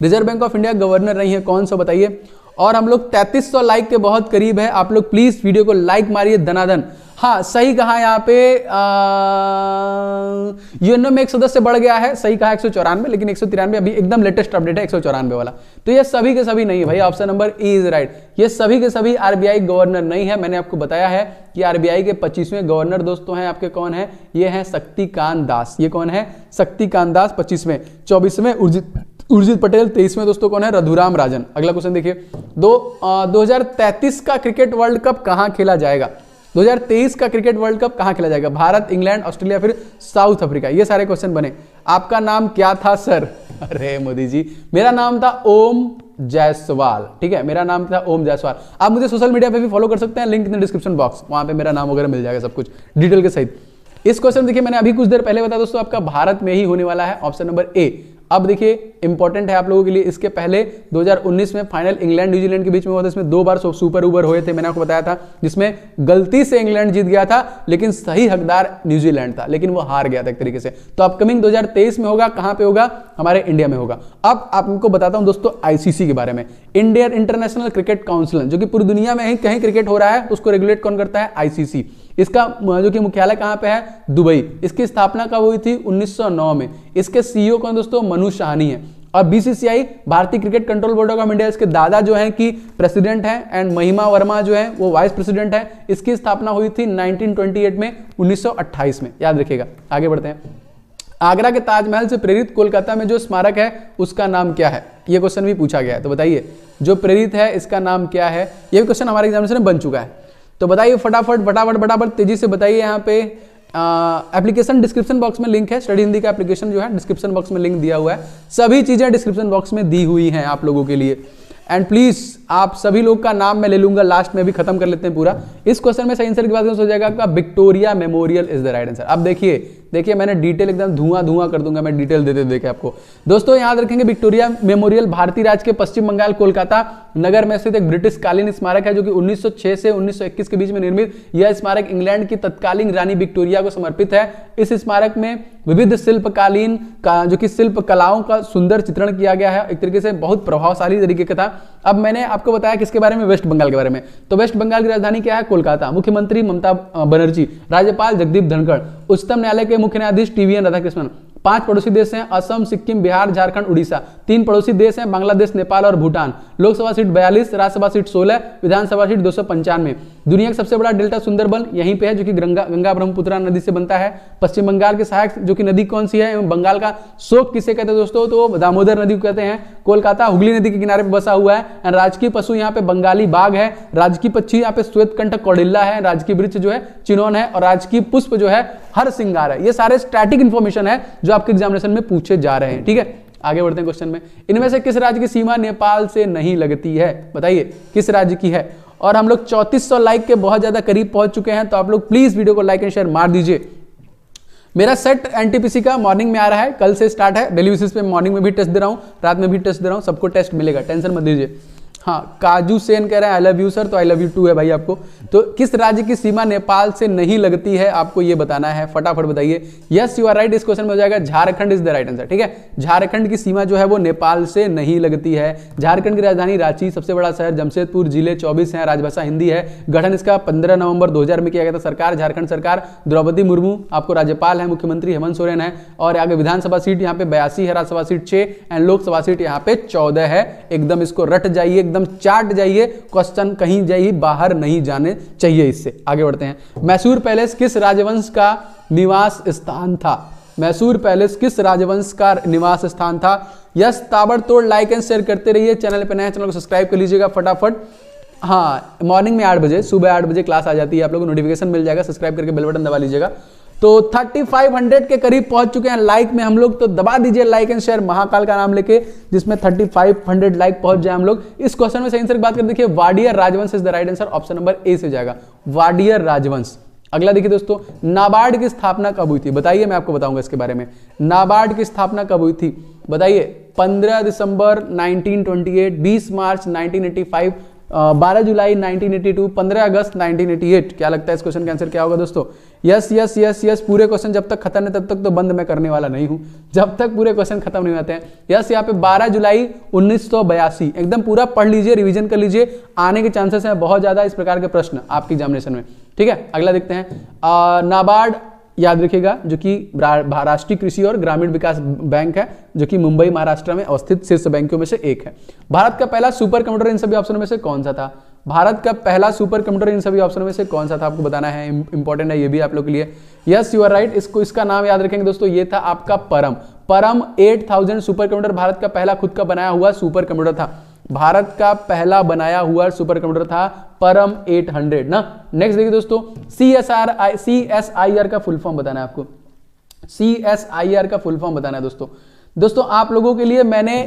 Reserve bank of India governor नहीं है, कौन सा बताइए? और हम लोग 3300 लाइक के बहुत करीब है। आप लोग प्लीज वीडियो को लाइक मारिए धनाधन। हाँ सही कहा, यहाँ पे यूएनओ में एक सदस्य बढ़ गया है, सही कहा 194, लेकिन 193 अभी एकदम लेटेस्ट अपडेट है 194 वाला। तो ये सभी के सभी नहीं है भाई, option number E is right. ये सभी के सभी आरबीआई गवर्नर नहीं है। मैंने आपको बताया है कि आरबीआई के 25वें गवर्नर दोस्तों हैं आपके, कौन है? ये है शक्तिकांत दास। ये कौन है? शक्तिकांत दास 25वें। 24वें उर्जित पटेल। 23वें दोस्तों कौन है? रघुराम राजन। अगला क्वेश्चन देखिए, 2033 का क्रिकेट वर्ल्ड कप कहां खेला जाएगा? 2023 का क्रिकेट वर्ल्ड कप कहां खेला जाएगा? भारत, इंग्लैंड, ऑस्ट्रेलिया, फिर साउथ अफ्रीका? ये सारे क्वेश्चन बने। आपका नाम क्या था सर? अरे मोदी जी, मेरा नाम था ओम जायसवाल, ठीक है, मेरा नाम था ओम जायसवाल। आप मुझे सोशल मीडिया पे भी फॉलो कर सकते हैं, लिंक इन डिस्क्रिप्शन बॉक्स, वहां पे मेरा नाम वगैरह मिल जाएगा, सब कुछ डिटेल के सहित। इस क्वेश्चन देखिए मैंने अभी कुछ देर पहले बताया दोस्तों, आपका भारत में ही होने वाला है, ऑप्शन नंबर ए। अब देखिए इंपॉर्टेंट है आप लोगों के लिए, इसके पहले 2019 में फाइनल इंग्लैंड न्यूजीलैंड के बीच में हुआ था, इसमें 2 बार सुपर ओवर हुए थे, मैंने आपको बताया था, जिसमें गलती से इंग्लैंड जीत गया था, लेकिन सही हकदार न्यूजीलैंड था, लेकिन वो हार गया था एक तरीके से। तो अपकमिंग 2023 में होगा, कहां पे होगा, हमारे इंडिया में होगा। अब आपको बताता हूं दोस्तों आईसीसी के बारे में, इंडियन इंटरनेशनल क्रिकेट काउंसिल, जो कि पूरी दुनिया में कहीं क्रिकेट हो रहा है उसको रेगुलेट कौन करता है, आईसीसी। इसका जो कि मुख्यालय कहां पे है, दुबई। इसकी स्थापना कब हुई थी, 1909 में। इसके सीईओ कौन दोस्तों, मनु साहनी है। और बीसीसीआई भारतीय cricket control board of India, इसके दादा जो हैं कि प्रेसिडेंट हैं, एंड महिमा वर्मा जो है वो वाइस प्रेसिडेंट है। इसकी स्थापना हुई थी 1928 में, 1928 में, याद रखिएगा। आगे बढ़ते हैं। आगरा के ताजमहल से प्रेरित कोलकाता में जो स्मारक है उसका नाम क्या है, ये क्वेश्चन भी पूछा गया है, तो बताइए जो प्रेरित है इसका नाम क्या है। ये भी क्वेश्चन हमारे एग्जामिनेशन में बन चुका है, तो बताइए फटाफट तेजी से बताइए। यहाँ पे एप्लीकेशन डिस्क्रिप्शन बॉक्स में लिंक है, स्टडी हिंदी का एप्लीकेशन जो है डिस्क्रिप्शन बॉक्स में लिंक दिया हुआ है, सभी चीजें डिस्क्रिप्शन बॉक्स में दी हुई हैं आप लोगों के लिए। एंड प्लीज आप सभी लोग का नाम मैं ले लूंगा लास्ट में, भी खत्म कर लेते हैं पूरा। इस क्वेश्चन में सही आंसर की बात हो जाएगा आपका Victoria memorial is the right answer. अब देखिए मैंने डिटेल एकदम धुआं कर दूंगा, मैं डिटेल देते देखे आपको। दोस्तों याद रखेंगे विक्टोरिया मेमोरियल भारतीय राज्य के पश्चिम बंगाल कोलकाता नगर में स्थित एक ब्रिटिश कालीन स्मारक है, जो कि 1906 से 1921 के बीच में निर्मित। यह स्मारक इंग्लैंड की तत्कालीन रानी विक्टोरिया को समर्पित है। इस स्मारक में विविध शिल्पकालीन का जो कि शिल्प कलाओं का सुंदर चित्रण किया गया है, एक तरीके से बहुत प्रभावशाली तरीके का था। अब मैंने आपको बताया किसके बारे में, वेस्ट बंगाल के बारे में। तो वेस्ट बंगाल की राजधानी क्या है, कोलकाता। मुख्यमंत्री ममता बनर्जी, राज्यपाल जगदीप धनखड़, उच्चतम न्यायालय के मुख्य न्यायाधीश टीवीएन राधाकृष्णन। 5 पड़ोसी देश हैं, असम, सिक्किम, बिहार, झारखंड, उड़ीसा। 3 पड़ोसी देश हैं, बांग्लादेश, नेपाल और भूटान। लोकसभा सीट 42, राज्यसभा सीट 16, विधानसभा सीट 295। दुनिया का सबसे बड़ा डेल्टा सुंदरबन यहीं पे है, जो कि गंगा ब्रह्मपुत्रा नदी से बनता है। पश्चिम बंगाल के सहायक जो कि नदी कौन सी है, एवं बंगाल का शोक किसे कहते हैं दोस्तों, तो दामोदर नदी को कहते हैं। कोलकाता हुगली नदी के किनारे पर बसा हुआ है। राजकीय पशु यहाँ पे बंगाली बाघ है, राजकीय पक्षी यहाँ पे श्वेतकंठ कौडिल्ला है, राजकीय वृक्ष जो है चिनोन है, और राजकीय पुष्प जो है हर सिंगार है। ये सारे स्टैटिक इंफॉर्मेशन है जो आपके एग्जामिनेशन में पूछे जा रहे हैं, ठीक है। आगे बढ़ते हैं क्वेश्चन में। इनमें से किस राज्य की सीमा नेपाल से नहीं लगती है, बताइए किस राज्य की है। और हम लोग 3400 लाइक के बहुत ज्यादा करीब पहुंच चुके हैं, तो आप लोग प्लीज वीडियो को लाइक एंड शेयर मार दीजिए। मेरा सेट एनटीपीसी का मॉर्निंग में आ रहा है, कल से स्टार्ट है, डेली बेसिस पे मॉर्निंग में भी टेस्ट दे रहा हूं, रात में भी टेस्ट दे रहा हूं, सबको टेस्ट मिलेगा, टेंशन मत लीजिए। हाँ, काजू सेन कह रहे हैं आई लव यू सर, तो आई लव यू टू है भाई आपको। तो किस राज्य की सीमा नेपाल से नहीं लगती है, आपको ये बताना है, फटाफट बताइए। यस यू आर राइट, इस क्वेश्चन में हो जाएगा Jharkhand is the right answer, ठीक है। झारखंड की सीमा जो है वो नेपाल से नहीं लगती है। झारखंड की राजधानी रांची, सबसे बड़ा शहर जमशेदपुर, जिले 24 हैं, राजभाषा हिंदी है। गठन इसका 15 नवंबर 2000 में किया गया था। सरकार झारखंड सरकार, द्रौपदी मुर्मू आपको राज्यपाल है, मुख्यमंत्री हेमंत सोरेन है। और आगे विधानसभा सीट यहाँ पे 82 है, Rajya Sabha seat 6 and Lok Sabha seat यहाँ पे 14 है। एकदम इसको रट जाइए, एकदम चाट जाइए, क्वेश्चन कहीं जाइए बाहर नहीं जाने चाहिए इससे। आगे बढ़ते हैं। मैसूर पैलेस किस राजवंश का निवास स्थान था, मैसूर पैलेस किस राजवंश का निवास स्थान था। यस, ताबड़तोड़ लाइक एंड शेयर करते रहिए, चैनल पे नए हैं चैनल को सब्सक्राइब कर लीजिएगा फटाफट। हाँ, मॉर्निंग में 8 बजे, सुबह 8 बजे क्लास आ जाती है, आप लोगों को नोटिफिकेशन मिल जाएगा, सब्सक्राइब करके बेल बटन दबा लीजिएगा। तो 3500 के करीब पहुंच चुके हैं लाइक में हम लोग, तो दबा दीजिए लाइक एंड शेयर महाकाल का नाम लेके, जिसमें 3500 लाइक पहुंच जाए हम लोग। इस क्वेश्चन में सही आंसर की बात करें, देखिए वाडियर राजवंश is the right answer, option number ए से जाएगा, वाडियर राजवंश। अगला देखिए दोस्तों, नाबार्ड की स्थापना कब हुई थी, बताइए, मैं आपको बताऊंगा इसके बारे में। नाबार्ड की स्थापना कब हुई थी, बताइए। 15 दिसंबर 1928, 20 मार्च 1985, 12 जुलाई 1982, 15 अगस्त 1988। क्या लगता है इस क्वेश्चन का आंसर क्या होगा दोस्तों। यस यस यस यस, पूरे क्वेश्चन जब तक खत्म नहीं तब तक तो बंद मैं करने वाला नहीं हूं, जब तक पूरे क्वेश्चन खत्म नहीं होते हैं। यस, यहाँ पे 12 जुलाई 1982, एकदम पूरा पढ़ लीजिए, रिवीजन कर लीजिए, आने के चांसेस हैं बहुत ज्यादा इस प्रकार के प्रश्न आपकी एग्जामिनेशन में, ठीक है। अगला देखते हैं। नाबार्ड याद रखिएगा, जो कि राष्ट्रीय कृषि और ग्रामीण विकास बैंक है, जो कि मुंबई महाराष्ट्र में अवस्थित शीर्ष बैंकों में से एक है। भारत का पहला सुपर कंप्यूटर इन सभी ऑप्शनों में से कौन सा था, भारत का पहला सुपर कंप्यूटर इन सभी ऑप्शनों में से कौन सा था, आपको बताना है, इंपॉर्टेंट है ये भी आप लोग के लिए। यस यू आर राइट, इसका नाम याद रखेंगे दोस्तों, ये था आपका परम 8000 सुपर कंप्यूटर, भारत का पहला खुद का बनाया हुआ सुपर कंप्यूटर था, भारत का पहला बनाया हुआ सुपर कंप्यूटर था परम 800 ना। नेक्स्ट देखिए दोस्तों, CSIR का फुल फॉर्म बताना है आपको, CSIR का फुल फॉर्म बताना है दोस्तों। दोस्तों आप लोगों के लिए मैंने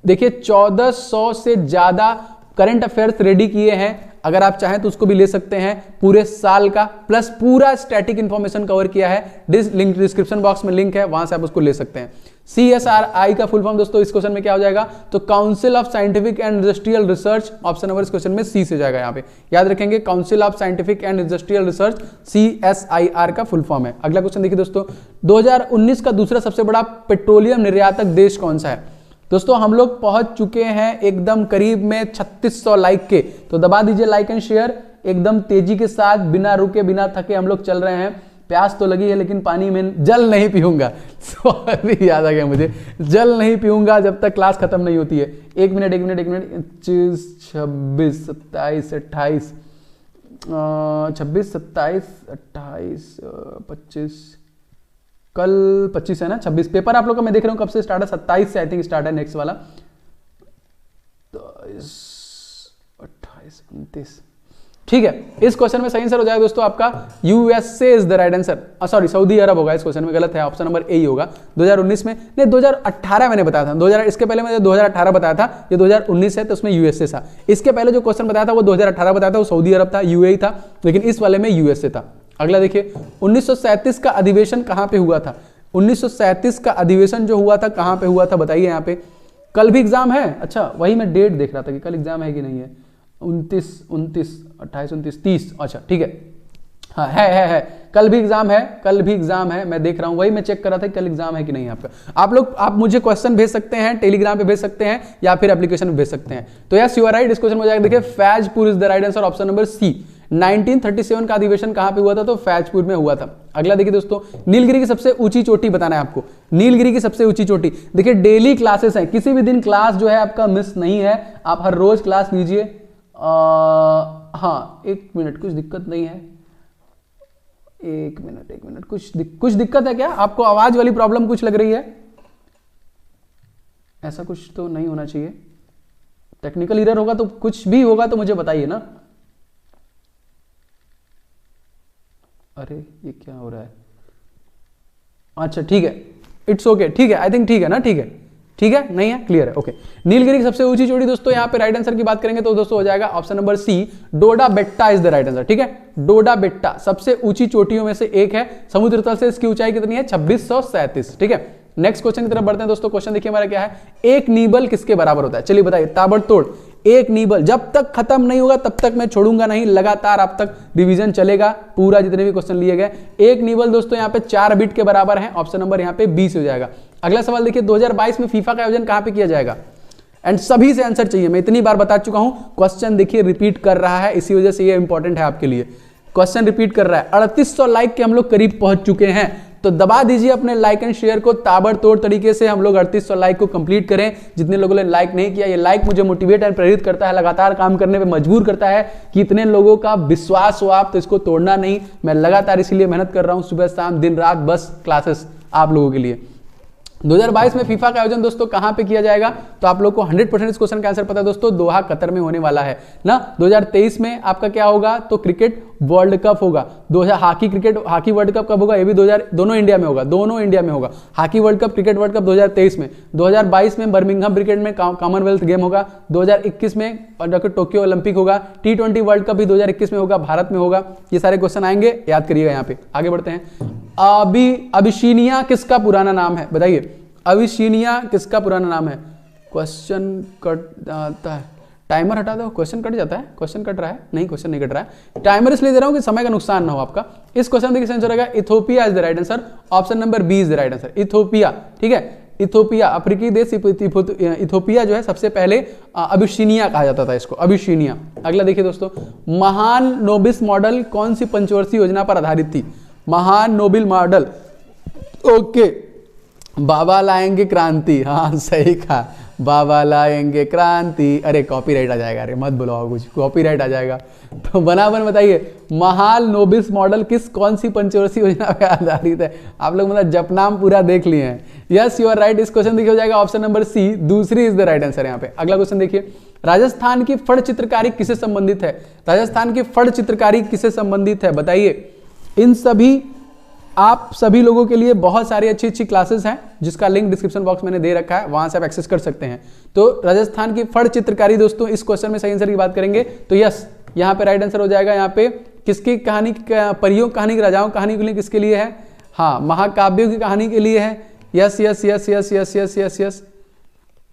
देखिए 1400 से ज्यादा करंट अफेयर्स रेडी किए हैं, अगर आप चाहें तो उसको भी ले सकते हैं, पूरे साल का प्लस पूरा स्टैटिक इंफॉर्मेशन कवर किया है। लिंक डिस्क्रिप्शन बॉक्स में लिंक है, वहां से आप उसको ले सकते हैं। CSRI का फुल फॉर्म दोस्तों इस क्वेश्चन में क्या हो जाएगा, तो council of scientific and industrial research, option number इस क्वेश्चन में सी से जाएगा। यहाँ पे याद रखेंगे council of scientific and industrial research, CSIR का फुल फॉर्म है। अगला क्वेश्चन देखिए दोस्तों, 2019 का दूसरा सबसे बड़ा पेट्रोलियम निर्यातक देश कौन सा है। दोस्तों हम लोग पहुंच चुके हैं एकदम करीब में 3600 लाइक के, तो दबा दीजिए लाइक एंड शेयर एकदम तेजी के साथ, बिना रुके बिना थके हम लोग चल रहे हैं। प्यास तो लगी है लेकिन पानी में जल नहीं पीऊंगा, सॉरी याद आ गया मुझे, जल नहीं पीऊंगा जब तक क्लास खत्म नहीं होती है। एक मिनट 25 26 27 28 26 27 28 25, कल 25 है ना, 26 पेपर आप लोग का मैं देख रहा हूं कब से स्टार्ट है, 27 से आई थिंक स्टार्ट है नेक्स्ट वाला, 23 28 29, ठीक है। इस क्वेश्चन में सही आंसर हो जाएगा दोस्तों आपका USA is the right answer, sorry Saudi Arab होगा इस क्वेश्चन में, गलत है, ऑप्शन नंबर ए ही होगा। 2019 में नहीं 2018 मैंने बताया था, 2000 इसके पहले मैंने 2018 बताया था, ये 2019 है तो उसमें USA था। इसके पहले जो क्वेश्चन बताया था वो 2018 बताया था, वो सऊदी अरब था, UAE था, लेकिन इस वाले में USA था। अगला देखिए 1937 का अधिवेशन कहां पे हुआ था। 1937 का अधिवेशन जो हुआ था कहां पे हुआ था बताइए। यहाँ पे कल भी एग्जाम है, अच्छा वही मैं डेट देख रहा था कि कल एग्जाम है कि नहीं है, 29 29 28 29 30, अच्छा ठीक है, हाँ है कल भी एग्जाम है, कल भी एग्जाम है, मैं देख रहा हूं, वही मैं चेक कर रहा था कि कल एग्जाम है कि नहीं आपका। आप मुझे क्वेश्चन भेज सकते हैं, टेलीग्राम पे भेज सकते हैं या फिर एप्लीकेशन पे भेज सकते हैं। तो यस यू आर राइट, इस क्वेश्चन में हो जाएगा देखिए Faizpur is the right answer, option number C. 1937 का अधिवेशन कहां पे हुआ था, तो फैजपुर में हुआ था। अगला देखिए दोस्तों, नीलगिरी की सबसे ऊंची चोटी बताना है आपको, नीलगिरी की सबसे ऊंची चोटी। देखिए डेली क्लासेस हैं, किसी भी दिन क्लास जो है आपका मिस नहीं है, आप हर रोज क्लास लीजिए। हाँ एक मिनट, कुछ दिक्कत नहीं है, एक मिनट कुछ दिक्कत है क्या आपको, आवाज वाली प्रॉब्लम कुछ लग रही है, ऐसा कुछ तो नहीं होना चाहिए, टेक्निकल एरर होगा तो कुछ भी होगा तो मुझे बताइए ना। अरे ये क्या हो रहा है, अच्छा ठीक है, इट्स ओके, ठीक है, आई थिंक ठीक है ना, ठीक है नहीं है, क्लियर है, ओके। नीलगिरी की सबसे ऊंची चोटी दोस्तों, यहाँ पे राइट आंसर की बात करेंगे तो दोस्तों हो जाएगा option number C, Doddabetta is the right answer, ठीक है। डोडा बेट्टा सबसे ऊंची चोटियों में से एक है, समुद्र तल से इसकी ऊंचाई कितनी है, 2637, ठीक है। नेक्स्ट क्वेश्चन की तरफ बढ़ते हैं दोस्तों। क्वेश्चन देखिए हमारा क्या है, एक नीबल किसके बराबर होता है, चलिए बताइए, ताबड़तोड़ एक नीबल, जब तक खत्म नहीं होगा तब तक मैं छोड़ूंगा नहीं, लगातार आप तक रिवीजन चलेगा पूरा, जितने भी क्वेश्चन लिए गए। एक नीबल दोस्तों यहाँ पे 4 बिट के बराबर है, ऑप्शन नंबर यहाँ पे 20 हो जाएगा। अगला सवाल देखिए, 2022 में फीफा का आयोजन कहां पे किया जाएगा, एंड सभी से आंसर चाहिए, मैं इतनी बार बता चुका हूं, क्वेश्चन देखिए रिपीट कर रहा है, इसी वजह से ये इंपॉर्टेंट है आपके लिए, क्वेश्चन रिपीट कर रहा है। 3800 लाइक के हम लोग करीब पहुंच चुके हैं, तो दबा दीजिए अपने लाइक एंड शेयर को, ताबड़तोड़ तरीके से हम लोग 3800 लाइक को कंप्लीट करें। जितने लोगों ने लाइक नहीं किया, ये लाइक मुझे मोटिवेट एंड प्रेरित करता है, लगातार काम करने पे मजबूर करता है कि इतने लोगों का विश्वास हो आप, तो इसको तोड़ना नहीं। मैं लगातार इसीलिए मेहनत कर रहा हूं, सुबह शाम दिन रात, बस क्लासेस आप लोगों के लिए। 2022 में फीफा का आयोजन दोस्तों कहां पे किया जाएगा, तो आप लोग को 100% इस क्वेश्चन का आंसर पता है दोस्तों, दोहा कतर में होने वाला है ना। 2023 में आपका क्या होगा, तो क्रिकेट वर्ल्ड कप होगा। हॉकी वर्ल्ड कप कब होगा, ये भी दोनों इंडिया में होगा, hockey world cup, cricket world cup 2023 में। 2022 में बर्मिंघम क्रिकेट में कॉमनवेल्थ गेम होगा। 2021 में टोक्यो ओलंपिक होगा। T20 वर्ल्ड कप भी 2021 में होगा, भारत में होगा। ये सारे क्वेश्चन आएंगे, याद करिएगा। यहाँ पे आगे बढ़ते हैं। अबिशीनिया किसका पुराना नाम है, बताइए, अबिशीनिया किसका पुराना नाम है। क्वेश्चन कट जाता है, टाइमर हटा दो, क्वेश्चन कट जाता है, क्वेश्चन कट रहा है, नहीं क्वेश्चन नहीं कट रहा है, टाइमर इसलिए दे रहा हूं कि समय का नुकसान ना हो आपका। इस क्वेश्चन देखिए आंसर रहेगा Ethiopia is the right answer, option number B is the right answer, Ethiopia, ठीक है। इथोपिया अफ्रीकी देश, इथोपिया जो है सबसे पहले अबिशीनिया कहा जाता था इसको, अबिशीनिया। अगला देखिए दोस्तों, महान नोबिस मॉडल कौन सी पंचवर्षीय योजना पर आधारित थी, महान नोबेल मॉडल, ओके, बाबा लाएंगे क्रांति, हाँ सही कहा, बाबा लाएंगे क्रांति। अरे कॉपीराइट आ जाएगा, अरे मत बुलाओ कुछ, कॉपीराइट आ जाएगा। तो बनावन बताइए, महान नोबिस मॉडल कौन सी पंचवर्षीय योजना पर आधारित है। आप लोग मतलब जपनाम पूरा देख लिए हैं। यस यू आर राइट, इस क्वेश्चन देखिए हो जाएगा ऑप्शन नंबर सी, दूसरी इज द राइट आंसर यहाँ पे। अगला क्वेश्चन देखिए, राजस्थान की फड़ चित्रकारी किससे संबंधित है, राजस्थान की फड़ चित्रकारी किससे संबंधित है, बताइए। इन सभी आप सभी लोगों के लिए बहुत सारी अच्छी अच्छी क्लासेस हैं जिसका लिंक डिस्क्रिप्शन बॉक्स मैंने दे रखा है, वहां से आप एक्सेस कर सकते हैं। तो राजस्थान की फड़ चित्रकारी दोस्तों, इस क्वेश्चन में सही आंसर की बात करेंगे तो यस, यहाँ पे राइट आंसर हो जाएगा। यहाँ पे किसकी कहानी, परियों कहानी, राजाओं कहानी के लिए किसके लिए है? हाँ, महाकाव्यों की कहानी के लिए है। Yes yes yes yes yes yes yes yes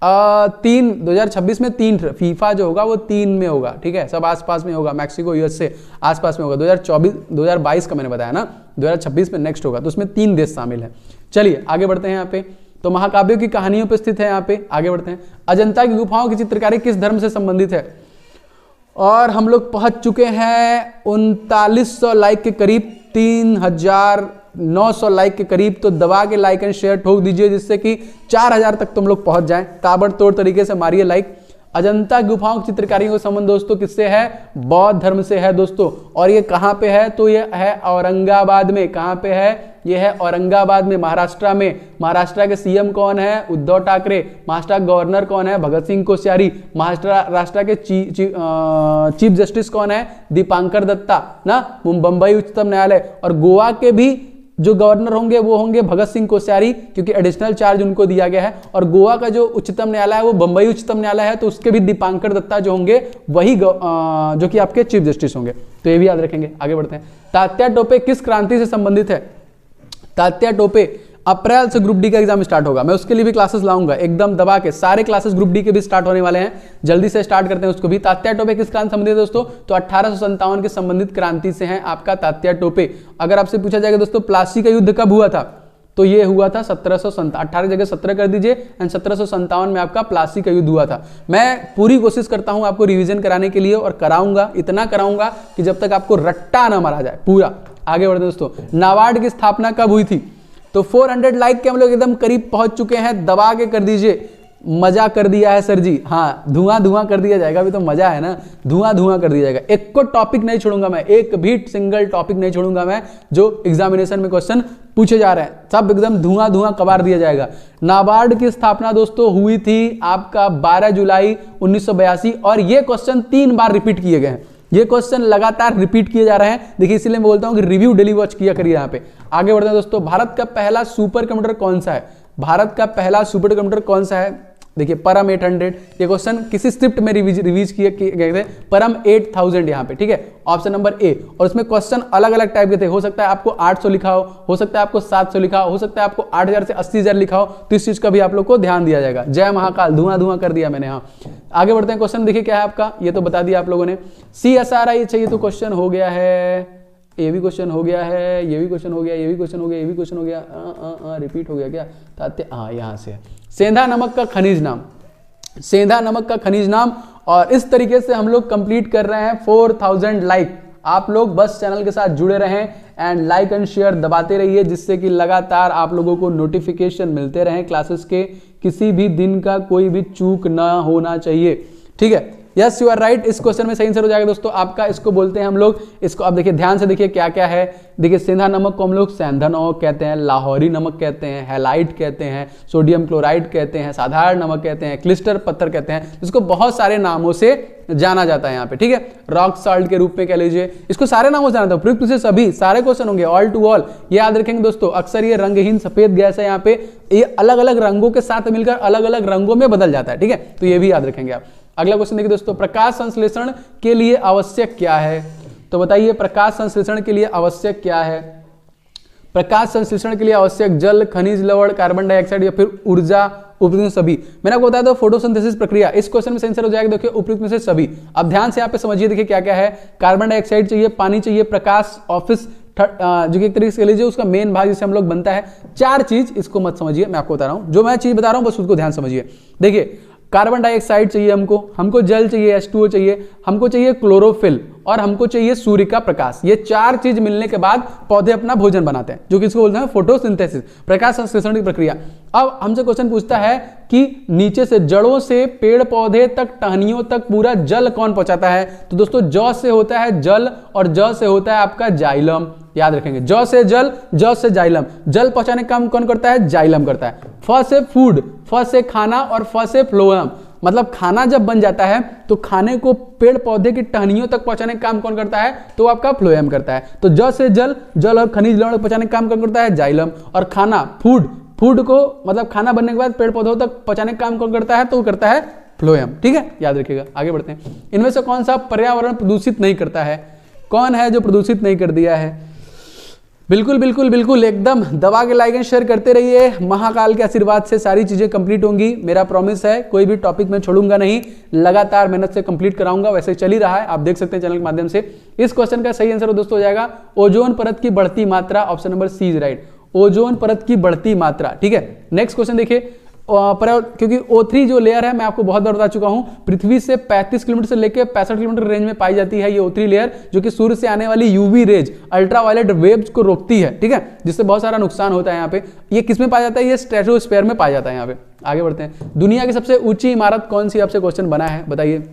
2026 में 3 फीफा जो होगा वो 3 में होगा, ठीक है, सब आसपास में होगा, मैक्सिको यूएस से आसपास में होगा। 2022 का मैंने बताया ना, 2026 में नेक्स्ट होगा, तो उसमें 3 देश शामिल है। चलिए आगे बढ़ते हैं। यहाँ पे तो महाकाव्यों की कहानियों पे स्थित है। यहाँ पे आगे बढ़ते हैं। अजंता की गुफाओं की चित्रकारी किस धर्म से संबंधित है? और हम लोग पहुंच चुके हैं 3900 लाइक के करीब, 3900 लाइक के करीब। तो दबा के लाइक एंड शेयर ठोक दीजिए जिससे कि 4000 तक तुम लोग पहुंच जाएं। ताबड़तोड़ तरीके से मारिए लाइक। अजंता गुफाओं की चित्रकारी का संबंध दोस्तों किससे है? बौद्ध धर्म से है दोस्तों। और ये कहां पे है? तो ये है औरंगाबाद में। कहां पे है? ये है औरंगाबाद में, महाराष्ट्र में। महाराष्ट्र के सीएम कौन है? उद्धव ठाकरे। महाराष्ट्र का गवर्नर कौन है? भगत सिंह कोश्यारी। महाराष्ट्र के चीफ जस्टिस कौन है? दीपांकर दत्ता ना, मुंबई उच्चतम न्यायालय। और गोवा के भी जो गवर्नर होंगे वो होंगे भगत सिंह कोश्यारी, क्योंकि एडिशनल चार्ज उनको दिया गया है। और गोवा का जो उच्चतम न्यायालय है वो बंबई उच्चतम न्यायालय है, तो उसके भी दीपांकर दत्ता जो होंगे वही जो कि आपके चीफ जस्टिस होंगे। तो ये भी याद रखेंगे। आगे बढ़ते हैं। तात्या टोपे किस क्रांति से संबंधित है? तात्या टोपे, अप्रैल से ग्रुप डी का एग्जाम स्टार्ट होगा, मैं उसके लिए भी क्लासेस लाऊंगा एकदम दबा के। सारे क्लासेस ग्रुप डी के भी स्टार्ट होने वाले हैं, जल्दी से स्टार्ट करते हैं उसको भी। तात्या टोपे किस क्रांति से संबंधित है दोस्तों? तो 1857 के संबंधित क्रांति से हैं आपका तात्या टोपे। अगर आपसे पूछा जाएगा दोस्तों प्लासी का युद्ध कब हुआ था, तो ये हुआ था 1757, 18 जगह 17 कर दीजिए, एंड 1757 में आपका प्लासी का युद्ध हुआ था। मैं पूरी कोशिश करता हूं आपको रिवीजन कराने के लिए, और कराऊंगा, इतना कराऊंगा कि जब तक आपको रट्टा ना मारा जाए पूरा। आगे बढ़ते दोस्तों। नाबार्ड की स्थापना कब हुई थी? तो 400 लाइक के हम लोग एकदम करीब पहुंच चुके हैं, दबा के कर दीजिए। मजा कर दिया है सर जी, हाँ, धुआं धुआं कर दिया जाएगा, अभी तो मजा है ना, धुआं धुआं कर दिया जाएगा। एक को टॉपिक नहीं छोड़ूंगा मैं, एक भी सिंगल टॉपिक नहीं छोड़ूंगा मैं जो एग्जामिनेशन में क्वेश्चन पूछे जा रहे हैं, सब एकदम धुआं धुआं कबार दिया जाएगा। नाबार्ड की स्थापना दोस्तों हुई थी आपका 12 जुलाई 1982, और ये क्वेश्चन 3 बार रिपीट किए गए हैं। ये क्वेश्चन लगातार रिपीट किए जा रहे हैं, देखिए इसीलिए मैं बोलता हूं कि रिव्यू डेली वॉच किया करिए यहाँ पे। आगे बढ़ते हैं दोस्तों। भारत का पहला सुपर कंप्यूटर कौन सा है? भारत का पहला सुपर कंप्यूटर कौन सा है? देखिए परम 800, ये क्वेश्चन किसी स्क्रिप्ट में रिवीज किए गए थे, परम 8000 यहाँ पे, ठीक है, ऑप्शन नंबर ए। और उसमें क्वेश्चन अलग अलग टाइप के थे, हो सकता है आपको 800 लिखा हो सकता है आपको 700 लिखा हो सकता है आपको 8000 से 80000 लिखा हो, तो इस चीज का भी आप लोग को ध्यान दिया जाएगा। जय महाकाल, धुआं धुआं कर दिया मैंने। हाँ, आगे बढ़ते हैं। क्वेश्चन देखिए क्या है आपका, ये तो बता दिया आप लोगों ने। CSRI चाहिए तो क्वेश्चन हो गया है, ये भी क्वेश्चन हो गया है, ये भी क्वेश्चन हो गया, ये भी क्वेश्चन हो गया, ये भी क्वेश्चन हो गया, रिपीट हो गया क्या? हाँ, यहाँ से है। सेंधा नमक का खनिज नाम, सेंधा नमक का खनिज नाम। और इस तरीके से हम लोग कंप्लीट कर रहे हैं 4000 लाइक। आप लोग बस चैनल के साथ जुड़े रहें एंड लाइक एंड शेयर दबाते रहिए, जिससे कि लगातार आप लोगों को नोटिफिकेशन मिलते रहें क्लासेस के, किसी भी दिन का कोई भी चूक ना होना चाहिए, ठीक है। यस यू आर राइट, इस क्वेश्चन में सही आंसर हो जाएगा दोस्तों आपका। इसको बोलते हैं हम लोग, इसको आप देखिए ध्यान से देखिए क्या क्या है। देखिए सेंधा नमक को हम लोग सेंधा नमक कहते हैं, लाहौरी नमक कहते हैं, हैलाइट कहते हैं, सोडियम क्लोराइड कहते हैं, साधारण नमक कहते हैं, क्लिस्टर पत्थर कहते हैं, इसको बहुत सारे नामों से जाना जाता है यहाँ पे, ठीक है। रॉक साल्ट के रूप में कह लीजिए, इसको सारे नामों से जाना था। प्रयुक्त से सभी सारे क्वेश्चन होंगे, ऑल टू ऑल, ये याद रखेंगे दोस्तों। अक्सर ये रंगहीन सफेद गैस है यहाँ पे, ये अलग अलग रंगों के साथ मिलकर अलग अलग रंगों में बदल जाता है, ठीक है, तो ये भी याद रखेंगे आप। अगला क्वेश्चन देखिए दोस्तों, प्रकाश संश्लेषण के लिए आवश्यक क्या है? तो बताइए प्रकाश संश्लेषण के लिए आवश्यक क्या है? प्रकाश संश्लेषण के लिए आवश्यक जल, खनिज लवण, कार्बन डाइऑक्साइड या फिर ऊर्जा, उपयुक्त सभी। मैंने आपको बताया था फोटोसिंथेसिस प्रक्रिया, इस क्वेश्चन में आंसर हो जाएगा देखिए उपयुक्त में से सभी। अब ध्यान से यहाँ पे समझिए, देखिए क्या क्या है। कार्बन डाइऑक्साइड चाहिए, पानी चाहिए, प्रकाश, ऑफिस जो कि एक तरीके से लीजिए उसका मेन भाग जिससे हम लोग बनता है। 4 चीज, इसको मत समझिए, मैं आपको बता रहा हूं, जो मैं चीज बता रहा हूं बस उसको ध्यान समझिए। देखिए कार्बन डाइऑक्साइड चाहिए हमको जल चाहिए, H2O चाहिए, हमको चाहिए क्लोरोफिल, और हमको चाहिए सूर्य का प्रकाश। ये 4 चीज मिलने के बाद पौधे अपना भोजन बनाते हैं, जो कि इसको बोलते हैं फोटोसिंथेसिस, प्रकाश संश्लेषण की प्रक्रिया। अब हमसे क्वेश्चन पूछता है कि नीचे से जड़ों से पेड़ पौधे तक, टहनियों तक पूरा जल कौन पहुंचाता है? तो दोस्तों जौ से होता है जल, और जौ से होता है आपका जाइलम, याद रखेंगे। जौ से जल, जौ से जाइलम। जल पहुंचाने का काम कौन करता है? जाइलम करता है। फ से फूड, फ से खाना, और फ से फ्लोएम। मतलब खाना जब बन जाता है तो खाने को पेड़ पौधे की टहनियों तक पहुंचाने का काम कौन करता है, तो आपका फ्लोएम करता है। तो ज से जल, जल और खनिज लवण पहुंचाने का काम कौन करता है, जाइलम। और खाना फूड को मतलब खाना बनने के बाद पेड़ पौधों तक पहुंचाने का काम कौन करता है, तो वो करता है फ्लोएम। ठीक है, याद रखिएगा। आगे बढ़ते हैं। इनमें से कौन सा पर्यावरण प्रदूषित नहीं करता है, कौन है जो प्रदूषित नहीं कर दिया है? बिल्कुल बिल्कुल बिल्कुल एकदम दबा के लाइक एंड शेयर करते रहिए। महाकाल के आशीर्वाद से सारी चीजें कंप्लीट होंगी, मेरा प्रॉमिस है। कोई भी टॉपिक मैं छोड़ूंगा नहीं, लगातार मेहनत से कंप्लीट कराऊंगा। वैसे चल ही रहा है, आप देख सकते हैं चैनल के माध्यम से। इस क्वेश्चन का सही आंसर दोस्तों हो जाएगा ओजोन परत की बढ़ती मात्रा, option number C is right. Ozone परत की बढ़ती मात्रा। ठीक है, नेक्स्ट क्वेश्चन देखिए। क्योंकि O3 जो लेयर है, मैं आपको बहुत बार बता चुका हूं, पृथ्वी से 35 किलोमीटर से लेकर 65 किलोमीटर रेंज में पाई जाती है ये O3 लेयर, जो कि सूर्य से आने वाली यूवी रेज, अल्ट्रावायलेट वेव्स को रोकती है। ठीक है, जिससे बहुत सारा नुकसान होता है यहाँ पे। ये किस में पाया जाता है, ये स्ट्रेटोस्फीयर में पाया जाता है यहाँ पे। आगे बढ़ते हैं। दुनिया की सबसे ऊंची इमारत कौन सी, आपसे क्वेश्चन बना है, बताइए।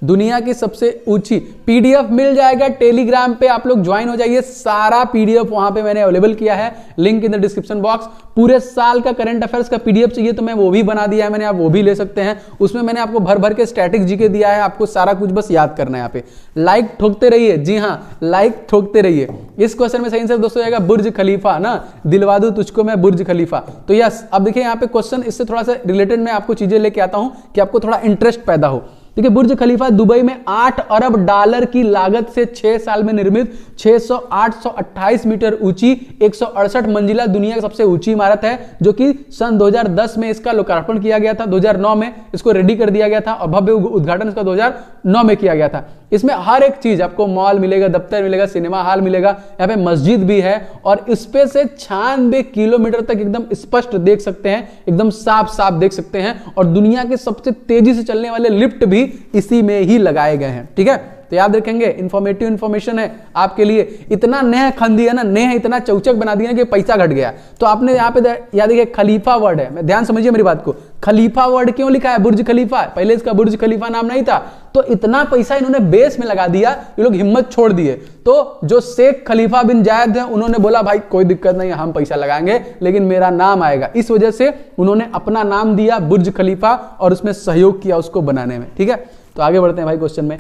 दुनिया की सबसे ऊंची, पीडीएफ मिल जाएगा टेलीग्राम पे, आप लोग ज्वाइन हो जाइए। सारा पीडीएफ वहां पे मैंने अवेलेबल किया है, link in the description box. पूरे साल का करंट अफेयर्स का पीडीएफ चाहिए तो मैं वो भी बना दिया है मैंने, आप वो भी ले सकते हैं। उसमें मैंने आपको भर भर के स्टैटिक जीके दिया है, आपको सारा कुछ बस याद करना है। यहाँ पे लाइक ठोकते रहिए, जी हाँ लाइक ठोकते रहिए। इस क्वेश्चन में सही आंसर दोस्तों आएगा बुर्ज खलीफा ना, दिलवा दूं तुझको मैं बुर्ज खलीफा। तो यस, अब देखिए यहाँ पे क्वेश्चन इससे थोड़ा सा रिलेटेड मैं आपको चीजें लेके आता हूं कि आपको थोड़ा इंटरेस्ट पैदा हो। देखिए, बुर्ज खलीफा दुबई में 8 अरब डॉलर की लागत से 6 साल में निर्मित 828 मीटर ऊंची 168 मंजिला दुनिया की सबसे ऊंची इमारत है, जो कि सन 2010 में इसका लोकार्पण किया गया था। 2009 में इसको रेडी कर दिया गया था और भव्य उद्घाटन इसका 2009 में किया गया था। इसमें हर एक चीज आपको, मॉल मिलेगा, दफ्तर मिलेगा, सिनेमा हॉल मिलेगा, यहाँ पे मस्जिद भी है। और इस पे से 96 किलोमीटर तक एकदम स्पष्ट देख सकते हैं, एकदम साफ साफ देख सकते हैं। और दुनिया के सबसे तेजी से चलने वाले लिफ्ट भी इसी में ही लगाए गए हैं। ठीक है, तो याद रखेंगे, इंफॉर्मेटिव इंफॉर्मेशन है आपके लिए। इतना नेह खन दिया ना, नेह इतना चौचक बना दिया कि पैसा घट गया। तो आपने यहाँ पे याद देखिए खलीफा वर्ड है, मैं ध्यान समझिए मेरी बात को। खलीफा वर्ड क्यों लिखा है, बुर्ज खलीफा, पहले इसका बुर्ज खलीफा नाम नहीं था। तो इतना पैसा इन्होंने बेस में लगा दिया, ये लोग हिम्मत छोड़ दिए। तो जो शेख खलीफा बिन जायद है, उन्होंने बोला भाई कोई दिक्कत नहीं, हम पैसा लगाएंगे लेकिन मेरा नाम आएगा। इस वजह से उन्होंने अपना नाम दिया बुर्ज खलीफा और उसमें सहयोग किया उसको बनाने में। ठीक है, तो आगे बढ़ते हैं भाई क्वेश्चन में।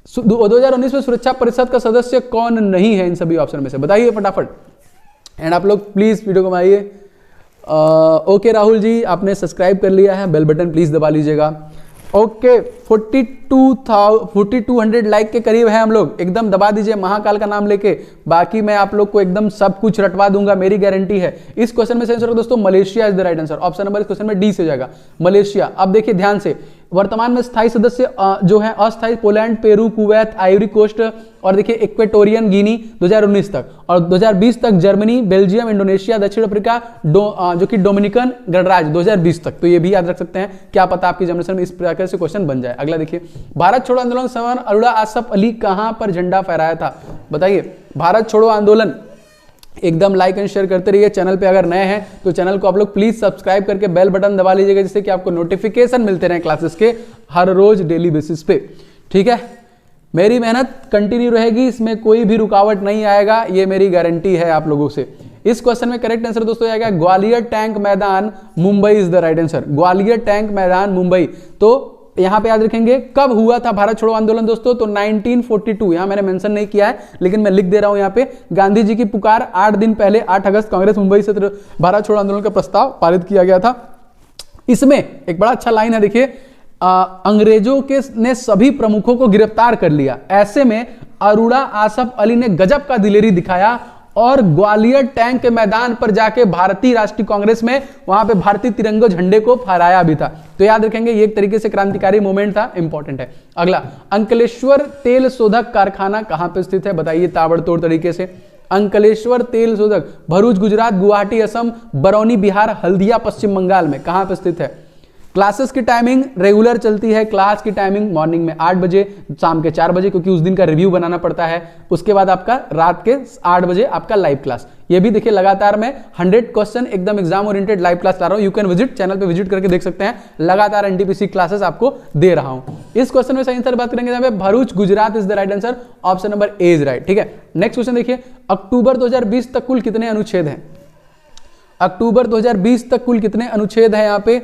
2019 में सुरक्षा परिषद का सदस्य कौन नहीं है इन सभी ऑप्शन में से, बताइए फटाफट। एंड आप लोग प्लीज वीडियो को बनाइए। ओके राहुल जी, आपने सब्सक्राइब कर लिया है, बेल बटन प्लीज दबा लीजिएगा। ओके, 4200 लाइक के करीब है हम लोग, एकदम दबा दीजिए महाकाल का नाम लेके। बाकी मैं आप लोग को एकदम सब कुछ रटवा दूंगा, मेरी गारंटी है। इस क्वेश्चन में से आंसर दोस्तों Malaysia is the right answer. Option number इस क्वेश्चन में डी से जाएगा, मलेशिया। अब देखिए ध्यान से, वर्तमान में स्थायी सदस्य जो है अस्थायी Poland, Peru, Kuwait, Ivory Coast और देखिए इक्वेटोरियन गिनी 2019 तक, और 2020 तक जर्मनी, बेल्जियम, इंडोनेशिया, दक्षिण अफ्रीका, जो कि डोमिनिकन गणराज्य 2020 तक। तो ये भी याद रख सकते हैं, क्या पता आपकी जनरेशन में इस प्रकार से क्वेश्चन बन जाए। अगला देखिए, भारत छोड़ो आंदोलन के समय अरुणा आसफ अली कहां पर झंडा फहराया था, बताइए। भारत छोड़ो आंदोलन, एकदम लाइक एंड शेयर करते रहिए। चैनल पे अगर नए हैं तो चैनल को आप लोग प्लीज सब्सक्राइब करके बेल बटन दबा लीजिएगा, जिससे कि आपको नोटिफिकेशन मिलते रहे क्लासेस के हर रोज डेली बेसिस पे। ठीक है, मेरी मेहनत कंटिन्यू रहेगी, इसमें कोई भी रुकावट नहीं आएगा, ये मेरी गारंटी है आप लोगों से। इस क्वेश्चन में करेक्ट आंसर दोस्तों आएगा ग्वालियर टैंक मैदान Mumbai is the right answer. Gwalior tank मैदान मुंबई। तो यहां पे याद रखेंगे कब हुआ था भारत छोड़ो आंदोलन दोस्तों, तो 1942। यहां मैंने मेंशन नहीं किया है लेकिन मैं लिख दे रहा हूं यहाँ पे। गांधी जी की पुकार 8 दिन पहले 8 अगस्त कांग्रेस मुंबई से भारत छोड़ो आंदोलन का प्रस्ताव पारित किया गया था। इसमें एक बड़ा अच्छा लाइन है, देखिए, अंग्रेजों के ने सभी प्रमुखों को गिरफ्तार कर लिया, ऐसे में अरुणा आसफ अली ने गजब का दिलेरी दिखाया और ग्वालियर टैंक के मैदान पर जाके भारतीय राष्ट्रीय कांग्रेस में वहां पे भारतीय तिरंगे झंडे को फहराया भी था। तो याद रखेंगे ये एक तरीके से क्रांतिकारी मूवमेंट था, इंपॉर्टेंट है। अगला, अंकलेश्वर तेल शोधक कारखाना कहां पे स्थित है, बताइए ताबड़तोड़ तरीके से। अंकलेश्वर तेल शोधक भरूच गुजरात, गुवाहाटी असम, बरौनी बिहार, हल्दिया पश्चिम बंगाल में कहां पे स्थित है। क्लासेस की टाइमिंग रेगुलर चलती है। क्लास की टाइमिंग मॉर्निंग में 8 बजे, शाम के 4 बजे, क्योंकि उस दिन का रिव्यू बनाना पड़ता है। उसके बाद आपका रात के 8 बजे आपका लाइव क्लास। ये भी देखिए लगातार मैं 100 क्वेश्चन एकदम एग्जाम ओरिएंटेड लाइव क्लास ला रहा हूं। यू कैन विजिट, चैनल पे विजिट करके देख सकते हैं, लगातार एनटीपीसी क्लासेस आपको दे रहा हूं। इस क्वेश्चन में सही आंसर बात करेंगे जहां पे Bharuch Gujarat is the right answer. Option number A is right. ठीक है, नेक्स्ट क्वेश्चन देखिए, अक्टूबर 2020 तक कुल कितने अनुच्छेद हैं। अक्टूबर 2020 तक कुल कितने अनुच्छेद हैं यहाँ पे,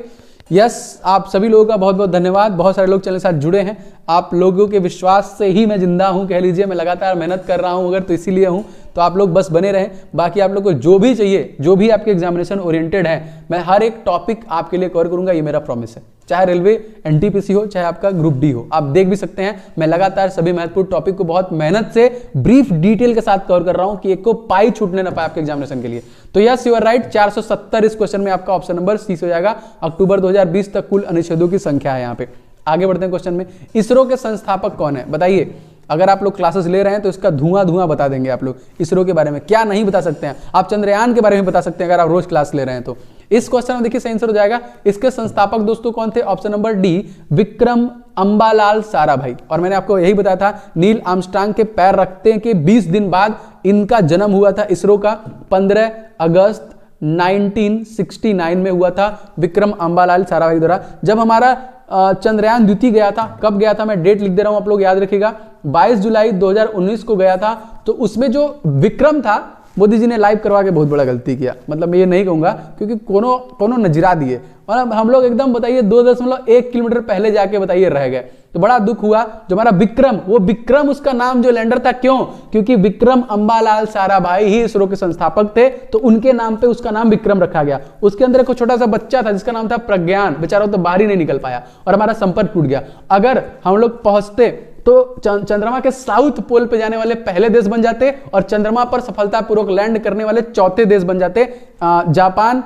यस, आप सभी लोगों का बहुत बहुत धन्यवाद। बहुत सारे लोग चैनल के साथ जुड़े हैं। आप लोगों के विश्वास से ही मैं जिंदा हूं, कह लीजिए। मैं लगातार मेहनत कर रहा हूं, अगर तो इसीलिए हूं। तो आप लोग बस बने रहें। बाकी आप लोग को जो भी चाहिए, जो भी आपके एग्जामिनेशन ओरिएंटेड है, मैं हर एक टॉपिक आपके लिए कवर करूंगा, ये मेरा प्रॉमिस है। चाहे रेलवे एनटीपीसी हो, चाहे आपका ग्रुप डी हो। आप देख भी सकते हैं मैं लगातार सभी महत्वपूर्ण टॉपिक को बहुत मेहनत से ब्रीफ डिटेल के साथ कवर कर रहा हूं कि एक को पाई छूटने ना पाए आपके एग्जामिनेशन के लिए। तो यस, यू आर राइट, 470 इस क्वेश्चन में आपका ऑप्शन नंबर सी हो जाएगा। अक्टूबर 2020 तक कुल अनुच्छेदों की संख्या है यहाँ पे। आगे बढ़ते हैं क्वेश्चन में। इसरो के संस्थापक कौन है बताइए। अगर आप लोग क्लासेस ले रहे हैं तो इसका धुआं बता देंगे आप लोग। इसरो के बारे में क्या नहीं बता सकते हैं आप, चंद्रयान के बारे में बता सकते हैं अगर आप रोज क्लास ले रहे हैं तो। इस क्वेश्चन में देखिए सही आंसर हो जाएगा। इसके संस्थापक दोस्तों कौन थे? Option number D, Vikram Ambalal Sarabhai. और मैंने आपको यही बताया था, नील आर्मस्ट्रांग के पैर रखते के 20 दिन बाद इनका जन्म हुआ था। इसरो का 15 अगस्त 1969 में हुआ था विक्रम अंबालाल साराभाई द्वारा। जब हमारा चंद्रयान द्वितीय गया था, कब गया था मैं डेट लिख दे रहा हूं, आप लोग याद रखिएगा, 22 जुलाई 2019 को गया था। तो उसमें जो विक्रम था, मोदी जी ने लाइव करवा के बहुत बड़ा गलती किया। मतलब मैं ये नहीं कहूंगा, क्योंकि कोनो नजरा दिए और हम लोग एकदम बताइए 2.1 किलोमीटर पहले जाके बताइए रह गए। तो बड़ा दुख हुआ। जो हमारा विक्रम, वो विक्रम उसका नाम जो लैंडर था, क्यों? क्योंकि विक्रम अंबालाल साराभाई ही इसरो के संस्थापक थे, तो उनके नाम पे उसका नाम विक्रम रखा गया। उसके अंदर एक छोटा सा बच्चा था जिसका नाम था प्रज्ञान, बेचारा तो बाहर ही नहीं निकल पाया और हमारा संपर्क टूट गया। अगर हम लोग पहुंचते तो चंद्रमा के साउथ पोल पे जाने वाले पहले देश बन जाते और चंद्रमा पर सफलतापूर्वक लैंड करने वाले चौथे देश बन जाते। जापान,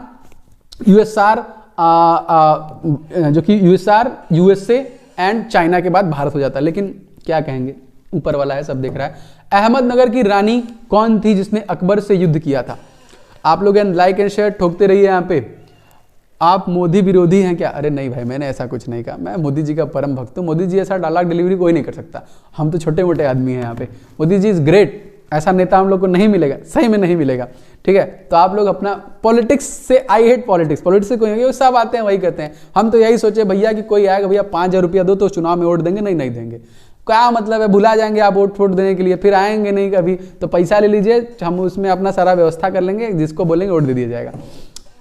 यूएसआर, जो कि यूएसए एंड चाइना के बाद भारत हो जाता। लेकिन क्या कहेंगे, ऊपर वाला है, सब देख रहा है। अहमदनगर की रानी कौन थी जिसने अकबर से युद्ध किया था? आप लोग लाइक एंड शेयर ठोकते रहिए। यहाँ पे आप मोदी विरोधी हैं क्या? अरे नहीं भाई, मैंने ऐसा कुछ नहीं कहा। मैं मोदी जी का परम भक्त हूं। मोदी जी ऐसा डायलॉग डिलीवरी कोई नहीं कर सकता। हम तो छोटे मोटे आदमी हैं यहाँ पे। Modi ji is great. ऐसा नेता हम लोग को नहीं मिलेगा, सही में नहीं मिलेगा। ठीक है, तो आप लोग अपना पॉलिटिक्स से, आई हेट पॉलिटिक्स, पॉलिटिक्स से कोई नहीं, सब आते हैं वही कहते हैं। हम तो यही सोचे भैया कि कोई आएगा, भैया 5,000 रुपया दो तो चुनाव में वोट देंगे। नहीं देंगे, क्या मतलब है, भुला जाएंगे आप वोट देने के लिए, फिर आएंगे नहीं कभी। तो पैसा ले लीजिए, हम उसमें अपना सारा व्यवस्था कर लेंगे, जिसको बोलेंगे वोट दे दिया जाएगा।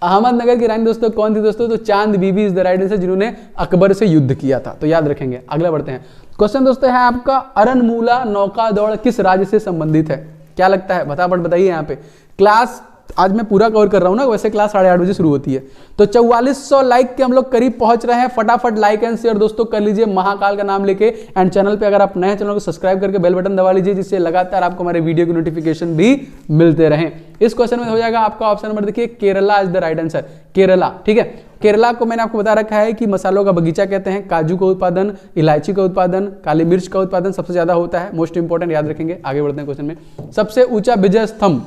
अहमदनगर की रानी दोस्तों कौन थी दोस्तों? तो चांद बीबी इज द राइट आंसर, जिन्होंने अकबर से युद्ध किया था। तो याद रखेंगे। अगला बढ़ते हैं। क्वेश्चन दोस्तों है आपका, अरनमूला नौका दौड़ किस राज्य से संबंधित है? क्या लगता है, फटाफट बताइए। यहाँ पे क्लास आज मैं पूरा कवर कर रहा हूं ना, वैसे क्लास 8:30 बजे शुरू होती है। तो 4400 लाइक के हम लोग करीब पहुंच रहे हैं। फटाफट लाइक एंड शेयर दोस्तों कर लीजिए महाकाल का नाम लेके। एंड चैनल पे अगर आप नए हैं, चैनल को सब्सक्राइब करके बेल बटन दबा लीजिए, जिससे लगातार आपको हमारे वीडियो की नोटिफिकेशन भी मिलते रहें। इस क्वेश्चन में हो जाएगा आपका ऑप्शन नंबर, देखिए Kerala is the right answer. Kerala, ठीक है। केरला को मैंने आपको बता रखा है कि मसालों का बगीचा कहते हैं। काजू का उत्पादन, इलायची का उत्पादन, काली मिर्च का उत्पादन सबसे ज्यादा होता है। मोस्ट इंपॉर्टेंट, याद रखेंगे। आगे बढ़ते हैं क्वेश्चन में। सबसे ऊंचा विजय स्तंभ,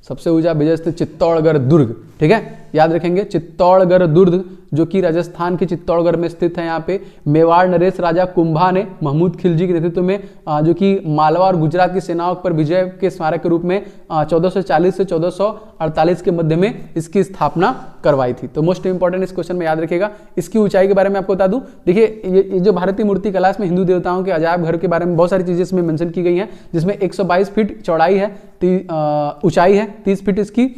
सबसे ऊंचा विजय स्तंभ चित्तौड़गढ़ दुर्ग, ठीक है, याद रखेंगे। चित्तौड़गढ़ दुर्ग जो कि राजस्थान के चित्तौड़गढ़ में स्थित है। यहाँ पे मेवाड़ नरेश राजा कुंभा ने महमूद खिलजी के नेतृत्व में जो कि मालवा और गुजरात की सेनाओं पर विजय के स्मारक के रूप में 1440 से 1448 के मध्य में इसकी स्थापना करवाई थी। तो मोस्ट इंपॉर्टेंट इस क्वेश्चन में याद रखिएगा। इसकी ऊंचाई के बारे में आपको बता दूं, देखिए ये जो भारतीय मूर्ति कला में हिंदू देवताओं के अजायब घर के बारे में बहुत सारी चीजें इसमें मेंशन की गई हैं, जिसमें 122 फीट चौड़ाई है, ऊंचाई है, 30 फीट इसकी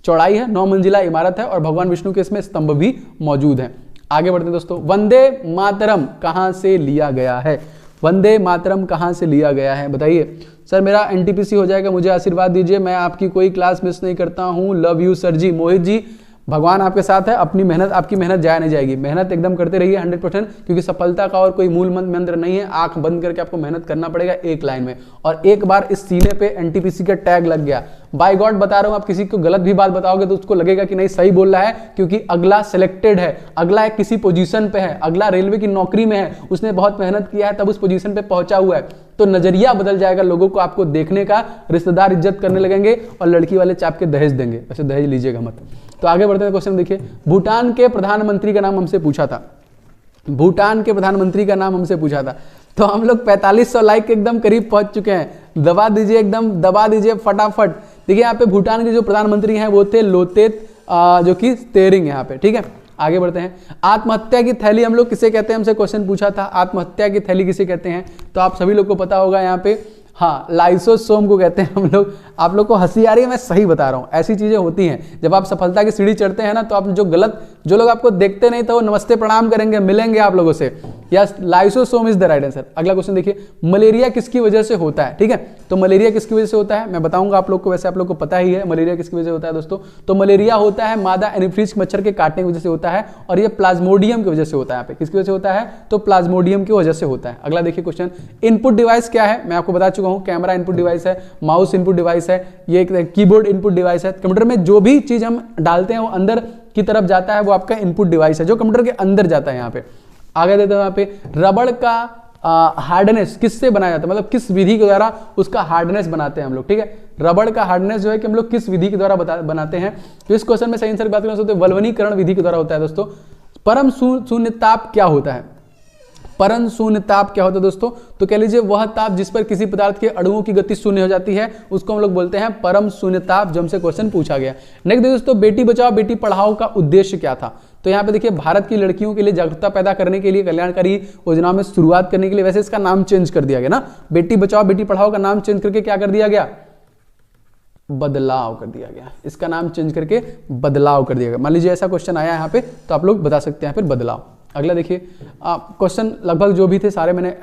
चौड़ाई है, 9 मंजिला इमारत है और भगवान विष्णु के इसमें स्तंभ भी मौजूद हैं। आगे बढ़ते हैं दोस्तों। वंदे मातरम कहां से लिया गया है? वंदे मातरम कहां से लिया गया है बताइए। सर मेरा एनटीपीसी हो जाएगा, मुझे आशीर्वाद दीजिए, मैं आपकी कोई क्लास मिस नहीं करता हूं। लव यू सर जी। मोहित जी, भगवान आपके साथ है, अपनी मेहनत, आपकी मेहनत जाया नहीं जाएगी। मेहनत एकदम करते रहिए 100%, क्योंकि सफलता का और कोई मूल मंत्र नहीं है। आंख बंद करके आपको मेहनत करना पड़ेगा एक लाइन में। और एक बार इस सीने पे एनटीपीसी का टैग लग गया, बाय गॉड बता रहा हूं, आप किसी को गलत भी बात बताओगे तो उसको लगेगा कि नहीं सही बोल रहा है, क्योंकि अगला सिलेक्टेड है, अगला एक किसी पोजीशन पे है, अगला रेलवे की नौकरी में है, उसने बहुत मेहनत किया है तब उस पोजीशन पे पहुंचा हुआ है। तो नजरिया बदल जाएगा लोगों को आपको देखने का, रिश्तेदार इज्जत करने लगेंगे और लड़की वाले चाप के दहेज देंगे। वैसे दहेज लीजिएगा मत। तो आगे बढ़ते हैं क्वेश्चन देखिए। भूटान के प्रधानमंत्री का नाम हमसे पूछा था, भूटान के प्रधानमंत्री का नाम हमसे पूछा था। तो हम लोग 4500 लाइक के एकदम करीब पहुंच चुके हैं। दबा दीजिए, एकदम दबा दीजिए फटाफट। देखिए यहाँ पे भूटान के जो प्रधानमंत्री हैं वो थे लोतेत जो कि तेरिंग यहाँ पे, ठीक है। आगे बढ़ते हैं। आत्महत्या की थैली हम लोग किसे कहते हैं, हमसे क्वेश्चन पूछा था। आत्महत्या की थैली किसे कहते हैं? तो आप सभी लोग को पता होगा यहाँ पे हाँ, लाइसोसोम को कहते हैं हम लोग। आप लोग को हंसी आ रही है, मैं सही बता रहा हूँ, ऐसी चीजें होती हैं। जब आप सफलता की सीढ़ी चढ़ते हैं ना, तो आप जो लोग आपको देखते नहीं तो वो नमस्ते प्रणाम करेंगे, मिलेंगे आप लोगों से। Yes, lysosome is the right answer. अगला क्वेश्चन देखिए, मलेरिया किसकी वजह से होता है? ठीक है, तो मलेरिया किसकी वजह से होता है मैं बताऊंगा आप लोग को। वैसे आप लोग को पता ही है मलेरिया किसकी वजह से होता है दोस्तों। तो मलेरिया होता है मादा एनीफिलीज मच्छर के काटने की वजह से होता है, और ये प्लाज्मोडियम की वजह से होता है। यहाँ पे किसकी वजह से होता है? तो प्लाज्मोडियम की वजह से होता है। अगला देखिए क्वेश्चन, इनपुट डिवाइस क्या है? मैं आपको बता चुका हूं, कैमरा इनपुट डिवाइस है, माउस इनपुट डिवाइस है, ये एक कीबोर्ड इनपुट डिवाइस है। कंप्यूटर में जो भी चीज हम डालते हैं वो अंदर की तरफ जाता है, वो आपका इनपुट डिवाइस है जो कंप्यूटर के अंदर जाता है। यहाँ पे आगे देते हैं, यहाँ पे रबड़ का हार्डनेस किससे बनाया जाता है, मतलब किस विधि के द्वारा उसका हार्डनेस बनाते हैं हम लोग। ठीक है, रबड़ का हार्डनेस जो है कि हम लोग किस विधि के द्वारा बनाते हैं। तो इस क्वेश्चन में सही आंसर की बात करें तो वल्वनीकरण विधि के द्वारा होता है दोस्तों। परम शून्य ताप क्या होता है? परम शून्य ताप क्या होता है दोस्तों? तो कह लीजिए वह ताप जिस पर किसी पदार्थ के अणुओं की गति शून्य हो जाती है, उसको हम लोग बोलते हैं परम शून्य ताप, जो हमसे क्वेश्चन पूछा गया। नेक्स्ट दोस्तों, बेटी बचाओ बेटी पढ़ाओ का उद्देश्य क्या था? तो यहाँ पे देखिए, भारत की लड़कियों के लिए जागरूकता पैदा करने के लिए, कल्याणकारी योजनाओं में शुरुआत करने के लिए, वैसे इसका नाम चेंज कर दिया गया ना, बेटी बचाओ बेटी पढ़ाओ का नाम चेंज करके क्या कर दिया गया? बदलाव कर दिया गया। इसका नाम चेंज करके बदलाव कर दिया गया। मान लीजिए ऐसा क्वेश्चन आया यहाँ पे, तो आप लोग बता सकते हैं फिर बदलाव। अगला देखिए, क्वेश्चन लगभग जो भी थे सारे मैंने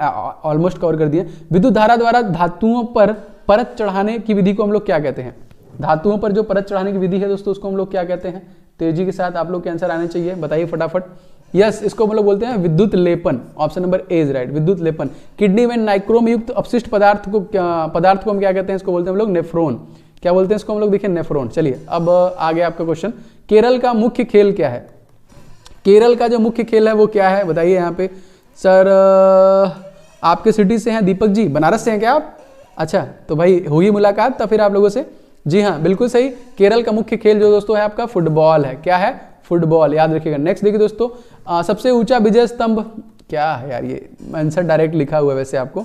ऑलमोस्ट कवर कर दिए। विद्युत धारा द्वारा धातुओं पर परत चढ़ाने की विधि को हम लोग क्या कहते हैं? धातुओं पर जो परत चढ़ाने की विधि है दोस्तों, उसको हम लोग क्या कहते हैं? तेजी के साथ आप लोग के आंसर आने चाहिए, बताइए फटाफट। यस, इसको हम लोग बोलते हैं विद्युत लेपन। Option number A is right, विद्युत लेपन। किडनी में नाइक्रोम युक्त अपशिष्ट पदार्थ को हम क्या कहते हैं? इसको बोलते हैं हम लोग नेफ्रॉन। क्या बोलते हैं इसको हम लोग? देखिए नेफ्रॉन। चलिए अब आगे आपका क्वेश्चन, केरल का मुख्य खेल क्या है? केरल का जो मुख्य खेल है वो क्या है, बताइए यहाँ पे। सर आपके सिटी से हैं दीपक जी, बनारस से हैं क्या आप? अच्छा, तो भाई होगी मुलाकात तब फिर आप लोगों से। जी हाँ, बिल्कुल सही। केरल का मुख्य खेल जो दोस्तों है आपका फुटबॉल है। क्या है? फुटबॉल, याद रखिएगा। नेक्स्ट देखिए दोस्तों, सबसे ऊंचा विजय स्तंभ क्या है? यार ये आंसर डायरेक्ट लिखा हुआ है वैसे आपको।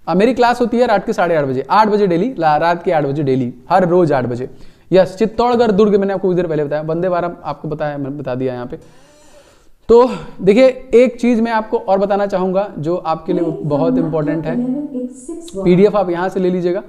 मेरी क्लास होती है रात के 8:30 बजे, 8 बजे डेली, रात के 8 बजे डेली, हर रोज 8 बजे। यस, चित्तौड़गढ़ दुर्ग मैंने आपको इधर पहले बताया, वंदे भारत आपको बताया, मैंने बता दिया यहाँ पे। तो देखिए, एक चीज मैं आपको और बताना चाहूंगा जो आपके लिए बहुत इंपॉर्टेंट है। पीडीएफ आप यहां से ले लीजिएगा।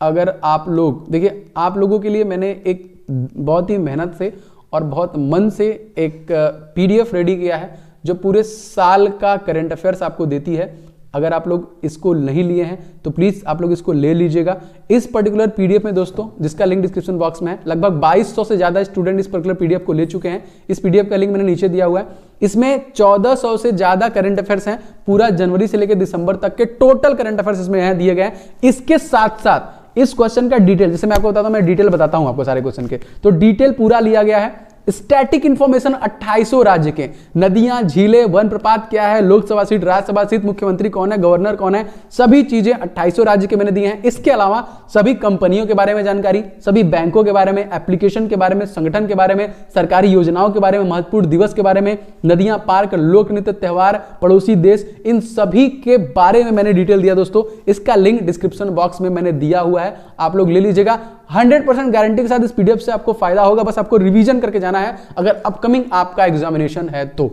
अगर आप लोग देखिए, आप लोगों के लिए मैंने एक बहुत ही मेहनत से और बहुत मन से एक पीडीएफ रेडी किया है जो पूरे साल का करंट अफेयर्स आपको देती है। अगर आप लोग इसको नहीं लिए हैं तो प्लीज आप लोग इसको ले लीजिएगा। इस पर्टिकुलर पीडीएफ में दोस्तों, जिसका लिंक डिस्क्रिप्शन बॉक्स में है, लगभग 2200 से ज्यादा स्टूडेंट इस पर्टिकुलर पीडीएफ को ले चुके हैं। इस पीडीएफ का लिंक मैंने नीचे दिया हुआ है। इसमें 1400 से ज्यादा करंट अफेयर्स हैं, पूरा जनवरी से लेकर दिसंबर तक के टोटल करंट अफेयर्स इसमें यहाँ दिए गए हैं। इसके साथ साथ इस क्वेश्चन का डिटेल, जैसे मैं आपको बताता हूं, मैं डिटेल बताता हूं आपको सारे क्वेश्चन के, तो डिटेल पूरा लिया गया है। स्टैटिक इंफॉर्मेशन 2800 राज्य के, नदियां, झीलें, वन प्रपात क्या है, लोकसभा सीट, राज्यसभा सीट, मुख्यमंत्री कौन है, गवर्नर कौन है, सभी चीजें 2800 राज्य के मैंने दिए हैं। इसके अलावा सभी कंपनियों के बारे में जानकारी, सभी बैंकों के बारे में, एप्लीकेशन के बारे में, संगठन के बारे में, सरकारी योजनाओं के बारे में, महत्वपूर्ण दिवस के बारे में, नदियां, पार्क, लोक नृत्य, त्योहार, पड़ोसी देश, इन सभी के बारे में मैंने डिटेल दिया दोस्तों। इसका लिंक डिस्क्रिप्शन बॉक्स में मैंने दिया हुआ है, आप लोग ले लीजिएगा। 100% गारंटी के साथ इस पीडीएफ से आपको फायदा होगा। बस आपको रिवीजन करके जाना है अगर अपकमिंग आपका एग्जामिनेशन है तो।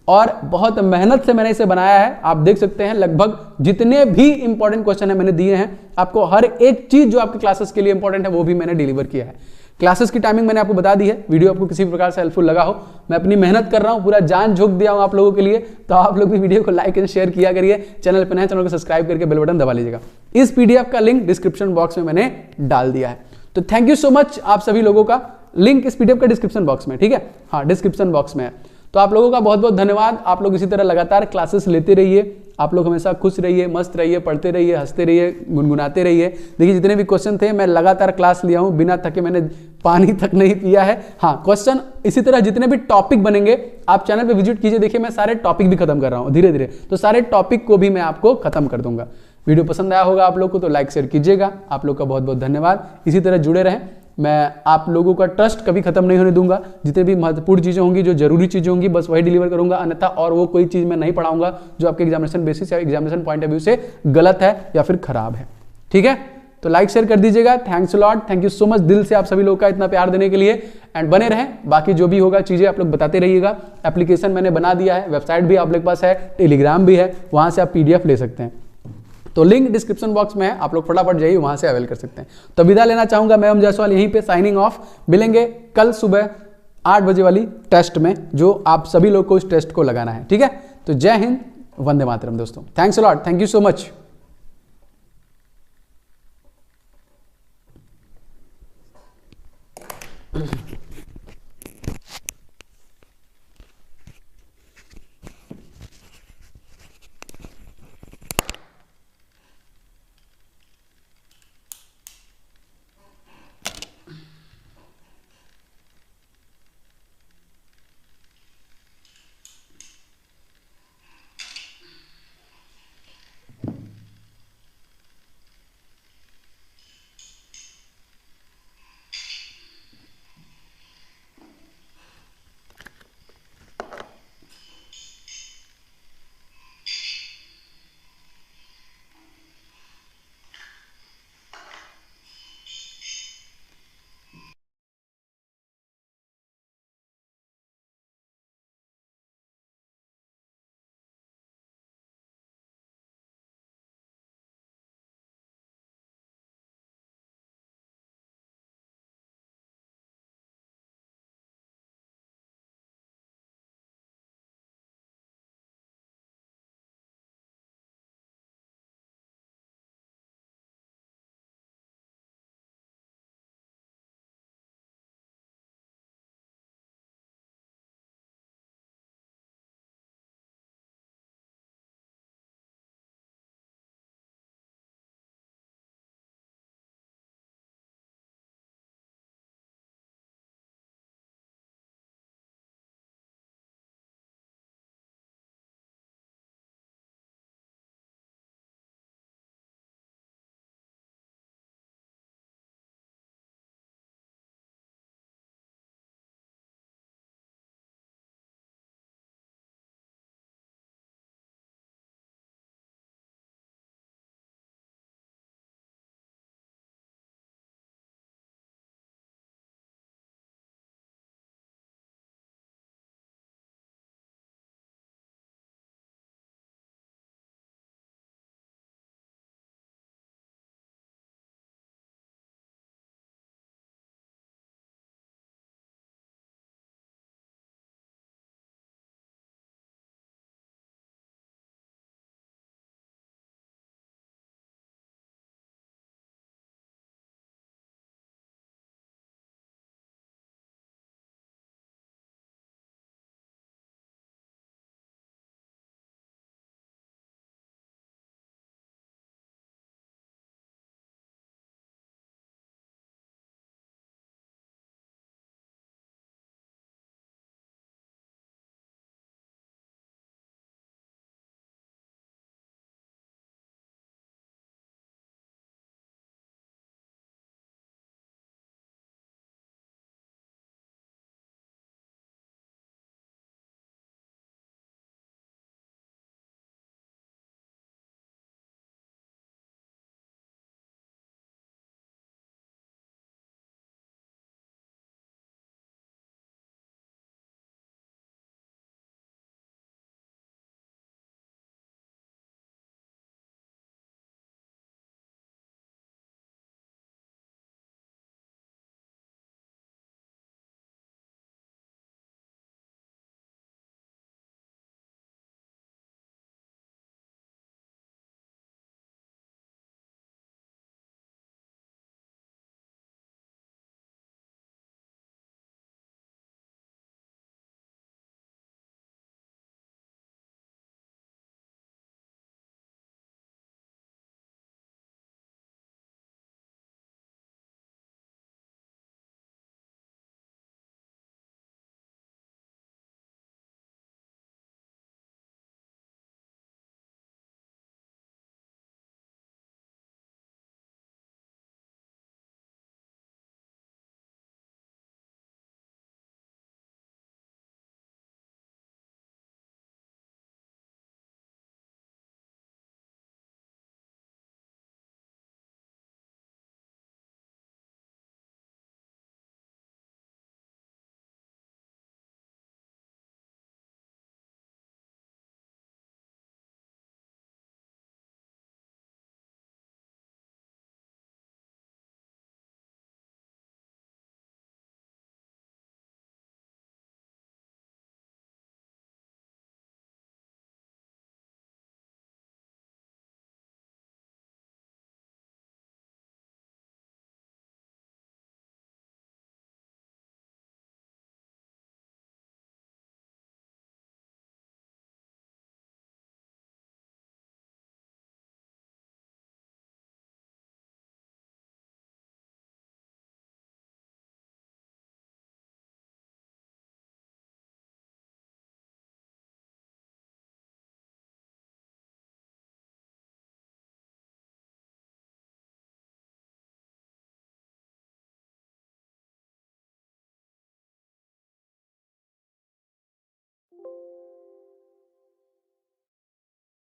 और बहुत मेहनत से मैंने इसे बनाया है, आप देख सकते हैं लगभग जितने भी इंपॉर्टेंट क्वेश्चन है मैंने दिए हैं आपको। हर एक चीज जो आपके क्लासेस के लिए इंपॉर्टेंट है वो भी मैंने डिलीवर किया है। क्लासेस की टाइमिंग मैंने आपको बता दी है। वीडियो आपको किसी प्रकार से हेल्पफुल लगा हो, मैं अपनी मेहनत कर रहा हूं, पूरा जान झोंक दिया हूं आप लोगों के लिए, तो आप लोग भी वीडियो को लाइक एंड शेयर किया करिए। चैनल पर नए, चैनल को सब्सक्राइब करके बेल बटन दबा लीजिएगा। इस पीडीएफ का लिंक डिस्क्रिप्शन बॉक्स में मैंने डाल दिया है। तो थैंक यू सो मच आप सभी लोगों का। लिंक इस पीडीएफ का डिस्क्रिप्शन बॉक्स में, ठीक है, हाँ डिस्क्रिप्शन बॉक्स में है। तो आप लोगों का बहुत बहुत धन्यवाद। आप लोग इसी तरह लगातार क्लासेस लेते रहिए। आप लोग हमेशा खुश रहिए, मस्त रहिए, पढ़ते रहिए, हंसते रहिए, गुनगुनाते रहिए। देखिए जितने भी क्वेश्चन थे मैं लगातार क्लास लिया हूं, बिना थके, मैंने पानी तक नहीं पिया है। हाँ, क्वेश्चन इसी तरह जितने भी टॉपिक बनेंगे आप चैनल पे विजिट कीजिए। देखिए मैं सारे टॉपिक भी खत्म कर रहा हूँ धीरे धीरे, तो सारे टॉपिक को भी मैं आपको खत्म कर दूंगा। वीडियो पसंद आया होगा आप लोग को तो लाइक शेयर कीजिएगा। आप लोग का बहुत बहुत धन्यवाद। इसी तरह जुड़े रहें। मैं आप लोगों का ट्रस्ट कभी खत्म नहीं होने दूंगा। जितने भी महत्वपूर्ण चीजें होंगी, जो जरूरी चीजें होंगी, बस वही डिलीवर करूंगा, अन्यथा और वो कोई चीज मैं नहीं पढ़ाऊंगा जो आपके एग्जामिनेशन बेसिस या एग्जामिनेशन पॉइंट ऑफ व्यू से गलत है या फिर खराब है। ठीक है, तो लाइक शेयर कर दीजिएगा। Thanks a lot, thank you so much दिल से आप सभी लोगों का इतना प्यार देने के लिए। एंड बने रहें, बाकी जो भी होगा चीजें आप लोग बताते रहिएगा। एप्लीकेशन मैंने बना दिया है, वेबसाइट भी आप लोग के पास है, टेलीग्राम भी है, वहां से आप पीडीएफ ले सकते हैं। तो लिंक डिस्क्रिप्शन बॉक्स में है, आप लोग फटाफट जाइए, वहां से अवेल कर सकते हैं। तो विदा लेना चाहूंगा मैं, जायसवाल, यहीं पे साइनिंग ऑफ। मिलेंगे कल सुबह 8 बजे वाली टेस्ट में, जो आप सभी लोग को इस टेस्ट को लगाना है, ठीक है। तो जय हिंद, वंदे मातरम दोस्तों, thanks a lot, thank you so much.